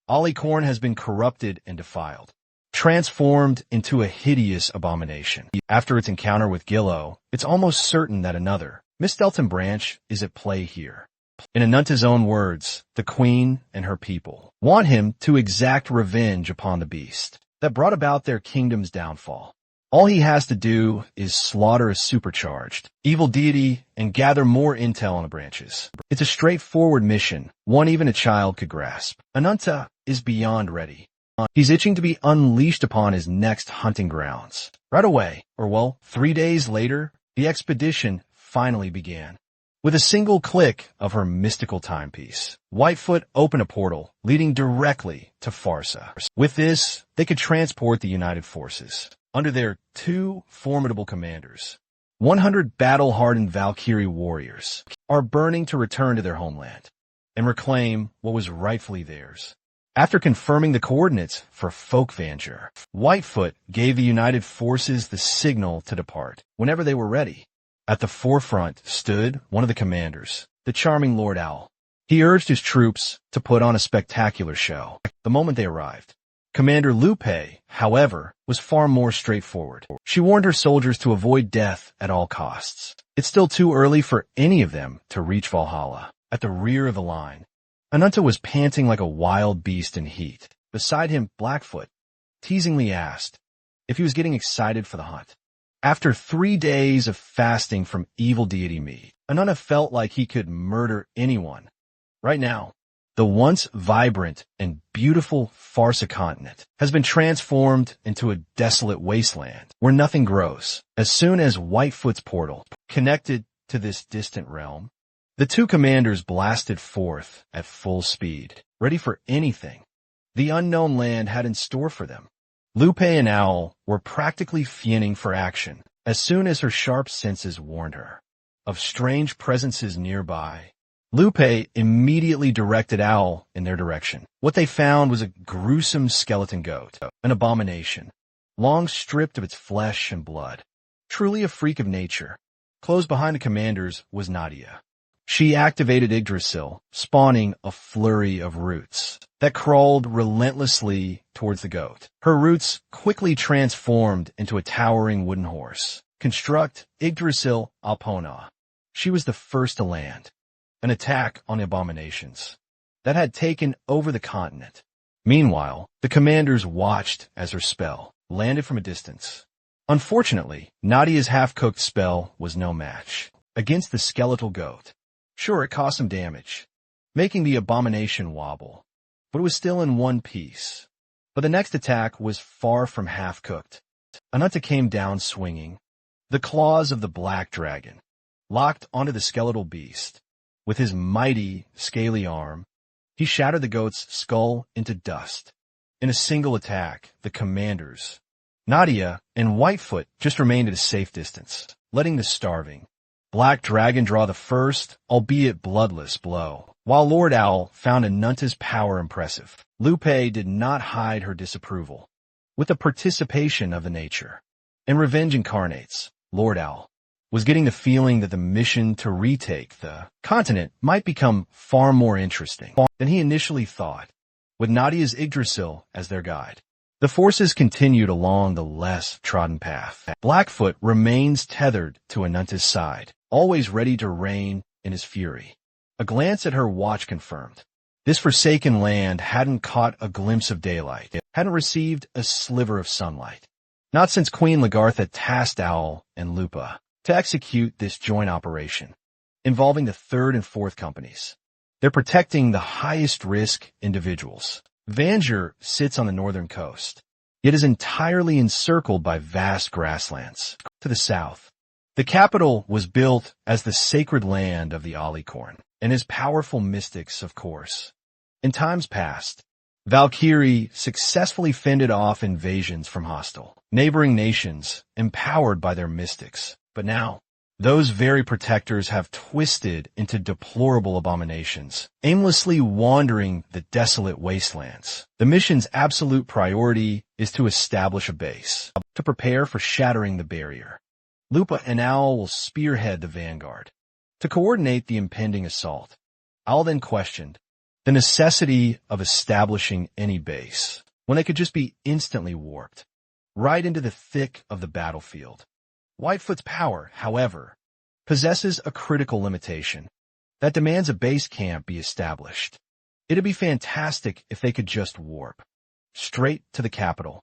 Alicorn has been corrupted and defiled, transformed into a hideous abomination. After its encounter with Gillo, it's almost certain that another, Miss Delton branch, is at play here. In Ananta's own words, the queen and her people want him to exact revenge upon the beast that brought about their kingdom's downfall. All he has to do is slaughter a supercharged evil deity and gather more intel on the branches. It's a straightforward mission, one even a child could grasp. Ananta is beyond ready. He's itching to be unleashed upon his next hunting grounds. Right away, or well, 3 days later, the expedition finally began. With a single click of her mystical timepiece, Whitefoot opened a portal leading directly to Farsa. With this, they could transport the united forces under their 2 formidable commanders. 100 battle-hardened Valkyrie warriors are burning to return to their homeland and reclaim what was rightfully theirs. After confirming the coordinates for Folkvanger, Whitefoot gave the united forces the signal to depart whenever they were ready. At the forefront stood one of the commanders, the charming Lord Owl. He urged his troops to put on a spectacular show the moment they arrived. Commander Lupe, however, was far more straightforward. She warned her soldiers to avoid death at all costs. It's still too early for any of them to reach Valhalla. At the rear of the line, Ananta was panting like a wild beast in heat. Beside him, Blackfoot teasingly asked if he was getting excited for the hunt. After 3 days of fasting from evil deity meat, Ananta felt like he could murder anyone. Right now, the once vibrant and beautiful Farsa continent has been transformed into a desolate wasteland where nothing grows. As soon as Whitefoot's portal connected to this distant realm, the 2 commanders blasted forth at full speed, ready for anything the unknown land had in store for them. Lupe and Owl were practically fiending for action as soon as her sharp senses warned her of strange presences nearby. Lupe immediately directed Owl in their direction. What they found was a gruesome skeleton goat, an abomination, long stripped of its flesh and blood. Truly a freak of nature. Close behind the commanders was Nadia. She activated Yggdrasil, spawning a flurry of roots that crawled relentlessly towards the goat. Her roots quickly transformed into a towering wooden horse. Construct Yggdrasil Alpona. She was the first to land. An attack on the abominations that had taken over the continent. Meanwhile, the commanders watched as her spell landed from a distance. Unfortunately, Nadia's half-cooked spell was no match against the skeletal goat. Sure, it caused some damage, making the abomination wobble, but it was still in one piece. But the next attack was far from half-cooked. Ananta came down swinging. The claws of the black dragon locked onto the skeletal beast. With his mighty, scaly arm, he shattered the goat's skull into dust. In a single attack, the commanders, Nadia and Whitefoot, just remained at a safe distance, letting the starving Black Dragon draw the first, albeit bloodless, blow. While Lord Owl found Ananta's power impressive, Lupe did not hide her disapproval. With the participation of the nature and revenge incarnates, Lord Owl was getting the feeling that the mission to retake the continent might become far more interesting than he initially thought, with Nadia's Yggdrasil as their guide. The forces continued along the less trodden path. Blackfoot remains tethered to Ananta's side, always ready to reign in his fury. A glance at her watch confirmed. This forsaken land hadn't caught a glimpse of daylight, hadn't received a sliver of sunlight. Not since Queen Lagartha tasked Owl and Lupa to execute this joint operation, involving the 3rd and 4th companies. They're protecting the highest risk individuals. Vanger sits on the northern coast, yet is entirely encircled by vast grasslands. To the south, the capital was built as the sacred land of the Alicorn, and his powerful mystics, of course. In times past, Valkyrie successfully fended off invasions from hostile neighboring nations, empowered by their mystics. But now, those very protectors have twisted into deplorable abominations, aimlessly wandering the desolate wastelands. The mission's absolute priority is to establish a base, to prepare for shattering the barrier. Lupa and Owl will spearhead the vanguard. To coordinate the impending assault, Owl then questioned the necessity of establishing any base when they could just be instantly warped right into the thick of the battlefield. Whitefoot's power, however, possesses a critical limitation that demands a base camp be established. It'd be fantastic if they could just warp straight to the capital,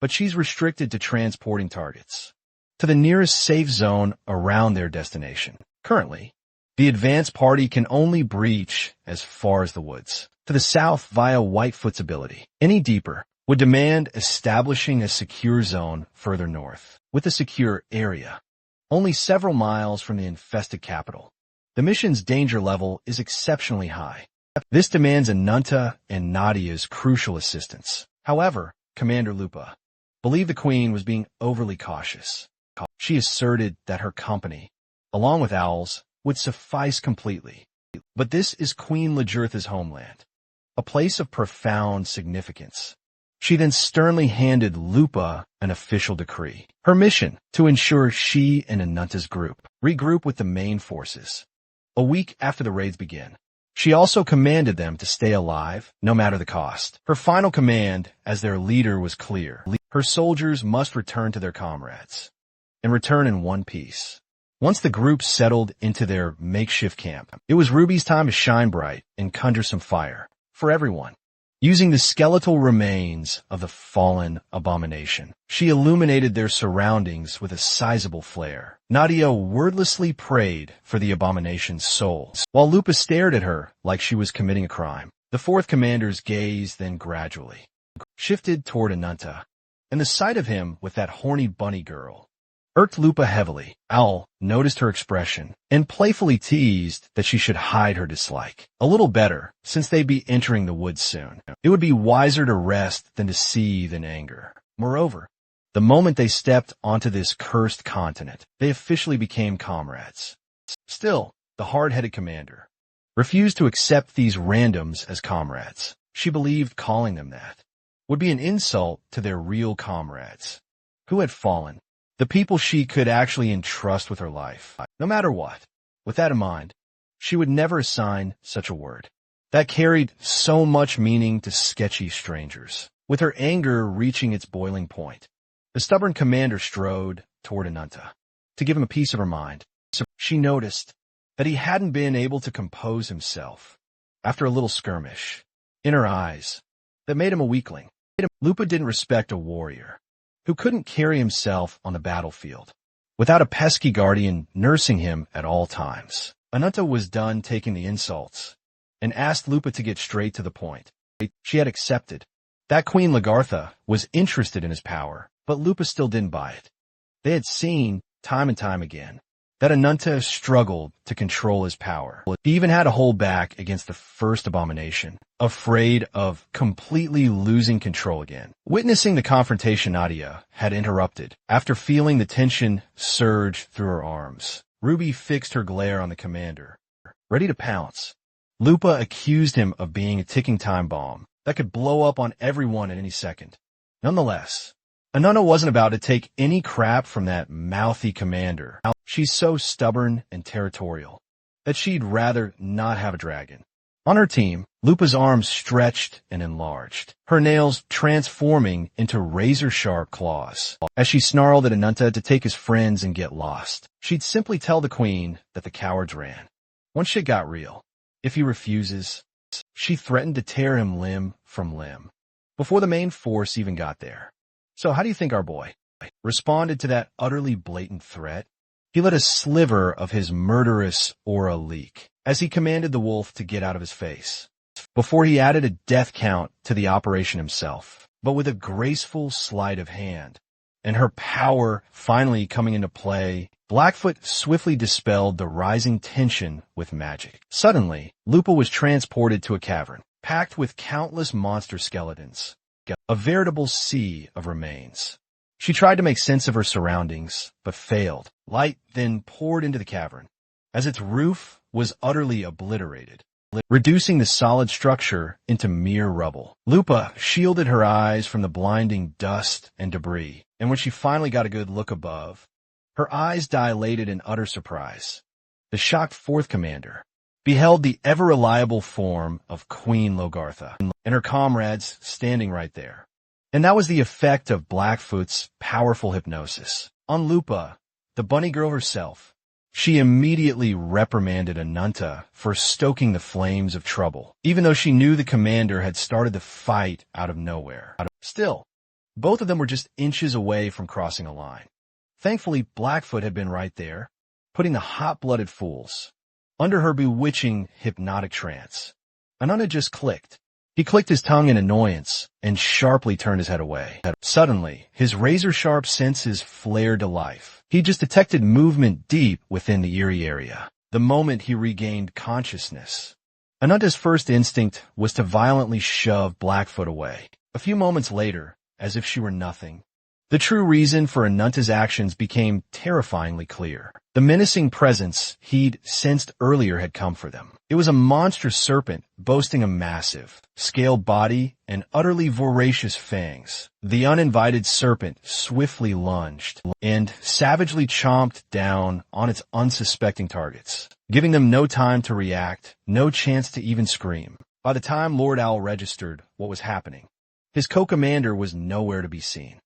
but she's restricted to transporting targets to the nearest safe zone around their destination. Currently, the advance party can only breach as far as the woods to the south via Whitefoot's ability. Any deeper would demand establishing a secure zone further north, with a secure area only several miles from the infested capital. The mission's danger level is exceptionally high. This demands Anunta and Nadia's crucial assistance. However, Commander Lupa believed the Queen was being overly cautious. She asserted that her company, along with Owl's, would suffice completely. But this is Queen Lajurtha's homeland, a place of profound significance. She then sternly handed Lupa an official decree. Her mission, to ensure she and Anunta's group regroup with the main forces a week after the raids begin. She also commanded them to stay alive, no matter the cost. Her final command as their leader was clear. Her soldiers must return to their comrades, and return in one piece. Once the group settled into their makeshift camp, it was Ruby's time to shine bright and conjure some fire for everyone. Using the skeletal remains of the fallen abomination, she illuminated their surroundings with a sizable flare. Nadia wordlessly prayed for the abomination's soul, while Lupa stared at her like she was committing a crime. The fourth commander's gaze then gradually shifted toward Anunta, and the sight of him with that horny bunny girl irked Lupa heavily. Owl noticed her expression and playfully teased that she should hide her dislike. A little better, since they'd be entering the woods soon. It would be wiser to rest than to seethe in anger. Moreover, the moment they stepped onto this cursed continent, they officially became comrades. Still, the hard-headed commander refused to accept these randoms as comrades. She believed calling them that would be an insult to their real comrades, who had fallen. The people she could actually entrust with her life, no matter what. With that in mind, she would never assign such a word that carried so much meaning to sketchy strangers. With her anger reaching its boiling point, the stubborn commander strode toward Anunta to give him a piece of her mind. She noticed that he hadn't been able to compose himself after a little skirmish in her eyes that made him a weakling. Lupa didn't respect a warrior who couldn't carry himself on the battlefield without a pesky guardian nursing him at all times. Anunta was done taking the insults and asked Lupa to get straight to the point. She had accepted that Queen Lagartha was interested in his power, but Lupa still didn't buy it. They had seen, time and time again, that Anunta struggled to control his power. He even had to hold back against the first abomination, afraid of completely losing control again. Witnessing the confrontation, Nadia had interrupted. After feeling the tension surge through her arms, Ruby fixed her glare on the commander, ready to pounce. Lupa accused him of being a ticking time bomb that could blow up on everyone at any second. Nonetheless, Anunta wasn't about to take any crap from that mouthy commander. She's so stubborn and territorial that she'd rather not have a dragon. On her team, Lupa's arms stretched and enlarged, her nails transforming into razor-sharp claws. As she snarled at Anunta to take his friends and get lost, she'd simply tell the queen that the cowards ran. Once shit got real, if he refuses, she threatened to tear him limb from limb before the main force even got there. So how do you think our boy responded to that utterly blatant threat? He let a sliver of his murderous aura leak as he commanded the wolf to get out of his face, before he added a death count to the operation himself, but with a graceful sleight of hand. And her power finally coming into play, Blackfoot swiftly dispelled the rising tension with magic. Suddenly, Lupa was transported to a cavern, packed with countless monster skeletons, a veritable sea of remains. She tried to make sense of her surroundings, but failed. Light then poured into the cavern, as its roof was utterly obliterated, reducing the solid structure into mere rubble. Lupa shielded her eyes from the blinding dust and debris, and when she finally got a good look above, Her eyes dilated in utter surprise. The shocked fourth commander beheld the ever-reliable form of Queen Logartha and her comrades standing right there. And that was the effect of Blackfoot's powerful hypnosis. On Lupa, the bunny girl herself, she immediately reprimanded Ananta for stoking the flames of trouble, even though she knew the commander had started the fight out of nowhere. Still, both of them were just inches away from crossing a line. Thankfully, Blackfoot had been right there, putting the hot-blooded fools under her bewitching hypnotic trance. Ananta just clicked. He clicked his tongue in annoyance and sharply turned his head away. Suddenly, his razor-sharp senses flared to life. He just detected movement deep within the eerie area. The moment he regained consciousness, Ananta's first instinct was to violently shove Blackfoot away. A few moments later, as if she were nothing, the true reason for Ananta's actions became terrifyingly clear. The menacing presence he'd sensed earlier had come for them. It was a monstrous serpent boasting a massive, scaled body and utterly voracious fangs. The uninvited serpent swiftly lunged and savagely chomped down on its unsuspecting targets, giving them no time to react, no chance to even scream. By the time Lord Owl registered what was happening, his co-commander was nowhere to be seen.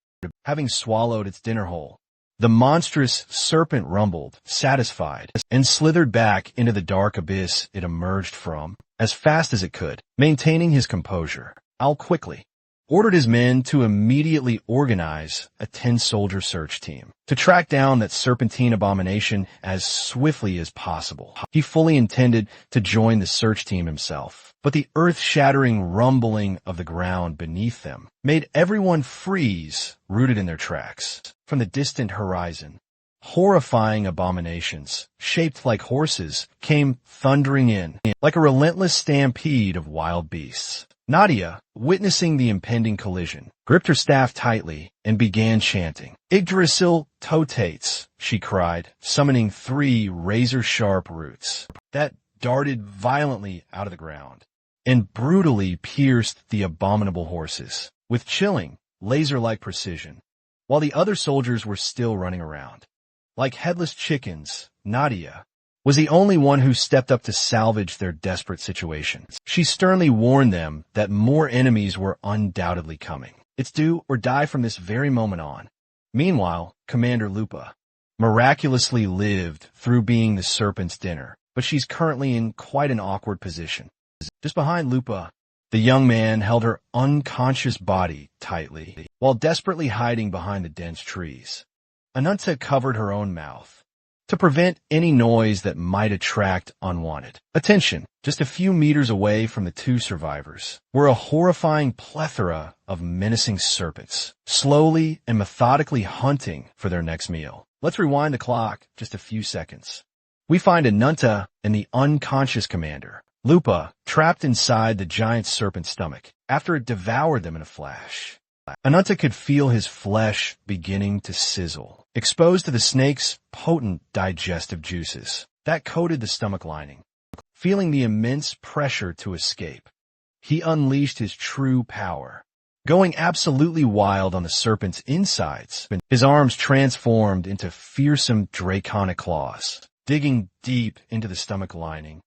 Having swallowed its dinner whole, the monstrous serpent rumbled, satisfied, and slithered back into the dark abyss it emerged from as fast as it could. Maintaining his composure, Owl quickly ordered his men to immediately organize a 10-soldier search team to track down that serpentine abomination as swiftly as possible. He fully intended to join the search team himself, but the earth-shattering rumbling of the ground beneath them made everyone freeze, rooted in their tracks. From the distant horizon, horrifying abominations, shaped like horses, came thundering in, like a relentless stampede of wild beasts. Nadia, witnessing the impending collision, gripped her staff tightly and began chanting. Yggdrasil totates, she cried, summoning 3 razor-sharp roots that darted violently out of the ground and brutally pierced the abominable horses with chilling, laser-like precision, while the other soldiers were still running around. Like headless chickens, Nadia was the only one who stepped up to salvage their desperate situation. She sternly warned them that more enemies were undoubtedly coming. It's do or die from this very moment on. Meanwhile, Commander Lupa miraculously lived through being the serpent's dinner, but she's currently in quite an awkward position. Just behind Lupa, the young man held her unconscious body tightly, while desperately hiding behind the dense trees. Ananta covered her own mouth to prevent any noise that might attract unwanted attention. Just a few meters away from the 2 survivors were a horrifying plethora of menacing serpents, slowly and methodically hunting for their next meal. Let's rewind the clock just a few seconds. We find Ananta and the unconscious commander, Lupa, trapped inside the giant serpent's stomach after it devoured them in a flash. Ananta could feel his flesh beginning to sizzle, exposed to the snake's potent digestive juices that coated the stomach lining. Feeling the immense pressure to escape, he unleashed his true power, going absolutely wild on the serpent's insides. His arms transformed into fearsome draconic claws, digging deep into the stomach lining,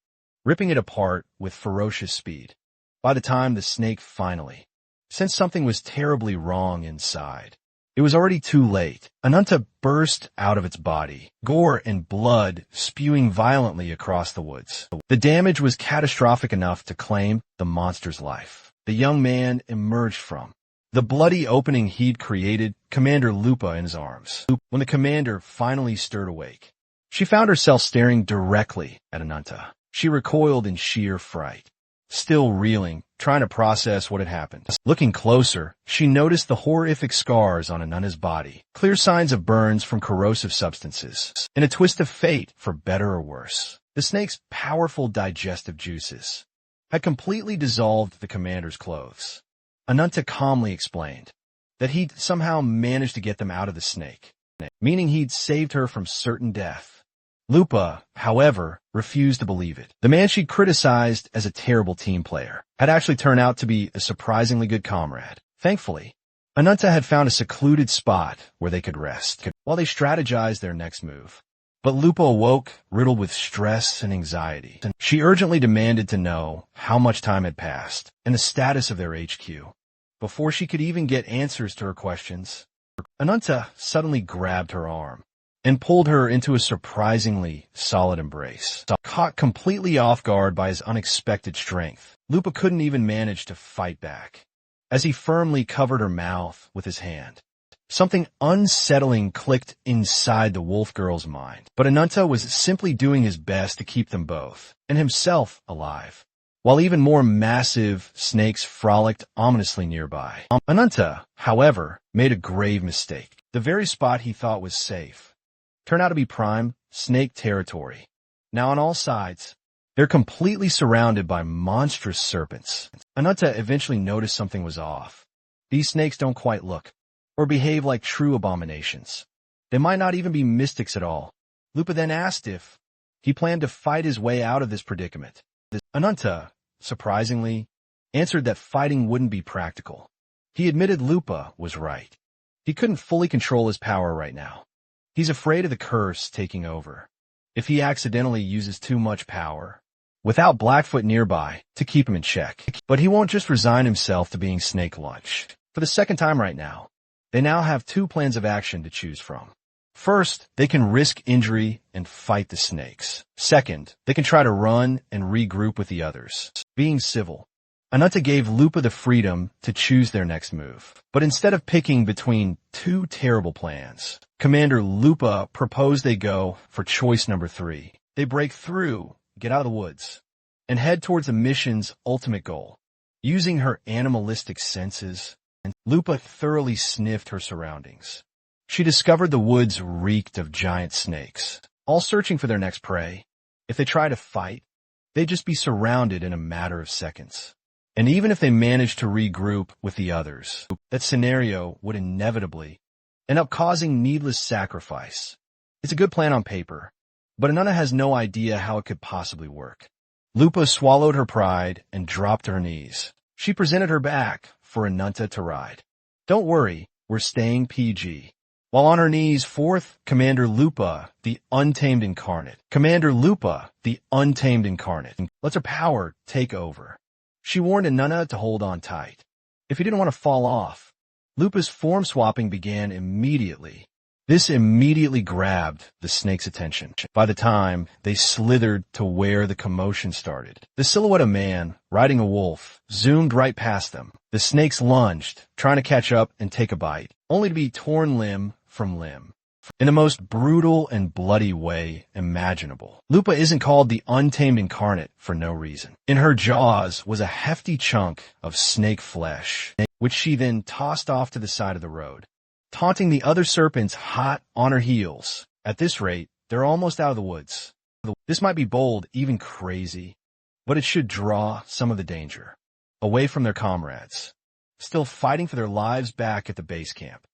ripping it apart with ferocious speed. By the time the snake finally sensed something was terribly wrong inside, it was already too late. Ananta burst out of its body, gore and blood spewing violently across the woods. The damage was catastrophic enough to claim the monster's life. The young man emerged from the bloody opening he'd created, Commander Lupa in his arms. When the commander finally stirred awake, she found herself staring directly at Ananta. She recoiled in sheer fright, still reeling, trying to process what had happened. Looking closer, she noticed the horrific scars on Ananta's body, clear signs of burns from corrosive substances, and a twist of fate for better or worse. The snake's powerful digestive juices had completely dissolved the commander's clothes. Ananta calmly explained that he'd somehow managed to get them out of the snake, meaning he'd saved her from certain death. Lupa, however, refused to believe it. The man she'd criticized as a terrible team player had actually turned out to be a surprisingly good comrade. Thankfully, Ananta had found a secluded spot where they could rest, while they strategized their next move. But Lupa awoke, riddled with stress and anxiety. She urgently demanded to know how much time had passed and the status of their HQ. Before she could even get answers to her questions, Ananta suddenly grabbed her arm and pulled her into a surprisingly solid embrace. Caught completely off guard by his unexpected strength, Lupa couldn't even manage to fight back, as he firmly covered her mouth with his hand. Something unsettling clicked inside the wolf girl's mind, but Ananta was simply doing his best to keep them both, and himself, alive, while even more massive snakes frolicked ominously nearby. Ananta, however, made a grave mistake. The very spot he thought was safe turned out to be prime snake territory. Now on all sides, they're completely surrounded by monstrous serpents. Ananta eventually noticed something was off. These snakes don't quite look or behave like true abominations. They might not even be mystics at all. Lupa then asked if he planned to fight his way out of this predicament. Ananta, surprisingly, answered that fighting wouldn't be practical. He admitted Lupa was right. He couldn't fully control his power right now. He's afraid of the curse taking over if he accidentally uses too much power, without Blackfoot nearby to keep him in check. But he won't just resign himself to being snake lunch. For the second time right now, they now have two plans of action to choose from. First, they can risk injury and fight the snakes. Second, they can try to run and regroup with the others. Being civil, Ananta gave Lupa the freedom to choose their next move. But instead of picking between two terrible plans, Commander Lupa proposed they go for choice number 3. They break through, get out of the woods, and head towards the mission's ultimate goal. Using her animalistic senses, Lupa thoroughly sniffed her surroundings. She discovered the woods reeked of giant snakes, all searching for their next prey. If they tried to fight, they'd just be surrounded in a matter of seconds. And even if they managed to regroup with the others, that scenario would inevitably end up causing needless sacrifice. It's a good plan on paper, but Ananta has no idea how it could possibly work. Lupa swallowed her pride and dropped to her knees. She presented her back for Ananta to ride. Don't worry, we're staying PG. While on her knees, fourth, Commander Lupa, the Untamed Incarnate. Commander Lupa, the Untamed Incarnate. Lets her power take over. She warned Ananta to hold on tight. If he didn't want to fall off, Lupa's form swapping began immediately. This immediately grabbed the snake's attention. By the time they slithered to where the commotion started, the silhouette of man, riding a wolf, zoomed right past them. The snakes lunged, trying to catch up and take a bite, only to be torn limb from limb, in the most brutal and bloody way imaginable. Lupa isn't called the Untamed Incarnate for no reason. In her jaws was a hefty chunk of snake flesh, which she then tossed off to the side of the road, taunting the other serpents hot on her heels. At this rate, they're almost out of the woods. This might be bold, even crazy, but it should draw some of the danger away from their comrades, still fighting for their lives back at the base camp.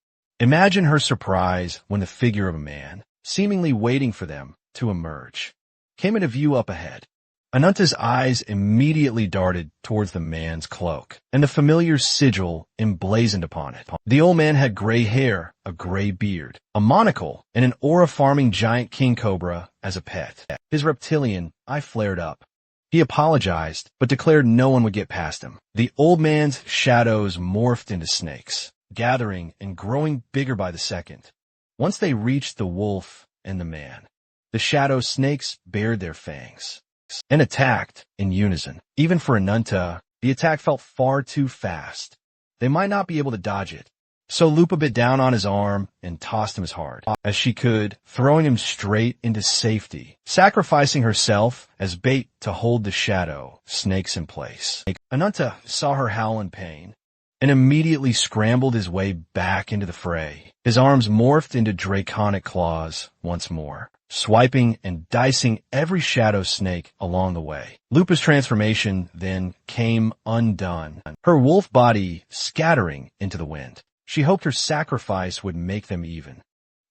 Imagine her surprise when the figure of a man, seemingly waiting for them to emerge, came into view up ahead. Ananta's eyes immediately darted towards the man's cloak, and the familiar sigil emblazoned upon it. The old man had gray hair, a gray beard, a monocle, and an aura-farming giant king cobra as a pet. His reptilian eye flared up. He apologized, but declared no one would get past him. The old man's shadows morphed into snakes, gathering and growing bigger by the second. Once they reached the wolf and the man, the shadow snakes bared their fangs and attacked in unison. Even for Ananta, the attack felt far too fast. They might not be able to dodge it. So Lupa bit down on his arm and tossed him as hard as she could, throwing him straight into safety, sacrificing herself as bait to hold the shadow snakes in place. Ananta saw her howl in pain and immediately scrambled his way back into the fray. His arms morphed into draconic claws once more, swiping and dicing every shadow snake along the way. Lupa's transformation then came undone, her wolf body scattering into the wind. She hoped her sacrifice would make them even.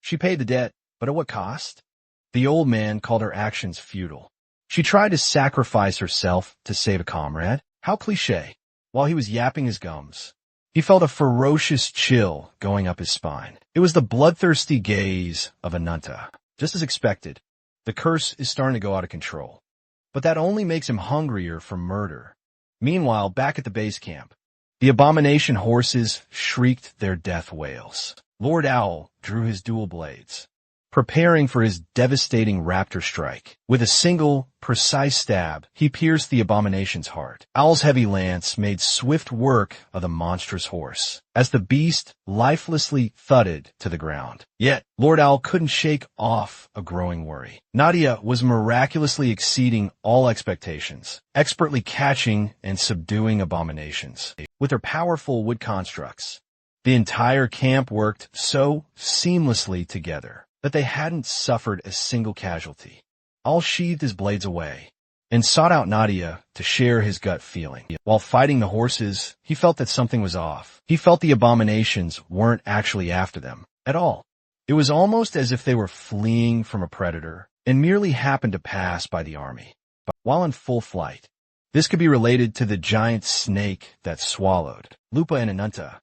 She paid the debt, but at what cost? The old man called her actions futile. She tried to sacrifice herself to save a comrade. How cliché. While he was yapping his gums, He felt a ferocious chill going up his spine. It was the bloodthirsty gaze of Ananta. Just as expected, the curse is starting to go out of control. But that only makes him hungrier for murder. Meanwhile, back at the base camp, the abomination horses shrieked their death wails. Lord Owl drew his dual blades, preparing for his devastating raptor strike. With a single, precise stab, he pierced the abomination's heart. Owl's heavy lance made swift work of the monstrous horse, as the beast lifelessly thudded to the ground. Yet, Lord Owl couldn't shake off a growing worry. Nadia was miraculously exceeding all expectations, expertly catching and subduing abominations. With her powerful wood constructs, the entire camp worked so seamlessly together that they hadn't suffered a single casualty. Owl sheathed his blades away and sought out Nadia to share his gut feeling. While fighting the horses, he felt that something was off. He felt the abominations weren't actually after them at all. It was almost as if they were fleeing from a predator and merely happened to pass by the army. But while in full flight, this could be related to the giant snake that swallowed Lupa and Ananta.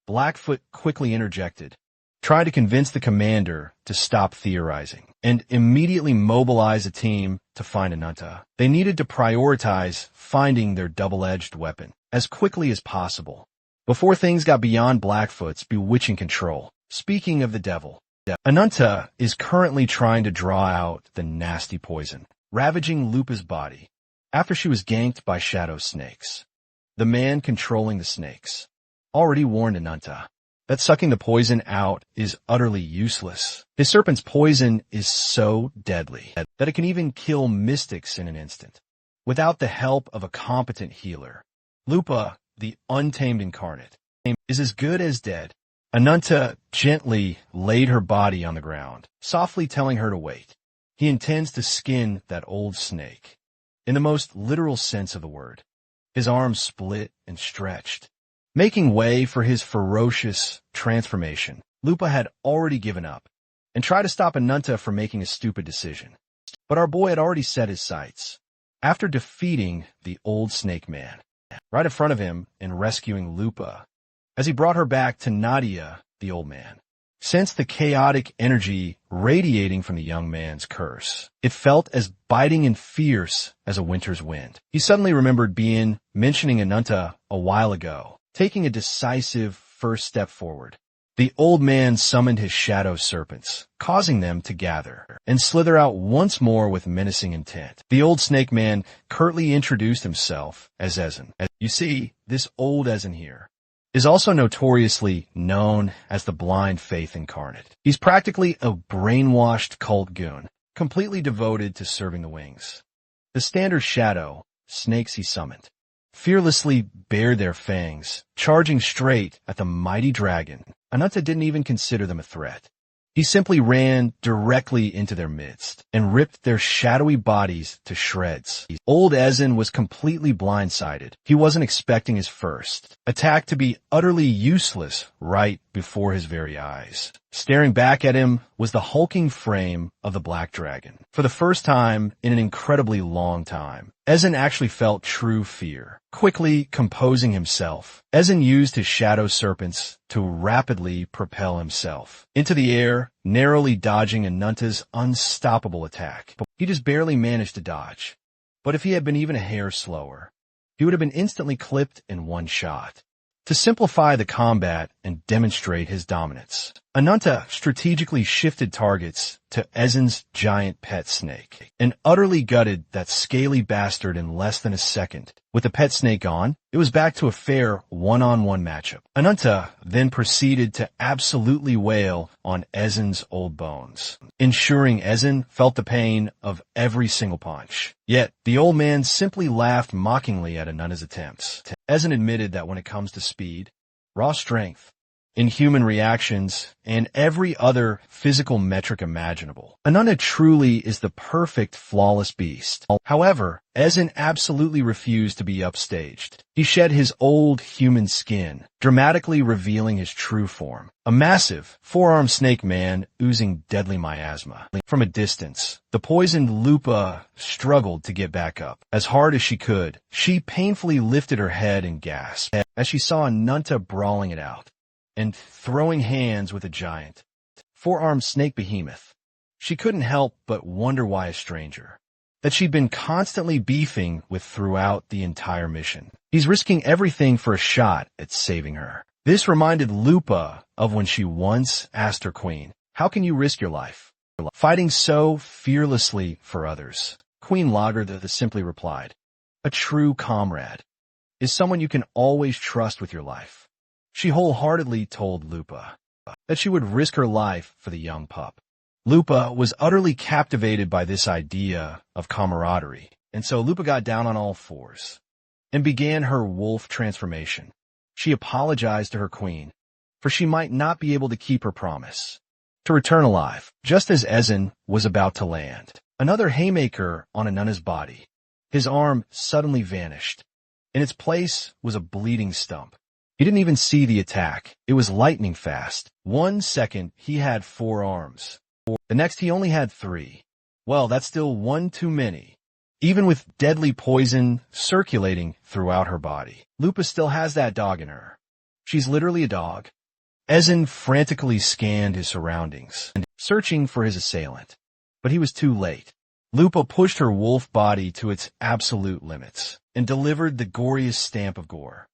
Blackfoot quickly interjected, tried to convince the commander to stop theorizing, and immediately mobilize a team to find Ananta. They needed to prioritize finding their double-edged weapon as quickly as possible, before things got beyond Blackfoot's bewitching control. Speaking of the devil, Ananta is currently trying to draw out the nasty poison, ravaging Lupa's body, after she was ganked by shadow snakes. The man controlling the snakes already warned Ananta that sucking the poison out is utterly useless. His serpent's poison is so deadly that it can even kill mystics in an instant, without the help of a competent healer. Lupa, the untamed incarnate, is as good as dead. Ananta gently laid her body on the ground, softly telling her to wait. He intends to skin that old snake, in the most literal sense of the word. His arms split and stretched, making way for his ferocious transformation. Lupa had already given up and tried to stop Ananta from making a stupid decision. But our boy had already set his sights. After defeating the old snake man right in front of him and rescuing Lupa, as he brought her back to Nadia, the old man sensed the chaotic energy radiating from the young man's curse. It felt as biting and fierce as a winter's wind. He suddenly remembered mentioning Ananta a while ago, taking a decisive first step forward. The old man summoned his shadow serpents, causing them to gather and slither out once more with menacing intent. The old snake man curtly introduced himself as Ezen. You see, this old Ezen here is also notoriously known as the blind faith incarnate. He's practically a brainwashed cult goon, completely devoted to serving the wings. The standard shadow snakes he summoned fearlessly bared their fangs, charging straight at the mighty dragon. Ananta didn't even consider them a threat. He simply ran directly into their midst and ripped their shadowy bodies to shreds. Old Ezen was completely blindsided. He wasn't expecting his first attack to be utterly useless right before his very eyes. Staring back at him was the hulking frame of the black dragon. For the first time in an incredibly long time, Ezen actually felt true fear. Quickly composing himself, Ezen used his shadow serpents to rapidly propel himself into the air, narrowly dodging Ananta's unstoppable attack. He just barely managed to dodge. But if he had been even a hair slower, he would have been instantly clipped in one shot. To simplify the combat and demonstrate his dominance, Ananta strategically shifted targets to Ezen's giant pet snake and utterly gutted that scaly bastard in less than a second. With the pet snake gone, it was back to a fair one-on-one matchup. Ananta then proceeded to absolutely wail on Ezen's old bones, ensuring Ezen felt the pain of every single punch. Yet, the old man simply laughed mockingly at Ananta's attempts. Ezen admitted that when it comes to speed, raw strength, inhuman reactions, and every other physical metric imaginable. Ananta truly is the perfect, flawless beast. However, Ezen absolutely refused to be upstaged. He shed his old human skin, dramatically revealing his true form. A massive, four-armed snake man oozing deadly miasma. From a distance, the poisoned Lupa struggled to get back up. As hard as she could, she painfully lifted her head and gasped as she saw Ananta brawling it out and throwing hands with a giant, four-armed snake behemoth. She couldn't help but wonder why a stranger that she'd been constantly beefing with throughout the entire mission. He's risking everything for a shot at saving her. This reminded Lupa of when she once asked her queen, "How can you risk your life, fighting so fearlessly for others?" Queen Lagertha simply replied, "A true comrade is someone you can always trust with your life." She wholeheartedly told Lupa that she would risk her life for the young pup. Lupa was utterly captivated by this idea of camaraderie, and so Lupa got down on all fours and began her wolf transformation. She apologized to her queen, for she might not be able to keep her promise to return alive. Just as Ezen was about to land another haymaker on Ananta's body, his arm suddenly vanished. In its place was a bleeding stump. He didn't even see the attack. It was lightning fast. 1 second, he had 4 arms. The next, he only had 3. Well, that's still one too many. Even with deadly poison circulating throughout her body, Lupa still has that dog in her. She's literally a dog. Ezen frantically scanned his surroundings, searching for his assailant. But he was too late. Lupa pushed her wolf body to its absolute limits and delivered the goriest stamp of gore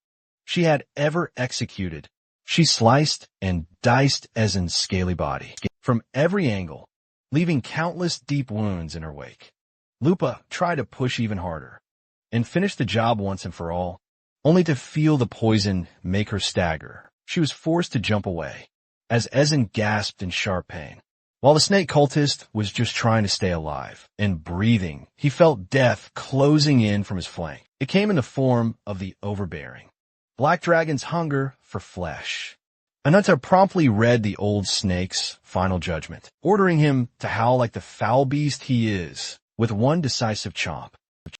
she had ever executed. She sliced and diced Ezen's scaly body from every angle, leaving countless deep wounds in her wake. Lupa tried to push even harder and finish the job once and for all, only to feel the poison make her stagger. She was forced to jump away as Ezen gasped in sharp pain. While the snake cultist was just trying to stay alive and breathing, he felt death closing in from his flank. It came in the form of the overbearing Black Dragon's hunger for flesh. Ananta promptly read the old snake's final judgment, ordering him to howl like the foul beast he is, with one decisive chomp.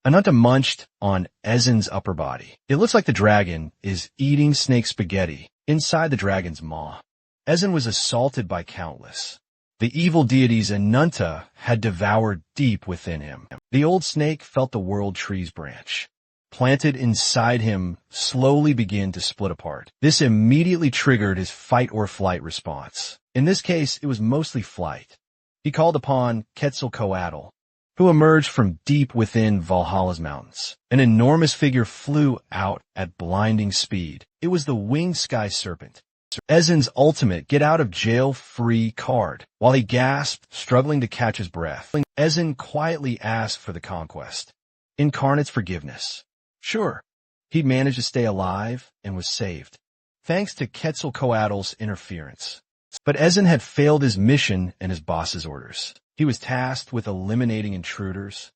Ananta munched on Ezen's upper body. It looks like the dragon is eating snake spaghetti inside the dragon's maw. Ezen was assaulted by countless the evil deities Ananta had devoured deep within him. The old snake felt the world tree's branch planted inside him slowly begin to split apart. This immediately triggered his fight or flight response. In this case, it was mostly flight. He called upon Quetzalcoatl, who emerged from deep within Valhalla's mountains. An enormous figure flew out at blinding speed. It was the winged sky serpent, Ezen's ultimate get-out-of-jail-free card. While he gasped, struggling to catch his breath, Ezen quietly asked for the conquest, Incarnate's forgiveness. Sure, he'd managed to stay alive and was saved, thanks to Quetzalcoatl's interference. But Ezen had failed his mission and his boss's orders. He was tasked with eliminating intruders,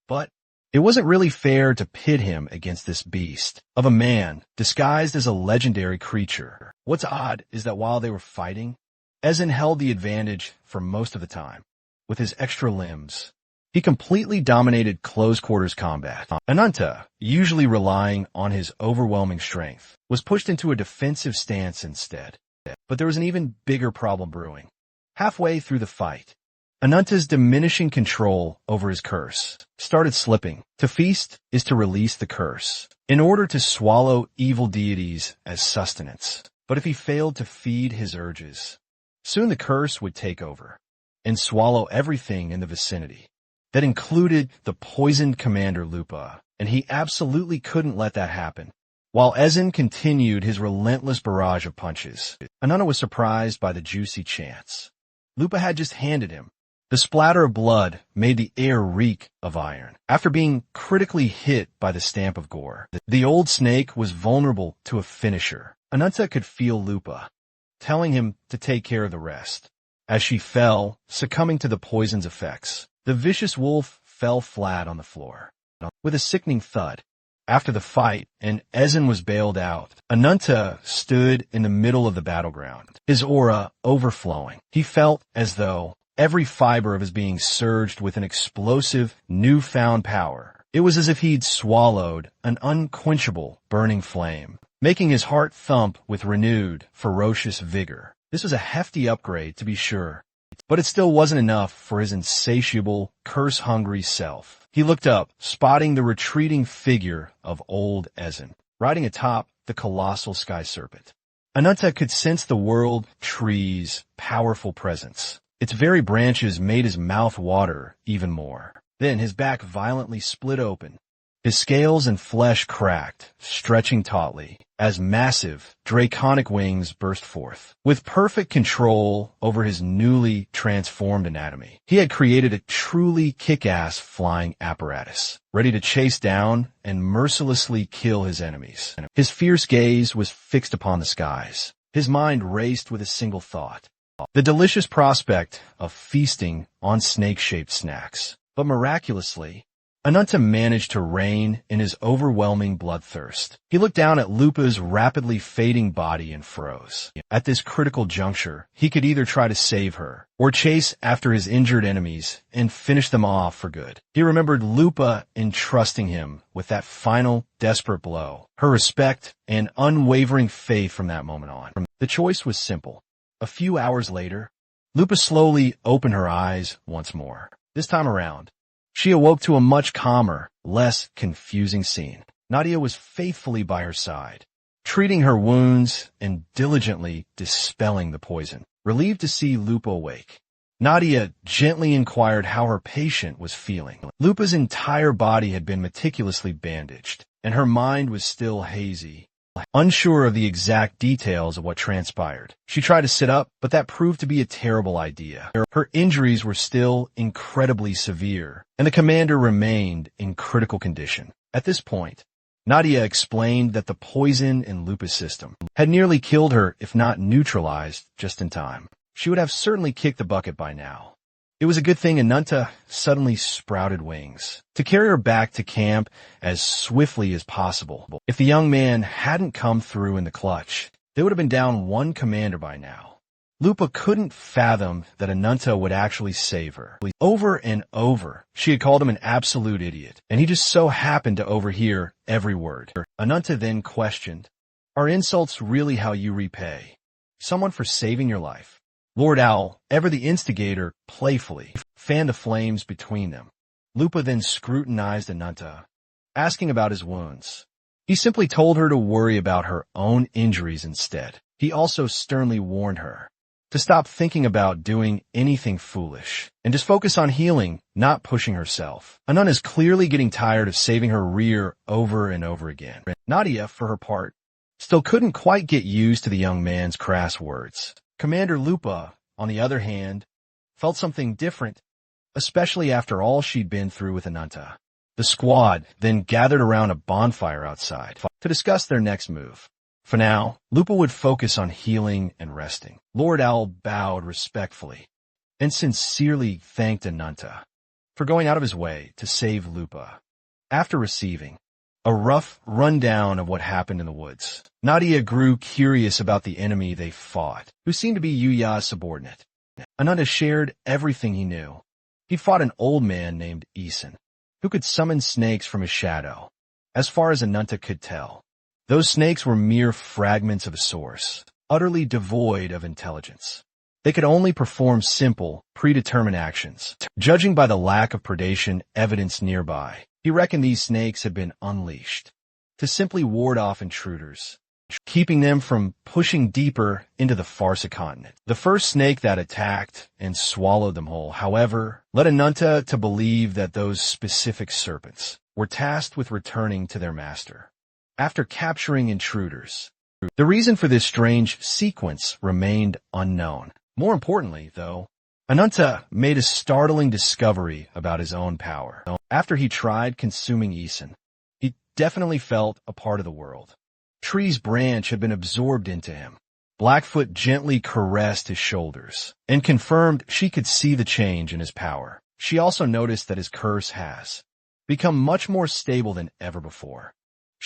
but it wasn't really fair to pit him against this beast of a man disguised as a legendary creature. What's odd is that while they were fighting, Ezen held the advantage for most of the time. With his extra limbs, he completely dominated close-quarters combat. Ananta, usually relying on his overwhelming strength, was pushed into a defensive stance instead. But there was an even bigger problem brewing. Halfway through the fight, Ananta's diminishing control over his curse started slipping. To feast is to release the curse, in order to swallow evil deities as sustenance. But if he failed to feed his urges, soon the curse would take over and swallow everything in the vicinity. That included the poisoned Commander Lupa, and he absolutely couldn't let that happen. While Ezen continued his relentless barrage of punches, Ananta was surprised by the juicy chance Lupa had just handed him. The splatter of blood made the air reek of iron. After being critically hit by the stamp of gore, the old snake was vulnerable to a finisher. Ananta could feel Lupa telling him to take care of the rest. As she fell, succumbing to the poison's effects, the vicious wolf fell flat on the floor. With a sickening thud, After the fight, and Ezen was bailed out, Ananta stood in the middle of the battleground, his aura overflowing. He felt as though every fiber of his being surged with an explosive, newfound power. It was as if he'd swallowed an unquenchable, burning flame, making his heart thump with renewed, ferocious vigor. This was a hefty upgrade, to be sure, but it still wasn't enough for his insatiable, curse-hungry self. He looked up, spotting the retreating figure of old Ezen, riding atop the colossal sky serpent. Ananta could sense the world tree's powerful presence. Its very branches made his mouth water even more. Then his back violently split open. His scales and flesh cracked, stretching tautly, as massive, draconic wings burst forth. With perfect control over his newly transformed anatomy, he had created a truly kick-ass flying apparatus, ready to chase down and mercilessly kill his enemies. His fierce gaze was fixed upon the skies. His mind raced with a single thought: the delicious prospect of feasting on snake-shaped snacks. But miraculously, Ananta managed to rein in his overwhelming bloodthirst. He looked down at Lupa's rapidly fading body and froze. At this critical juncture, he could either try to save her, or chase after his injured enemies and finish them off for good. He remembered Lupa entrusting him with that final, desperate blow, her respect and unwavering faith from that moment on. The choice was simple. A few hours later, Lupa slowly opened her eyes once more. This time around, she awoke to a much calmer, less confusing scene. Nadia was faithfully by her side, treating her wounds and diligently dispelling the poison. Relieved to see Lupa awake, Nadia gently inquired how her patient was feeling. Lupa's entire body had been meticulously bandaged, and her mind was still hazy. Unsure of the exact details of what transpired, she tried to sit up, but that proved to be a terrible idea. Her injuries were still incredibly severe, and the commander remained in critical condition. At this point, Nadia explained that the poison in Lupa's system had nearly killed her, if not neutralized, just in time. She would have certainly kicked the bucket by now. It was a good thing Ananta suddenly sprouted wings to carry her back to camp as swiftly as possible. If the young man hadn't come through in the clutch, they would have been down one commander by now. Lupa couldn't fathom that Ananta would actually save her. Over and over, she had called him an absolute idiot, and he just so happened to overhear every word. Ananta then questioned, "Are insults really how you repay someone for saving your life?" Lord Owl, ever the instigator, playfully fanned the flames between them. Lupa then scrutinized Ananta, asking about his wounds. He simply told her to worry about her own injuries instead. He also sternly warned her to stop thinking about doing anything foolish and just focus on healing, not pushing herself. Ananta is clearly getting tired of saving her rear over and over again. Nadia, for her part, still couldn't quite get used to the young man's crass words. Commander Lupa, on the other hand, felt something different, especially after all she'd been through with Ananta. The squad then gathered around a bonfire outside to discuss their next move. For now, Lupa would focus on healing and resting. Lord Owl bowed respectfully and sincerely thanked Ananta for going out of his way to save Lupa. After receiving a rough rundown of what happened in the woods, Nadia grew curious about the enemy they fought, who seemed to be Yuya's subordinate. Ananta shared everything he knew. He fought an old man named Isin, who could summon snakes from his shadow. As far as Ananta could tell, those snakes were mere fragments of a source, utterly devoid of intelligence. They could only perform simple, predetermined actions. Judging by the lack of predation evidence nearby, he reckoned these snakes had been unleashed to simply ward off intruders, keeping them from pushing deeper into the Farsa continent. The first snake that attacked and swallowed them whole, however, led Ananta to believe that those specific serpents were tasked with returning to their master after capturing intruders. The reason for this strange sequence remained unknown. More importantly, though, Ananta made a startling discovery about his own power. After he tried consuming Isin, he definitely felt a part of the world. Tree's branch had been absorbed into him. Blackfoot gently caressed his shoulders and confirmed she could see the change in his power. She also noticed that his curse has become much more stable than ever before.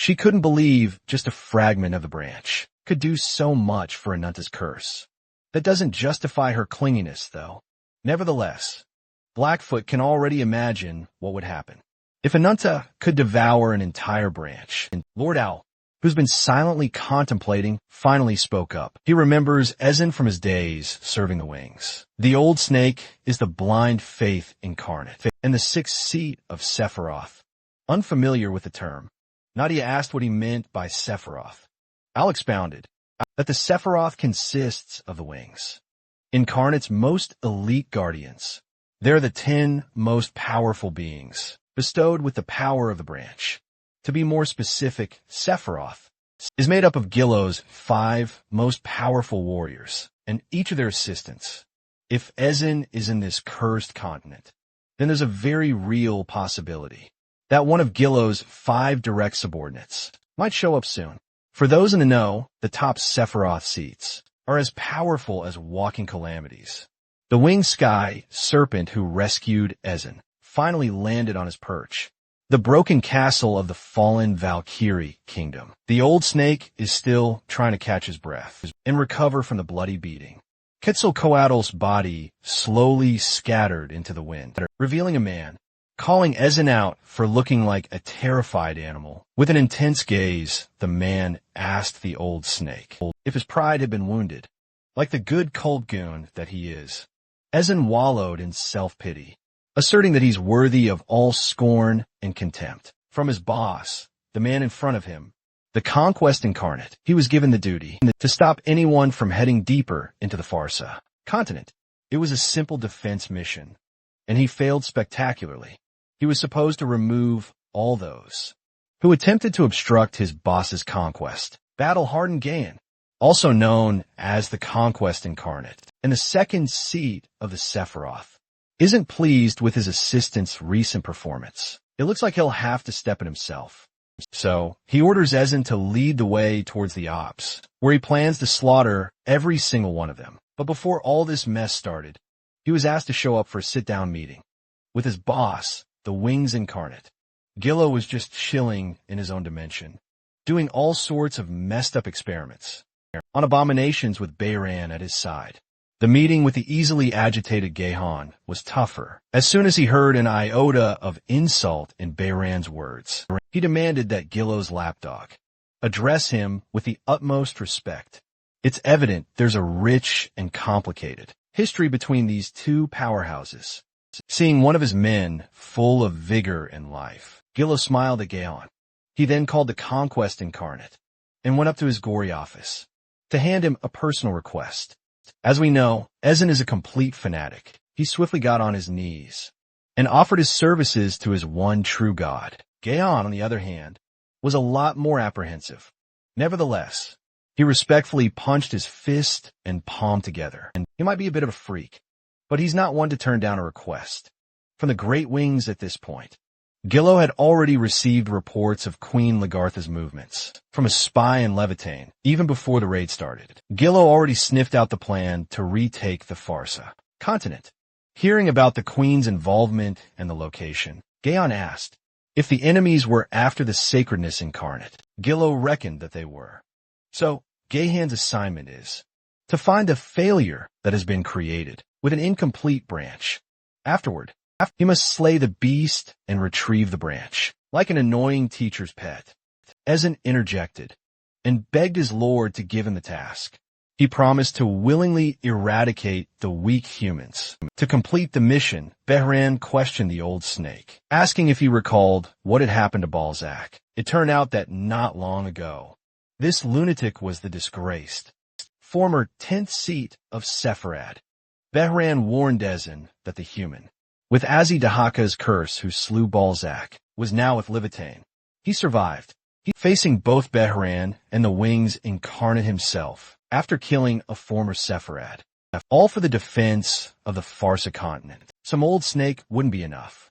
She couldn't believe just a fragment of the branch could do so much for Ananta's curse. That doesn't justify her clinginess, though. Nevertheless, Blackfoot can already imagine what would happen if Ananta could devour an entire branch. And Lord Owl, who's been silently contemplating, finally spoke up. He remembers Ezen from his days serving the wings. The old snake is the blind faith incarnate, and the sixth seat of Sephiroth. Unfamiliar with the term, Nadia asked what he meant by Sephiroth. Al expounded that the Sephiroth consists of the wings, Incarnate's most elite guardians. They're the 10 most powerful beings, bestowed with the power of the branch. To be more specific, Sephiroth is made up of Gillo's 5 most powerful warriors, and each of their assistants. If Ezen is in this cursed continent, then there's a very real possibility that one of Gillo's 5 direct subordinates might show up soon. For those in the know, the top Sephiroth seats are as powerful as walking calamities. The winged sky serpent who rescued Ezen finally landed on his perch, the broken castle of the fallen Valkyrie kingdom. The old snake is still trying to catch his breath and recover from the bloody beating. Quetzalcoatl's body slowly scattered into the wind, revealing a man, calling Ezen out for looking like a terrified animal. With an intense gaze, the man asked the old snake if his pride had been wounded. Like the good cold goon that he is, Ezen wallowed in self-pity, asserting that he's worthy of all scorn and contempt. From his boss, the man in front of him, the conquest incarnate, he was given the duty to stop anyone from heading deeper into the Farsa continent. It was a simple defense mission, and he failed spectacularly. He was supposed to remove all those who attempted to obstruct his boss's conquest. Battle-hardened Gaon, also known as the Conquest Incarnate, and the second seat of the Sephiroth, isn't pleased with his assistant's recent performance. It looks like he'll have to step it himself. So, he orders Ezen to lead the way towards the ops, where he plans to slaughter every single one of them. But before all this mess started, he was asked to show up for a sit-down meeting with his boss, the Wings Incarnate. Gillo was just chilling in his own dimension, doing all sorts of messed-up experiments on abominations with Bayran at his side. The meeting with the easily agitated Gahan was tougher. As soon as he heard an iota of insult in Bayran's words, he demanded that Gillo's lapdog address him with the utmost respect. It's evident there's a rich and complicated history between these two powerhouses. Seeing one of his men full of vigor and life, Gillo smiled at Gaon. He then called the Conquest Incarnate and went up to his gory office to hand him a personal request. As we know, Ezen is a complete fanatic. He swiftly got on his knees and offered his services to his one true god. Gaon, on the other hand, was a lot more apprehensive. Nevertheless, he respectfully punched his fist and palm together. And he might be a bit of a freak, but he's not one to turn down a request from the Great Wings at this point. Gillo had already received reports of Queen Lagartha's movements from a spy in Levitane, even before the raid started. Gillo already sniffed out the plan to retake the Farsa continent. Hearing about the Queen's involvement and the location, Gaon asked if the enemies were after the Sacredness Incarnate. Gillo reckoned that they were. So, Gahan's assignment is to find the failure that has been created with an incomplete branch. Afterward, he must slay the beast and retrieve the branch, like an annoying teacher's pet. Ezen interjected and begged his lord to give him the task. He promised to willingly eradicate the weak humans. To complete the mission, Behran questioned the old snake, asking if he recalled what had happened to Balzac. It turned out that not long ago, this lunatic was the disgraced former 10th seat of Sepharad. Behran warned Ezen that the human, with Azi Dahaka's curse who slew Balzac, was now with Levitane. He survived, facing both Behran and the Wings Incarnate himself, after killing a former Sepharad. All for the defense of the Farsa continent. Some old snake wouldn't be enough.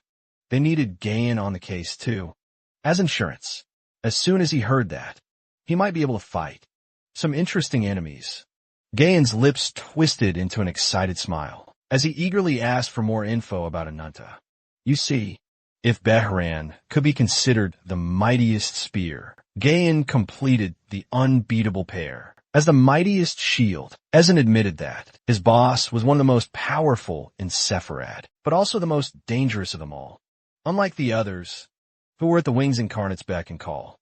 They needed Gaon on the case too, as insurance. As soon as he heard that, he might be able to fight some interesting enemies. Gaon's lips twisted into an excited smile as he eagerly asked for more info about Ananta. You see, If Behran could be considered the mightiest spear, Gayan completed the unbeatable pair. As the mightiest shield, Ezen admitted that his boss was one of the most powerful in Sephiroth, but also the most dangerous of them all. Unlike the others, who were at the Wings Incarnate's beck and call,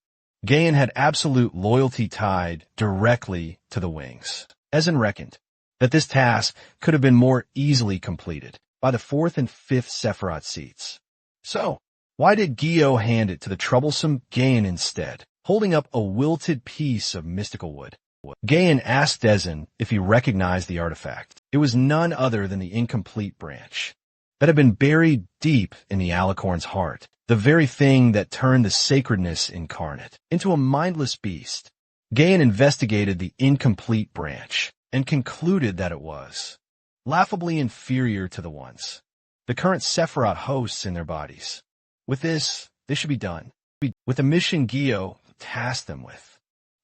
Gayan had absolute loyalty tied directly to the Wings. Ezen reckoned that this task could have been more easily completed by the 4th and 5th Sephiroth seats. So, why did Gyo hand it to the troublesome Gayan instead, holding up a wilted piece of mystical wood? Gayan asked Ezen if he recognized the artifact. It was none other than the incomplete branch that had been buried deep in the alicorn's heart, the very thing that turned the sacredness incarnate into a mindless beast. Gayan investigated the incomplete branch and concluded that it was laughably inferior to the ones the current Sephiroth hosts in their bodies. With this should be done with the mission Gyo tasked them with.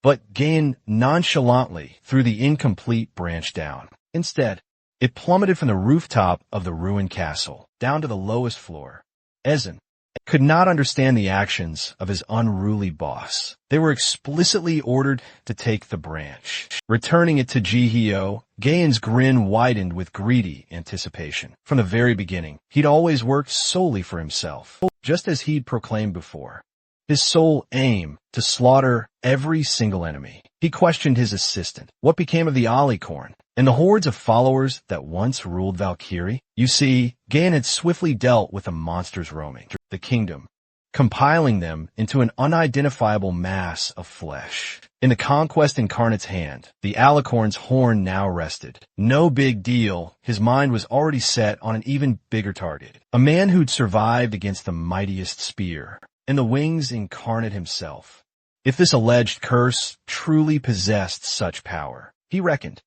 But Gayan nonchalantly threw the incomplete branch down. Instead, it plummeted from the rooftop of the ruined castle down to the lowest floor. Ezen could not understand the actions of his unruly boss. They were explicitly ordered to take the branch. Returning it to Jihyo, Gayan's grin widened with greedy anticipation. From the very beginning, he'd always worked solely for himself, just as he'd proclaimed before. His sole aim to slaughter every single enemy. He questioned his assistant. What became of the alicorn and the hordes of followers that once ruled Valkyrie? You see, Gayan had swiftly dealt with the monsters roaming the kingdom, compiling them into an unidentifiable mass of flesh. In the conquest incarnate's hand, the alicorn's horn now rested. No big deal. His mind was already set on an even bigger target. A man who'd survived against the mightiest spear and the Wings Incarnate himself. If this alleged curse truly possessed such power, he reckoned,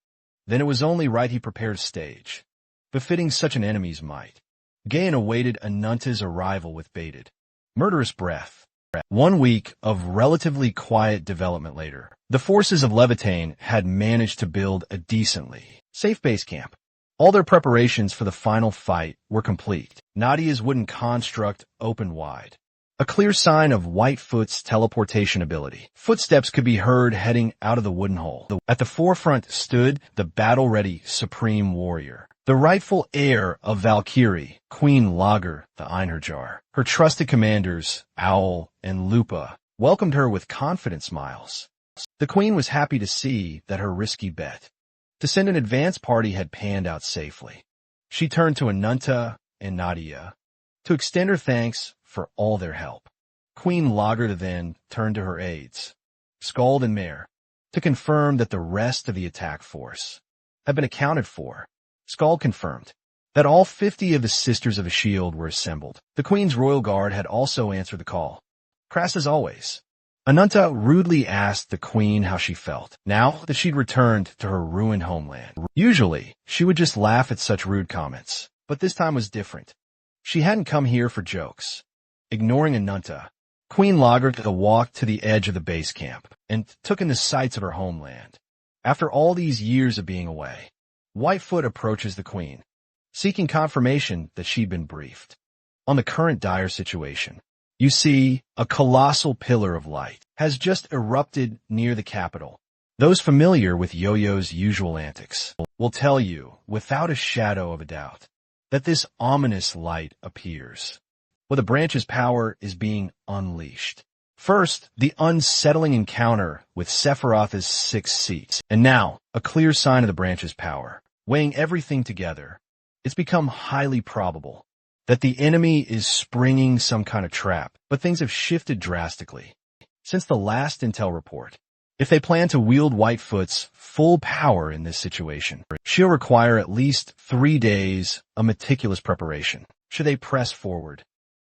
then it was only right he prepared a stage, befitting such an enemy's might. Gayan awaited Ananta's arrival with bated, murderous breath. 1 week of relatively quiet development later, the forces of Levitane had managed to build a decently safe base camp. All their preparations for the final fight were complete. Nadia's wooden construct opened wide, a clear sign of Whitefoot's teleportation ability. Footsteps could be heard heading out of the wooden hole. At the forefront stood the battle-ready Supreme Warrior, the rightful heir of Valkyrie, Queen Lager the Einherjar. Her trusted commanders, Owl and Lupa, welcomed her with confident smiles. The Queen was happy to see that her risky bet to send an advance party had panned out safely. She turned to Ananta and Nadia to extend her thanks for all their help. Queen Lager then turned to her aides, Scald and Mare, to confirm that the rest of the attack force had been accounted for. Scald confirmed that all 50 of the Sisters of the Shield were assembled. The Queen's Royal Guard had also answered the call. Crass as always, Ananta rudely asked the Queen how she felt, now that she'd returned to her ruined homeland. Usually, she would just laugh at such rude comments, but this time was different. She hadn't come here for jokes. Ignoring Ananta, Queen Lager took a walk to the edge of the base camp and took in the sights of her homeland. After all these years of being away, Whitefoot approaches the Queen, seeking confirmation that she'd been briefed on the current dire situation. You see, a colossal pillar of light has just erupted near the capital. Those familiar with Yo-Yo's usual antics will tell you, without a shadow of a doubt, that this ominous light appears. Well, the branch's power is being unleashed. First, the unsettling encounter with Sephiroth's 6 seats, and now, a clear sign of the branch's power. Weighing everything together, it's become highly probable that the enemy is springing some kind of trap, but things have shifted drastically since the last intel report. If they plan to wield Whitefoot's full power in this situation, she'll require at least 3 days of meticulous preparation. Should they press forward,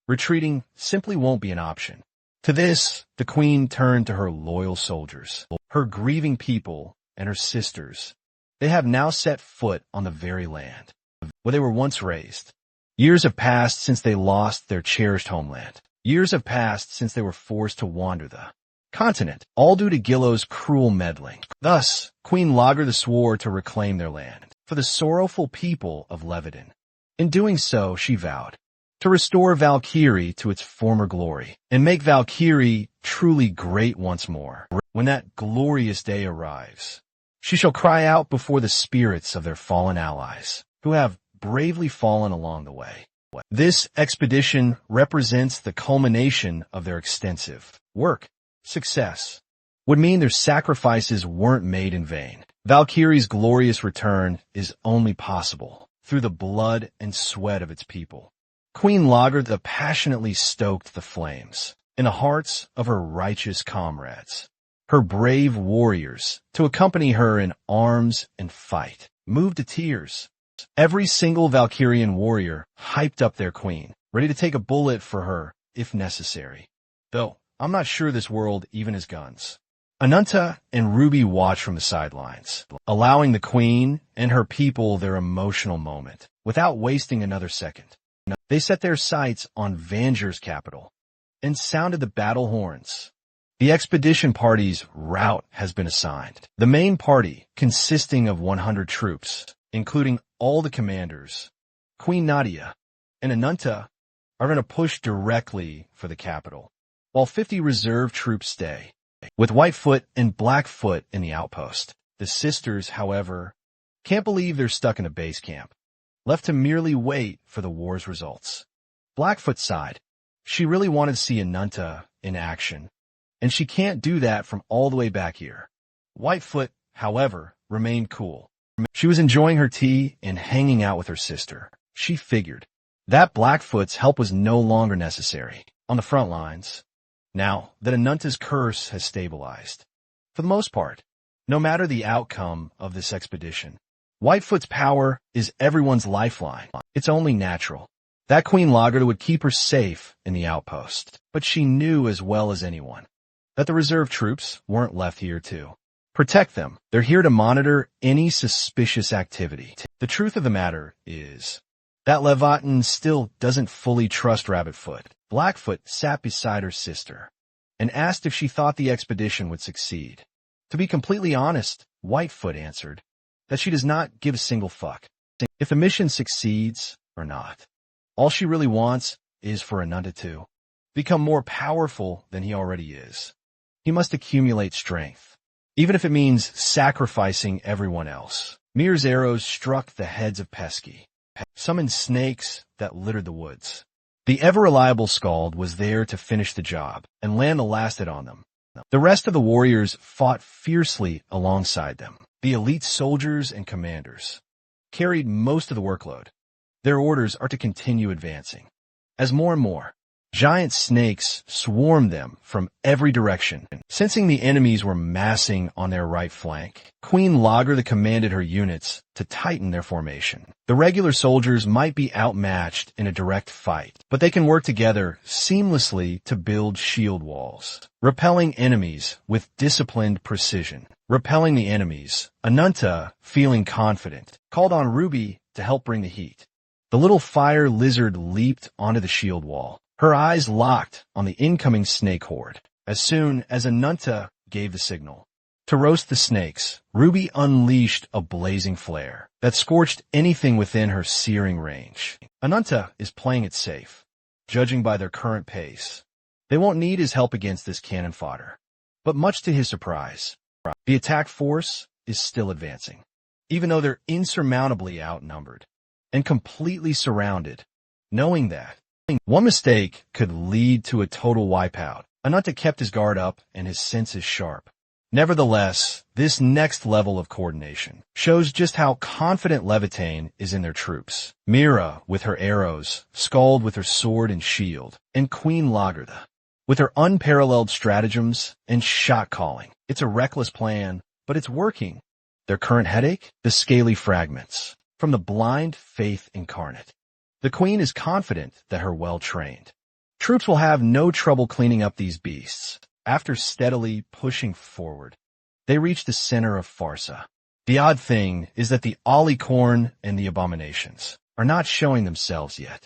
retreating simply won't be an option. To this, the Queen turned to her loyal soldiers, her grieving people, and her sisters. They have now set foot on the very land where they were once raised. Years have passed since they lost their cherished homeland. Years have passed since they were forced to wander the continent, all due to Gillo's cruel meddling. Thus, Queen Lager swore to reclaim their land for the sorrowful people of Leviton. In doing so, she vowed to restore Valkyrie to its former glory, and make Valkyrie truly great once more. When that glorious day arrives, she shall cry out before the spirits of their fallen allies, who have bravely fallen along the way. This expedition represents the culmination of their extensive work. Success would mean their sacrifices weren't made in vain. Valkyrie's glorious return is only possible through the blood and sweat of its people. Queen Lagertha passionately stoked the flames in the hearts of her righteous comrades. Her brave warriors, to accompany her in arms and fight, moved to tears. Every single Valkyrian warrior hyped up their queen, ready to take a bullet for her if necessary. Though, I'm not sure this world even has guns. Ananta and Ruby watch from the sidelines, allowing the queen and her people their emotional moment, without wasting another second. They set their sights on Vanger's capital, and sounded the battle horns. The expedition party's route has been assigned. The main party, consisting of 100 troops, including all the commanders, Queen Nadia, and Ananta, are going to push directly for the capital, while 50 reserve troops stay, with Whitefoot and Blackfoot in the outpost. The sisters, however, can't believe they're stuck in a base camp, left to merely wait for the war's results. Blackfoot sighed. She really wanted to see Ananta in action, and she can't do that from all the way back here. Whitefoot, however, remained cool. She was enjoying her tea and hanging out with her sister. She figured that Blackfoot's help was no longer necessary on the front lines, now that Ananta's curse has stabilized. For the most part, no matter the outcome of this expedition, Whitefoot's power is everyone's lifeline. It's only natural that Queen Lagertha would keep her safe in the outpost, but she knew as well as anyone that the reserve troops weren't left here to protect them. They're here to monitor any suspicious activity. The truth of the matter is that Leviathan still doesn't fully trust Rabbitfoot. Blackfoot sat beside her sister and asked if she thought the expedition would succeed. To be completely honest, Whitefoot answered that she does not give a single fuck if the mission succeeds or not. All she really wants is for Ananta to become more powerful than he already is. He must accumulate strength, even if it means sacrificing everyone else. Mir's arrows struck the heads of Pesky, summoned snakes that littered the woods. The ever-reliable Skald was there to finish the job and land the last hit on them. The rest of the warriors fought fiercely alongside them. The elite soldiers and commanders carried most of the workload. Their orders are to continue advancing, as more and more giant snakes swarmed them from every direction. Sensing the enemies were massing on their right flank, Queen Lagertha commanded her units to tighten their formation. The regular soldiers might be outmatched in a direct fight, but they can work together seamlessly to build shield walls, repelling enemies with disciplined precision. Repelling the enemies, Ananta, feeling confident, called on Ruby to help bring the heat. The little fire lizard leaped onto the shield wall, her eyes locked on the incoming snake horde. As soon as Ananta gave the signal to roast the snakes, Ruby unleashed a blazing flare that scorched anything within her searing range. Ananta is playing it safe, judging by their current pace. They won't need his help against this cannon fodder. But much to his surprise, the attack force is still advancing, even though they're insurmountably outnumbered and completely surrounded. Knowing that one mistake could lead to a total wipeout, Ananta kept his guard up and his senses sharp. Nevertheless, this next level of coordination shows just how confident Levitain is in their troops. Mira with her arrows, Skald with her sword and shield, and Queen Lagertha with her unparalleled stratagems and shot calling. It's a reckless plan, but it's working. Their current headache? The scaly fragments from the blind faith incarnate. The queen is confident that her well-trained troops will have no trouble cleaning up these beasts. After steadily pushing forward, they reach the center of Farsa. The odd thing is that the Alicorn and the Abominations are not showing themselves yet.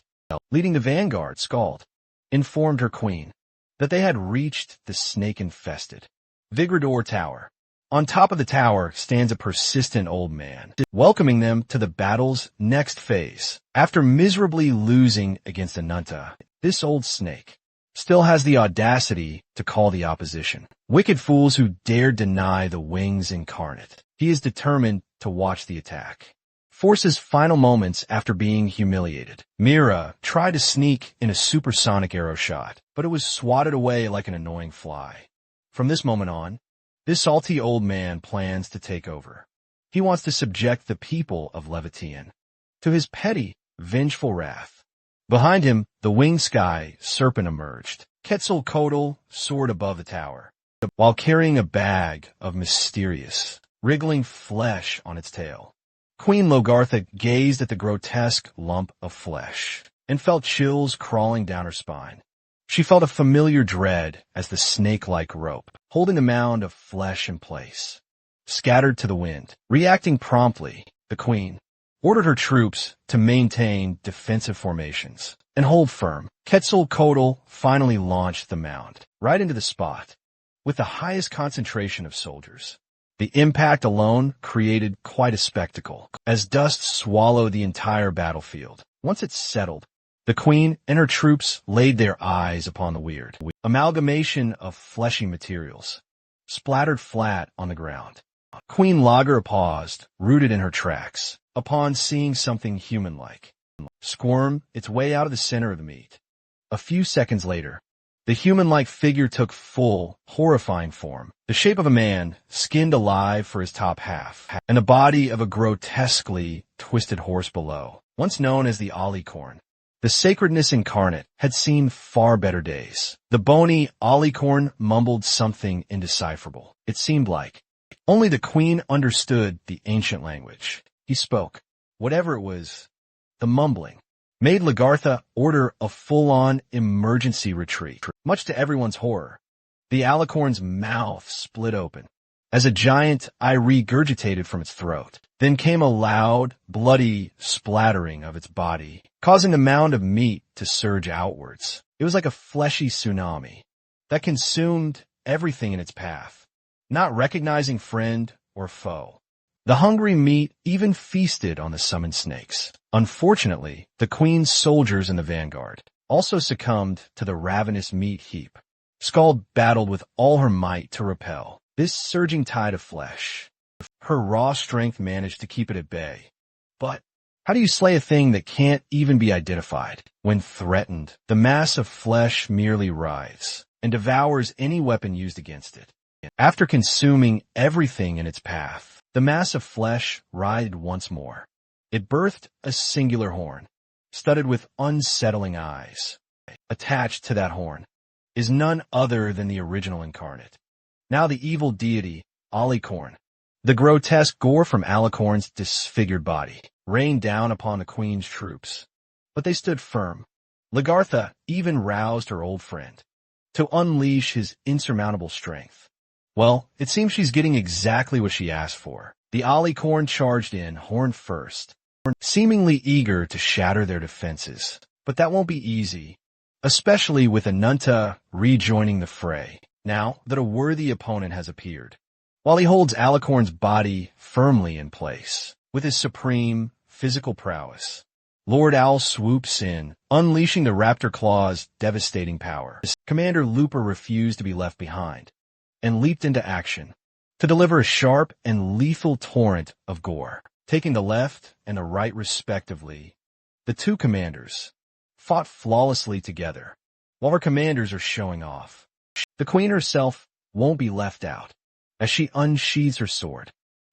Leading the vanguard, Skald informed her queen that they had reached the snake-infested Vigrador Tower. On top of the tower stands a persistent old man, welcoming them to the battle's next phase. After miserably losing against Ananta, this old snake still has the audacity to call the opposition. Wicked fools who dare deny the wings incarnate. He is determined to watch the attack. Force's final moments after being humiliated. Mira tried to sneak in a supersonic arrow shot, but it was swatted away like an annoying fly. From this moment on, this salty old man plans to take over. He wants to subject the people of Levitian to his petty, vengeful wrath. Behind him, the winged sky serpent emerged. Quetzalcoatl soared above the tower, while carrying a bag of mysterious, wriggling flesh on its tail. Queen Logartha gazed at the grotesque lump of flesh and felt chills crawling down her spine. She felt a familiar dread as the snake-like rope, holding the mound of flesh in place, scattered to the wind. Reacting promptly, the queen ordered her troops to maintain defensive formations and hold firm. Quetzalcoatl finally launched the mound right into the spot with the highest concentration of soldiers. The impact alone created quite a spectacle, as dust swallowed the entire battlefield. Once it settled, the queen and her troops laid their eyes upon the weird amalgamation of fleshy materials, splattered flat on the ground. Queen Lager paused, rooted in her tracks, upon seeing something human-like squirm its way out of the center of the meat. A few seconds later, the human-like figure took full, horrifying form, the shape of a man, skinned alive for his top half, and the body of a grotesquely twisted horse below. Once known as the alicorn, the sacredness incarnate had seen far better days. The bony alicorn mumbled something indecipherable. It seemed like only the queen understood the ancient language. He spoke. Whatever it was, the mumbling made Lagartha order a full-on emergency retreat. Much to everyone's horror, the alicorn's mouth split open as a giant eye regurgitated from its throat. Then came a loud, bloody splattering of its body, causing the mound of meat to surge outwards. It was like a fleshy tsunami that consumed everything in its path, not recognizing friend or foe. The hungry meat even feasted on the summoned snakes. Unfortunately, the queen's soldiers in the vanguard also succumbed to the ravenous meat heap. Skald battled with all her might to repel this surging tide of flesh. Her raw strength managed to keep it at bay. But how do you slay a thing that can't even be identified? When threatened, the mass of flesh merely writhes and devours any weapon used against it. After consuming everything in its path, the mass of flesh writhed once more. It birthed a singular horn, studded with unsettling eyes. Attached to that horn is none other than the original incarnate. Now the evil deity, Alicorn. The grotesque gore from Alicorn's disfigured body rained down upon the queen's troops, but they stood firm. Lagartha even roused her old friend to unleash his insurmountable strength. Well, it seems she's getting exactly what she asked for. The Alicorn charged in, horn first, seemingly eager to shatter their defenses. But that won't be easy, especially with Ananta rejoining the fray, now that a worthy opponent has appeared. While he holds Alicorn's body firmly in place, with his supreme physical prowess, Lord Owl swoops in, unleashing the Raptor Claw's devastating power. Commander Looper refused to be left behind, and leaped into action to deliver a sharp and lethal torrent of gore. Taking the left and the right respectively, the two commanders fought flawlessly together, while her commanders are showing off. The queen herself won't be left out, as she unsheathes her sword.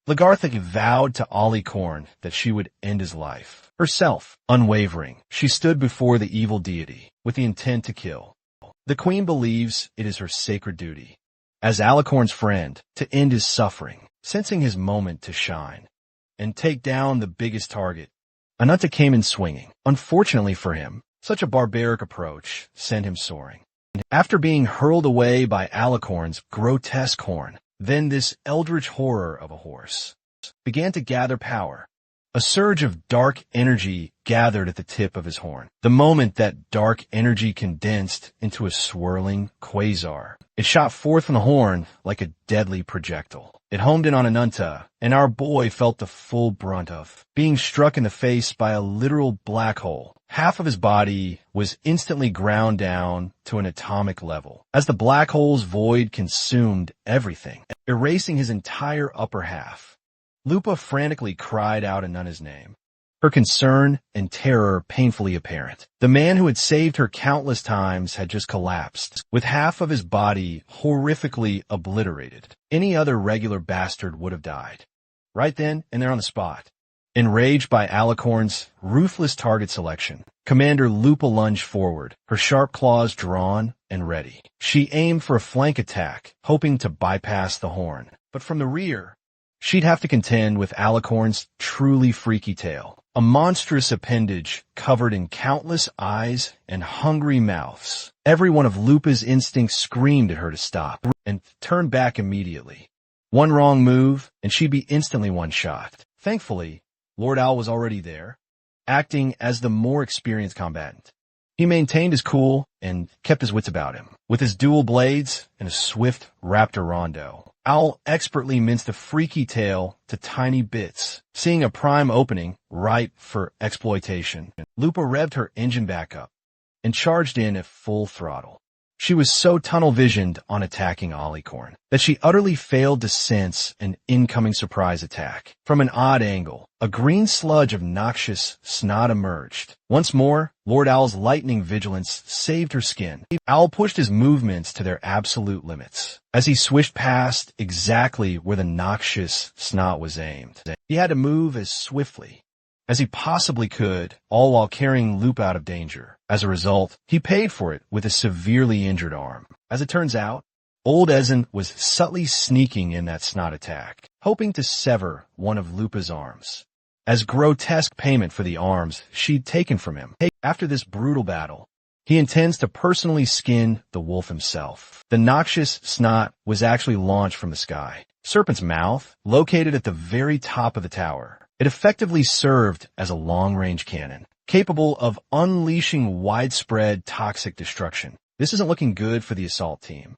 Lagartha vowed to Alicorn that she would end his life. Herself, unwavering, she stood before the evil deity with the intent to kill. The queen believes it is her sacred duty, as Alicorn's friend, to end his suffering, sensing his moment to shine and take down the biggest target. Ananta came in swinging. Unfortunately for him, such a barbaric approach sent him soaring. After being hurled away by Alicorn's grotesque horn, then this eldritch horror of a horse began to gather power A surge of dark energy gathered at the tip of his horn. The moment that dark energy condensed into a swirling quasar, it shot forth from the horn like a deadly projectile. It homed in on Ananta, and our boy felt the full brunt of being struck in the face by a literal black hole. Half of his body was instantly ground down to an atomic level, as the black hole's void consumed everything, erasing his entire upper half. Lupa frantically cried out Ananta's name, her concern and terror painfully apparent. The man who had saved her countless times had just collapsed, with half of his body horrifically obliterated. Any other regular bastard would have died. Right then and there on the spot. Enraged by Alicorn's ruthless target selection, Commander Lupa lunged forward, her sharp claws drawn and ready. She aimed for a flank attack, hoping to bypass the horn. But from the rear, she'd have to contend with Alicorn's truly freaky tail, a monstrous appendage covered in countless eyes and hungry mouths. Every one of Lupa's instincts screamed at her to stop and turn back immediately. One wrong move, and she'd be instantly one-shot. Thankfully, Lord Owl was already there, acting as the more experienced combatant. He maintained his cool and kept his wits about him. With his dual blades and a swift raptor rondo, Owl expertly minced a freaky tail to tiny bits, seeing a prime opening ripe for exploitation. Lupa revved her engine back up and charged in at full throttle. She was so tunnel-visioned on attacking Alicorn that she utterly failed to sense an incoming surprise attack. From an odd angle, a green sludge of noxious snot emerged. Once more, Lord Owl's lightning vigilance saved her skin. Owl pushed his movements to their absolute limits as he swished past exactly where the noxious snot was aimed. He had to move as swiftly as he possibly could, all while carrying Lupa out of danger. As a result, he paid for it with a severely injured arm. As it turns out, old Ezen was subtly sneaking in that snot attack, hoping to sever one of Lupa's arms, as grotesque payment for the arms she'd taken from him. After this brutal battle, he intends to personally skin the wolf himself. The noxious snot was actually launched from the sky. Serpent's mouth, located at the very top of the tower. It effectively served as a long-range cannon, capable of unleashing widespread toxic destruction. This isn't looking good for the assault team,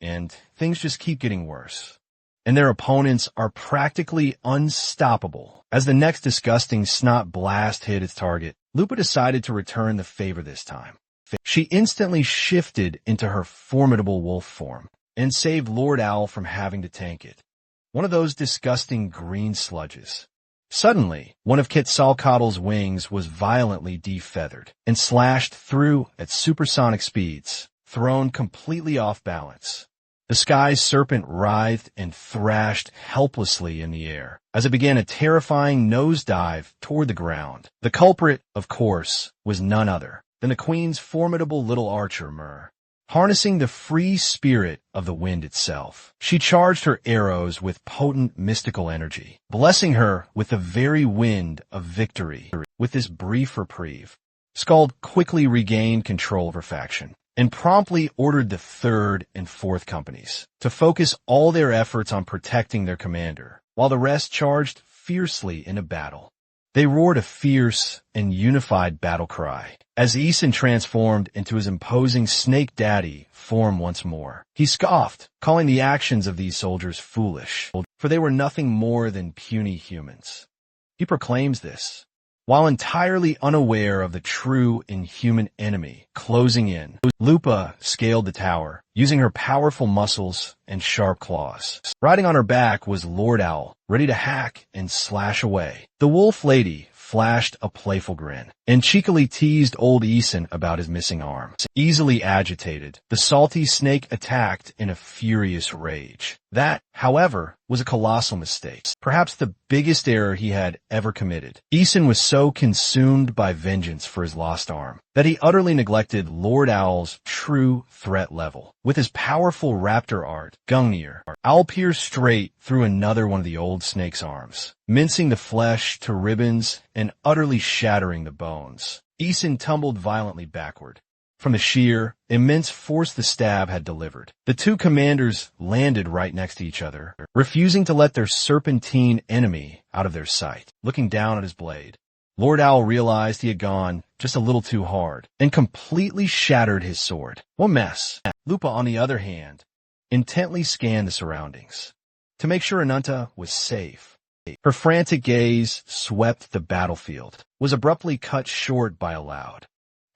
and things just keep getting worse. And their opponents are practically unstoppable. As the next disgusting snot blast hit its target, Lupa decided to return the favor this time. She instantly shifted into her formidable wolf form and saved Lord Owl from having to tank it. One of those disgusting green sludges. Suddenly, one of Quetzalcoatl's wings was violently defeathered and slashed through at supersonic speeds, thrown completely off balance. The sky's serpent writhed and thrashed helplessly in the air as it began a terrifying nosedive toward the ground. The culprit, of course, was none other than the Queen's formidable little archer, Myrrh. Harnessing the free spirit of the wind itself, she charged her arrows with potent mystical energy, blessing her with the very wind of victory. With this brief reprieve, Skald quickly regained control of her faction and promptly ordered the 3rd and 4th companies to focus all their efforts on protecting their commander, while the rest charged fiercely into battle. They roared a fierce and unified battle cry as Eason transformed into his imposing Snake Daddy form once more. He scoffed, calling the actions of these soldiers foolish, for they were nothing more than puny humans. He proclaims this, while entirely unaware of the true inhuman enemy closing in. Lupa scaled the tower, using her powerful muscles and sharp claws. Riding on her back was Lord Owl, ready to hack and slash away. The wolf lady flashed a playful grin and cheekily teased old Eason about his missing arm. Easily agitated, the salty snake attacked in a furious rage. That, however, was a colossal mistake, perhaps the biggest error he had ever committed. Eason was so consumed by vengeance for his lost arm that he utterly neglected Lord Owl's true threat level. With his powerful raptor art, Gungnir, Owl pierced straight through another one of the old snake's arms, mincing the flesh to ribbons and utterly shattering the bones. Eason tumbled violently backward, from the sheer, immense force the stab had delivered. The two commanders landed right next to each other, refusing to let their serpentine enemy out of their sight. Looking down at his blade, Lord Owl realized he had gone just a little too hard and completely shattered his sword. What mess. Lupa, on the other hand, intently scanned the surroundings to make sure Ananta was safe. Her frantic gaze swept the battlefield, was abruptly cut short by a loud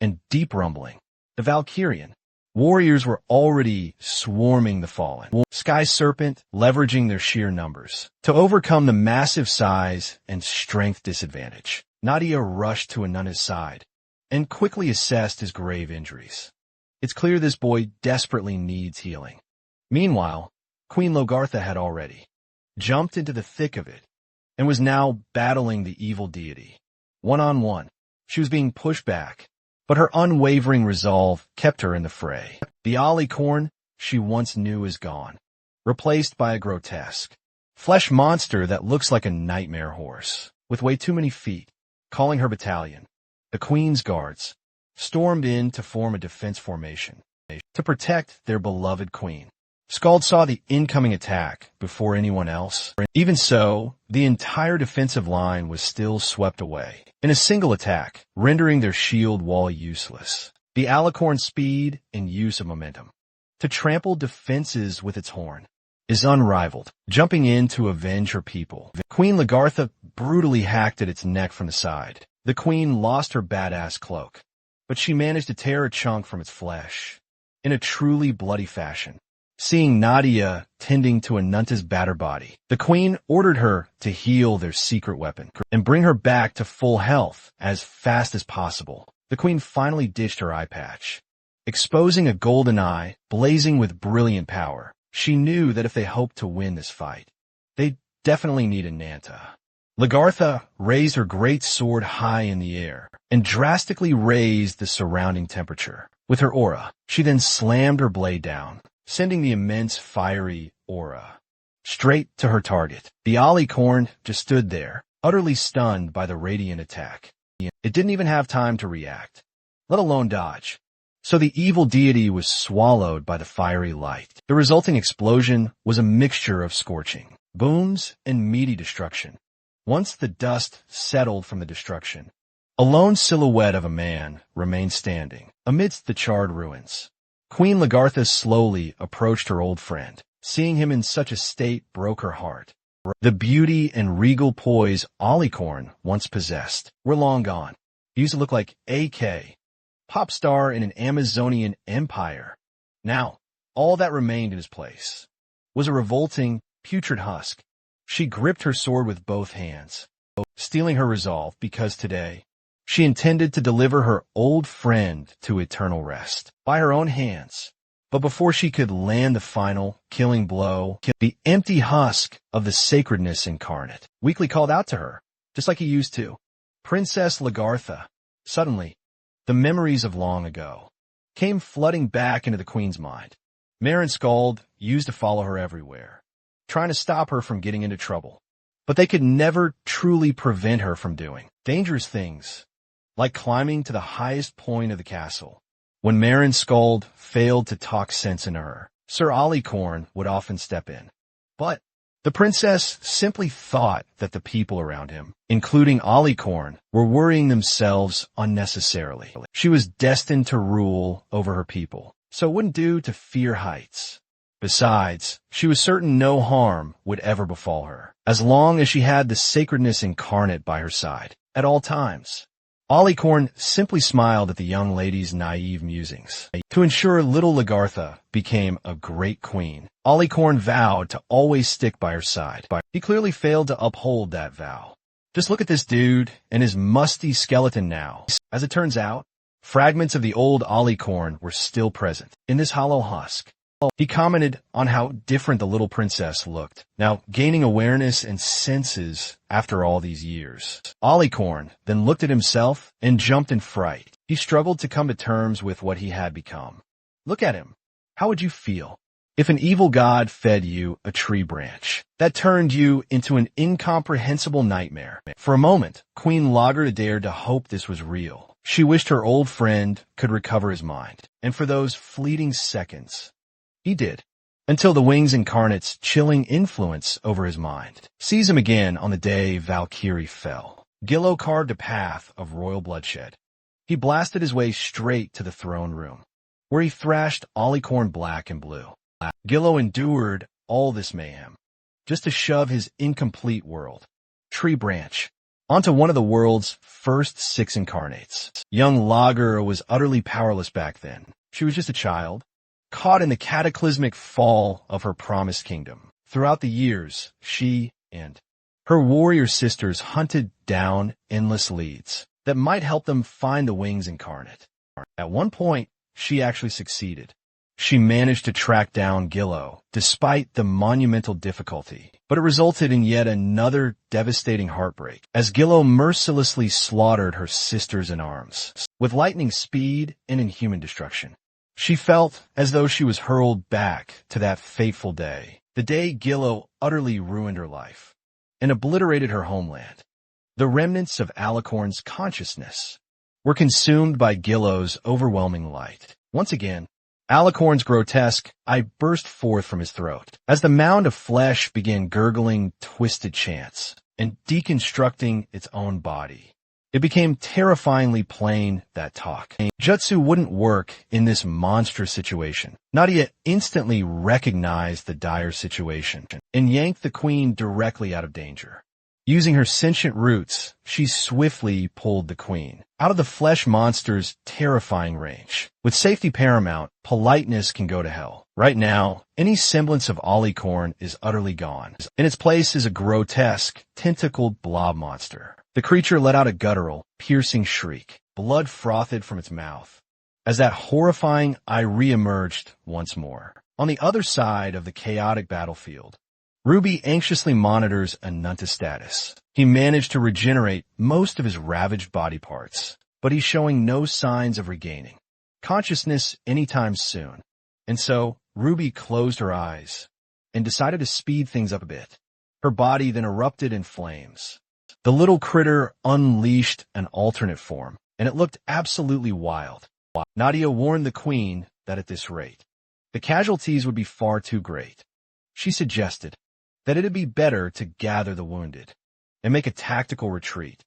and deep rumbling. The Valkyrian warriors were already swarming the fallen. Sky Serpent leveraging their sheer numbers to overcome the massive size and strength disadvantage. Nadia rushed to Ananta's side and quickly assessed his grave injuries. It's clear this boy desperately needs healing. Meanwhile, Queen Logartha had already jumped into the thick of it and was now battling the evil deity. One-on-one, she was being pushed back, but her unwavering resolve kept her in the fray. The alicorn she once knew is gone, replaced by a grotesque flesh monster that looks like a nightmare horse, with way too many feet. Calling her battalion, the Queen's Guards stormed in to form a defense formation to protect their beloved queen. Skald saw the incoming attack before anyone else. Even so, the entire defensive line was still swept away in a single attack, rendering their shield wall useless. The alicorn's speed and use of momentum to trample defenses with its horn is unrivaled, jumping in to avenge her people. Queen Lagartha brutally hacked at its neck from the side. The queen lost her badass cloak, but she managed to tear a chunk from its flesh in a truly bloody fashion. Seeing Nadia tending to Ananta's battered body, the queen ordered her to heal their secret weapon and bring her back to full health as fast as possible. The queen finally ditched her eye patch, exposing a golden eye blazing with brilliant power. She knew that if they hoped to win this fight, they'd definitely need Ananta. Lagartha raised her great sword high in the air and drastically raised the surrounding temperature. With her aura, she then slammed her blade down, sending the immense fiery aura straight to her target. The alicorn just stood there, utterly stunned by the radiant attack. It didn't even have time to react, let alone dodge. So the evil deity was swallowed by the fiery light. The resulting explosion was a mixture of scorching boons and meaty destruction. Once the dust settled from the destruction, a lone silhouette of a man remained standing amidst the charred ruins. Queen Lagartha slowly approached her old friend. Seeing him in such a state broke her heart. The beauty and regal poise Alicorn once possessed were long gone. He used to look like A.K., pop star in an Amazonian empire. Now, all that remained in his place was a revolting, putrid husk. She gripped her sword with both hands, steeling her resolve because today she intended to deliver her old friend to eternal rest by her own hands. But before she could land the final, killing blow, the empty husk of the sacredness incarnate weakly called out to her, just like he used to. Princess Lagartha. Suddenly, the memories of long ago came flooding back into the queen's mind. Mare and Skald used to follow her everywhere, trying to stop her from getting into trouble. But they could never truly prevent her from doing dangerous things, like climbing to the highest point of the castle. When Mare and Skald failed to talk sense into her, Sir Alicorn would often step in. But the princess simply thought that the people around him, including Alicorn, were worrying themselves unnecessarily. She was destined to rule over her people, so it wouldn't do to fear heights. Besides, she was certain no harm would ever befall her, as long as she had the sacredness incarnate by her side at all times. Alicorn simply smiled at the young lady's naive musings. To ensure little Lagartha became a great queen, Alicorn vowed to always stick by her side. He clearly failed to uphold that vow. Just look at this dude and his musty skeleton now. As it turns out, fragments of the old Alicorn were still present in this hollow husk. He commented on how different the little princess looked, now gaining awareness and senses after all these years. Alicorn then looked at himself and jumped in fright. He struggled to come to terms with what he had become. Look at him. How would you feel if an evil god fed you a tree branch that turned you into an incomprehensible nightmare? For a moment, Queen Lagartha dared to hope this was real. She wished her old friend could recover his mind, and for those fleeting seconds, he did. Until the Wings Incarnate's chilling influence over his mind seized him again on the day Valkyrie fell. Gillo carved a path of royal bloodshed. He blasted his way straight to the throne room, where he thrashed Alicorn black and blue. Gillo endured all this mayhem, just to shove his incomplete world, Tree Branch, onto one of the world's first 6 incarnates. Young Lager was utterly powerless back then. She was just a child, caught in the cataclysmic fall of her promised kingdom. Throughout the years, she and her warrior sisters hunted down endless leads that might help them find the Wings Incarnate. At one point, she actually succeeded. She managed to track down Gillo, despite the monumental difficulty, but it resulted in yet another devastating heartbreak, as Gillo mercilessly slaughtered her sisters in arms, with lightning speed and inhuman destruction. She felt as though she was hurled back to that fateful day, the day Gillo utterly ruined her life and obliterated her homeland. The remnants of Alicorn's consciousness were consumed by Gillo's overwhelming light. Once again, Alicorn's grotesque "I" burst forth from his throat, as the mound of flesh began gurgling twisted chants and deconstructing its own body. It became terrifyingly plain that talk, jutsu, wouldn't work in this monstrous situation. Nadia instantly recognized the dire situation and yanked the queen directly out of danger. Using her sentient roots, she swiftly pulled the queen out of the flesh monster's terrifying range. With safety paramount, politeness can go to hell. Right now, any semblance of Alicorn is utterly gone. In its place is a grotesque, tentacled blob monster. The creature let out a guttural, piercing shriek. Blood frothed from its mouth as that horrifying "I" re-emerged once more. On the other side of the chaotic battlefield, Ruby anxiously monitors Anunta's status. He managed to regenerate most of his ravaged body parts, but he's showing no signs of regaining consciousness anytime soon. And so, Ruby closed her eyes and decided to speed things up a bit. Her body then erupted in flames. The little critter unleashed an alternate form, and it looked absolutely wild. Nadia warned the queen that at this rate, the casualties would be far too great. She suggested that it'd be better to gather the wounded and make a tactical retreat.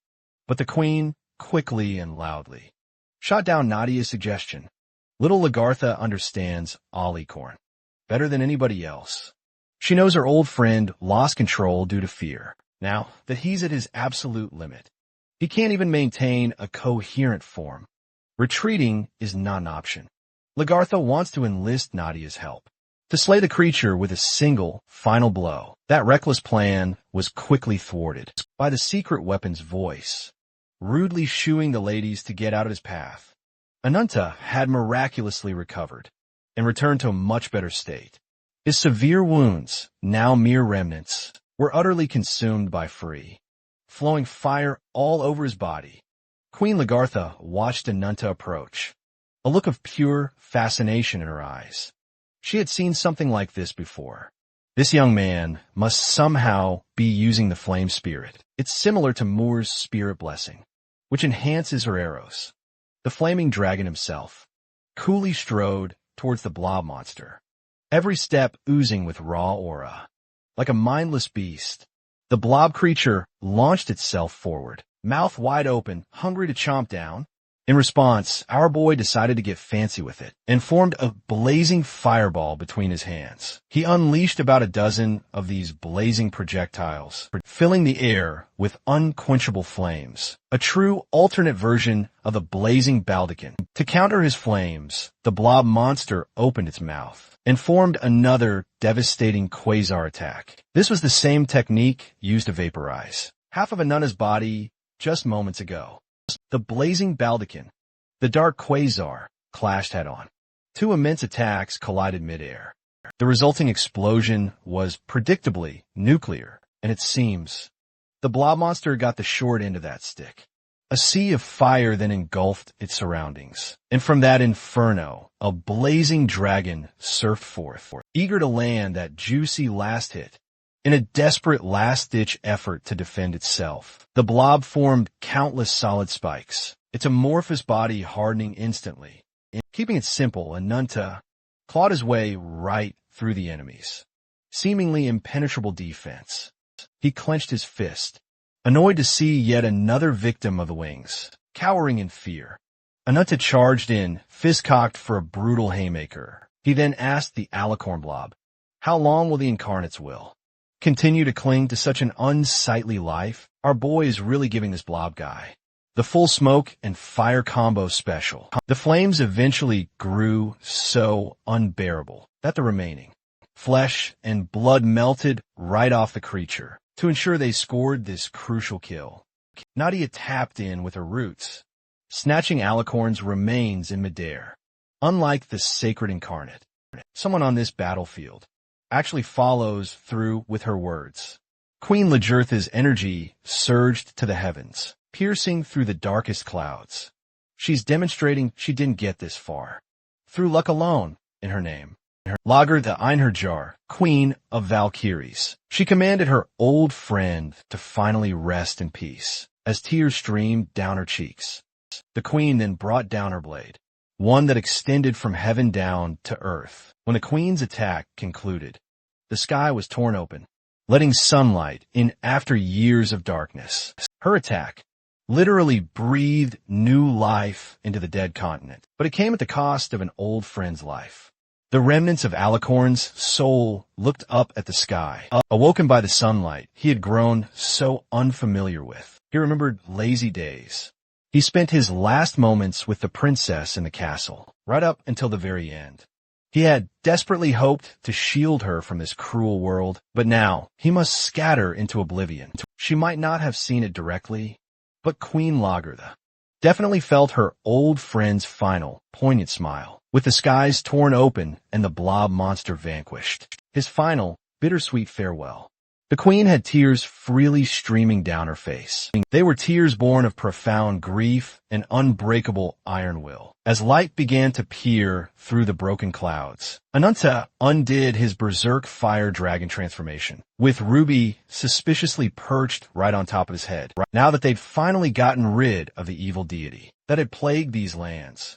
But the queen, quickly and loudly, shot down Nadia's suggestion. Little Lagartha understands Alicorn better than anybody else. She knows her old friend lost control due to fear, now that he's at his absolute limit. He can't even maintain a coherent form. Retreating is not an option. Lagartha wants to enlist Nadia's help to slay the creature with a single, final blow. That reckless plan was quickly thwarted by the secret weapon's voice, rudely shooing the ladies to get out of his path. Anunta had miraculously recovered and returned to a much better state. His severe wounds, now mere remnants, were utterly consumed by Free, flowing fire all over his body. Queen Lagartha watched Anunta approach, a look of pure fascination in her eyes. She had seen something like this before. This young man must somehow be using the flame spirit. It's similar to Moor's spirit blessing, which enhances her arrows. The flaming dragon himself coolly strode towards the blob monster, every step oozing with raw aura. Like a mindless beast, the blob creature launched itself forward, mouth wide open, hungry to chomp down. In response, our boy decided to get fancy with it and formed a blazing fireball between his hands. He unleashed about a dozen of these blazing projectiles, filling the air with unquenchable flames, a true alternate version of the blazing baldachin. To counter his flames, the blob monster opened its mouth and formed another devastating quasar attack. This was the same technique used to vaporize half of Anunta's body just moments ago. The blazing baldachin, the dark quasar, clashed head-on. Two immense attacks collided midair. The resulting explosion was predictably nuclear, and it seems the blob monster got the short end of that stick. A sea of fire then engulfed its surroundings, and from that inferno, a blazing dragon surfed forth, eager to land that juicy last hit. In a desperate last-ditch effort to defend itself, the blob formed countless solid spikes, its amorphous body hardening instantly. Keeping it simple, Ananta clawed his way right through the enemy's seemingly impenetrable defense. He clenched his fist, annoyed to see yet another victim of the wings, cowering in fear. Ananta charged in, fist cocked for a brutal haymaker. He then asked the alicorn blob, "How long will the incarnates will continue to cling to such an unsightly life? Our boy is really giving this blob guy the full smoke and fire combo special." The flames eventually grew so unbearable that the remaining flesh and blood melted right off the creature. To ensure they scored this crucial kill, Nadia tapped in with her roots, snatching Alicorn's remains in midair. Unlike the sacred incarnate, someone on this battlefield actually follows through with her words. Queen Lajertha's energy surged to the heavens, piercing through the darkest clouds. She's demonstrating she didn't get this far through luck alone in her name. Lager the Einherjar, Queen of Valkyries. She commanded her old friend to finally rest in peace, as tears streamed down her cheeks. The queen then brought down her blade, one that extended from heaven down to earth. When the queen's attack concluded, the sky was torn open, letting sunlight in after years of darkness. Her attack literally breathed new life into the dead continent, but it came at the cost of an old friend's life. The remnants of Alicorn's soul looked up at the sky. Awoken by the sunlight he had grown so unfamiliar with, he remembered lazy days. He spent his last moments with the princess in the castle, right up until the very end. He had desperately hoped to shield her from this cruel world, but now he must scatter into oblivion. She might not have seen it directly, but Queen Lagertha definitely felt her old friend's final, poignant smile. With the skies torn open and the blob monster vanquished, his final, bittersweet farewell. The queen had tears freely streaming down her face. They were tears born of profound grief and unbreakable iron will. As light began to peer through the broken clouds, Ananta undid his berserk fire dragon transformation, with Ruby suspiciously perched right on top of his head, now that they'd finally gotten rid of the evil deity that had plagued these lands.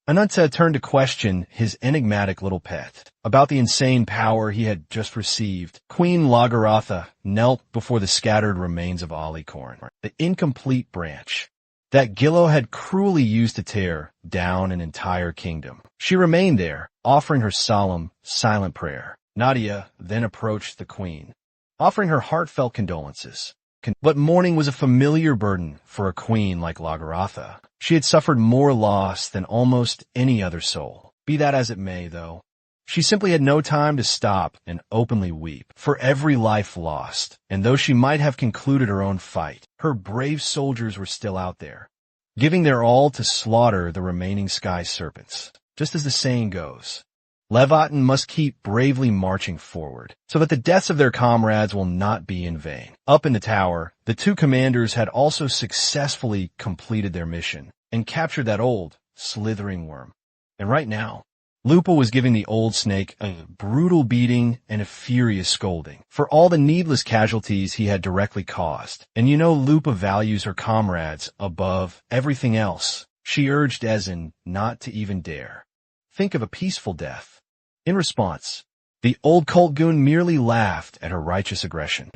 Ananta turned to question his enigmatic little pet about the insane power he had just received. Queen Lagertha knelt before the scattered remains of Alicorn, the incomplete branch that Gillo had cruelly used to tear down an entire kingdom. She remained there, offering her solemn, silent prayer. Nadia then approached the queen, offering her heartfelt condolences. But mourning was a familiar burden for a queen like Lagertha. She had suffered more loss than almost any other soul. Be that as it may, though, she simply had no time to stop and openly weep for every life lost. And though she might have concluded her own fight, her brave soldiers were still out there, giving their all to slaughter the remaining sky serpents. Just as the saying goes, Leviathan must keep bravely marching forward, so that the deaths of their comrades will not be in vain. Up in the tower, the two commanders had also successfully completed their mission and captured that old, slithering worm. And right now, Lupa was giving the old snake a brutal beating and a furious scolding for all the needless casualties he had directly caused. And you know Lupa values her comrades above everything else. She urged Ezen not to even dare think of a peaceful death. In response, the old cult goon merely laughed at her righteous aggression.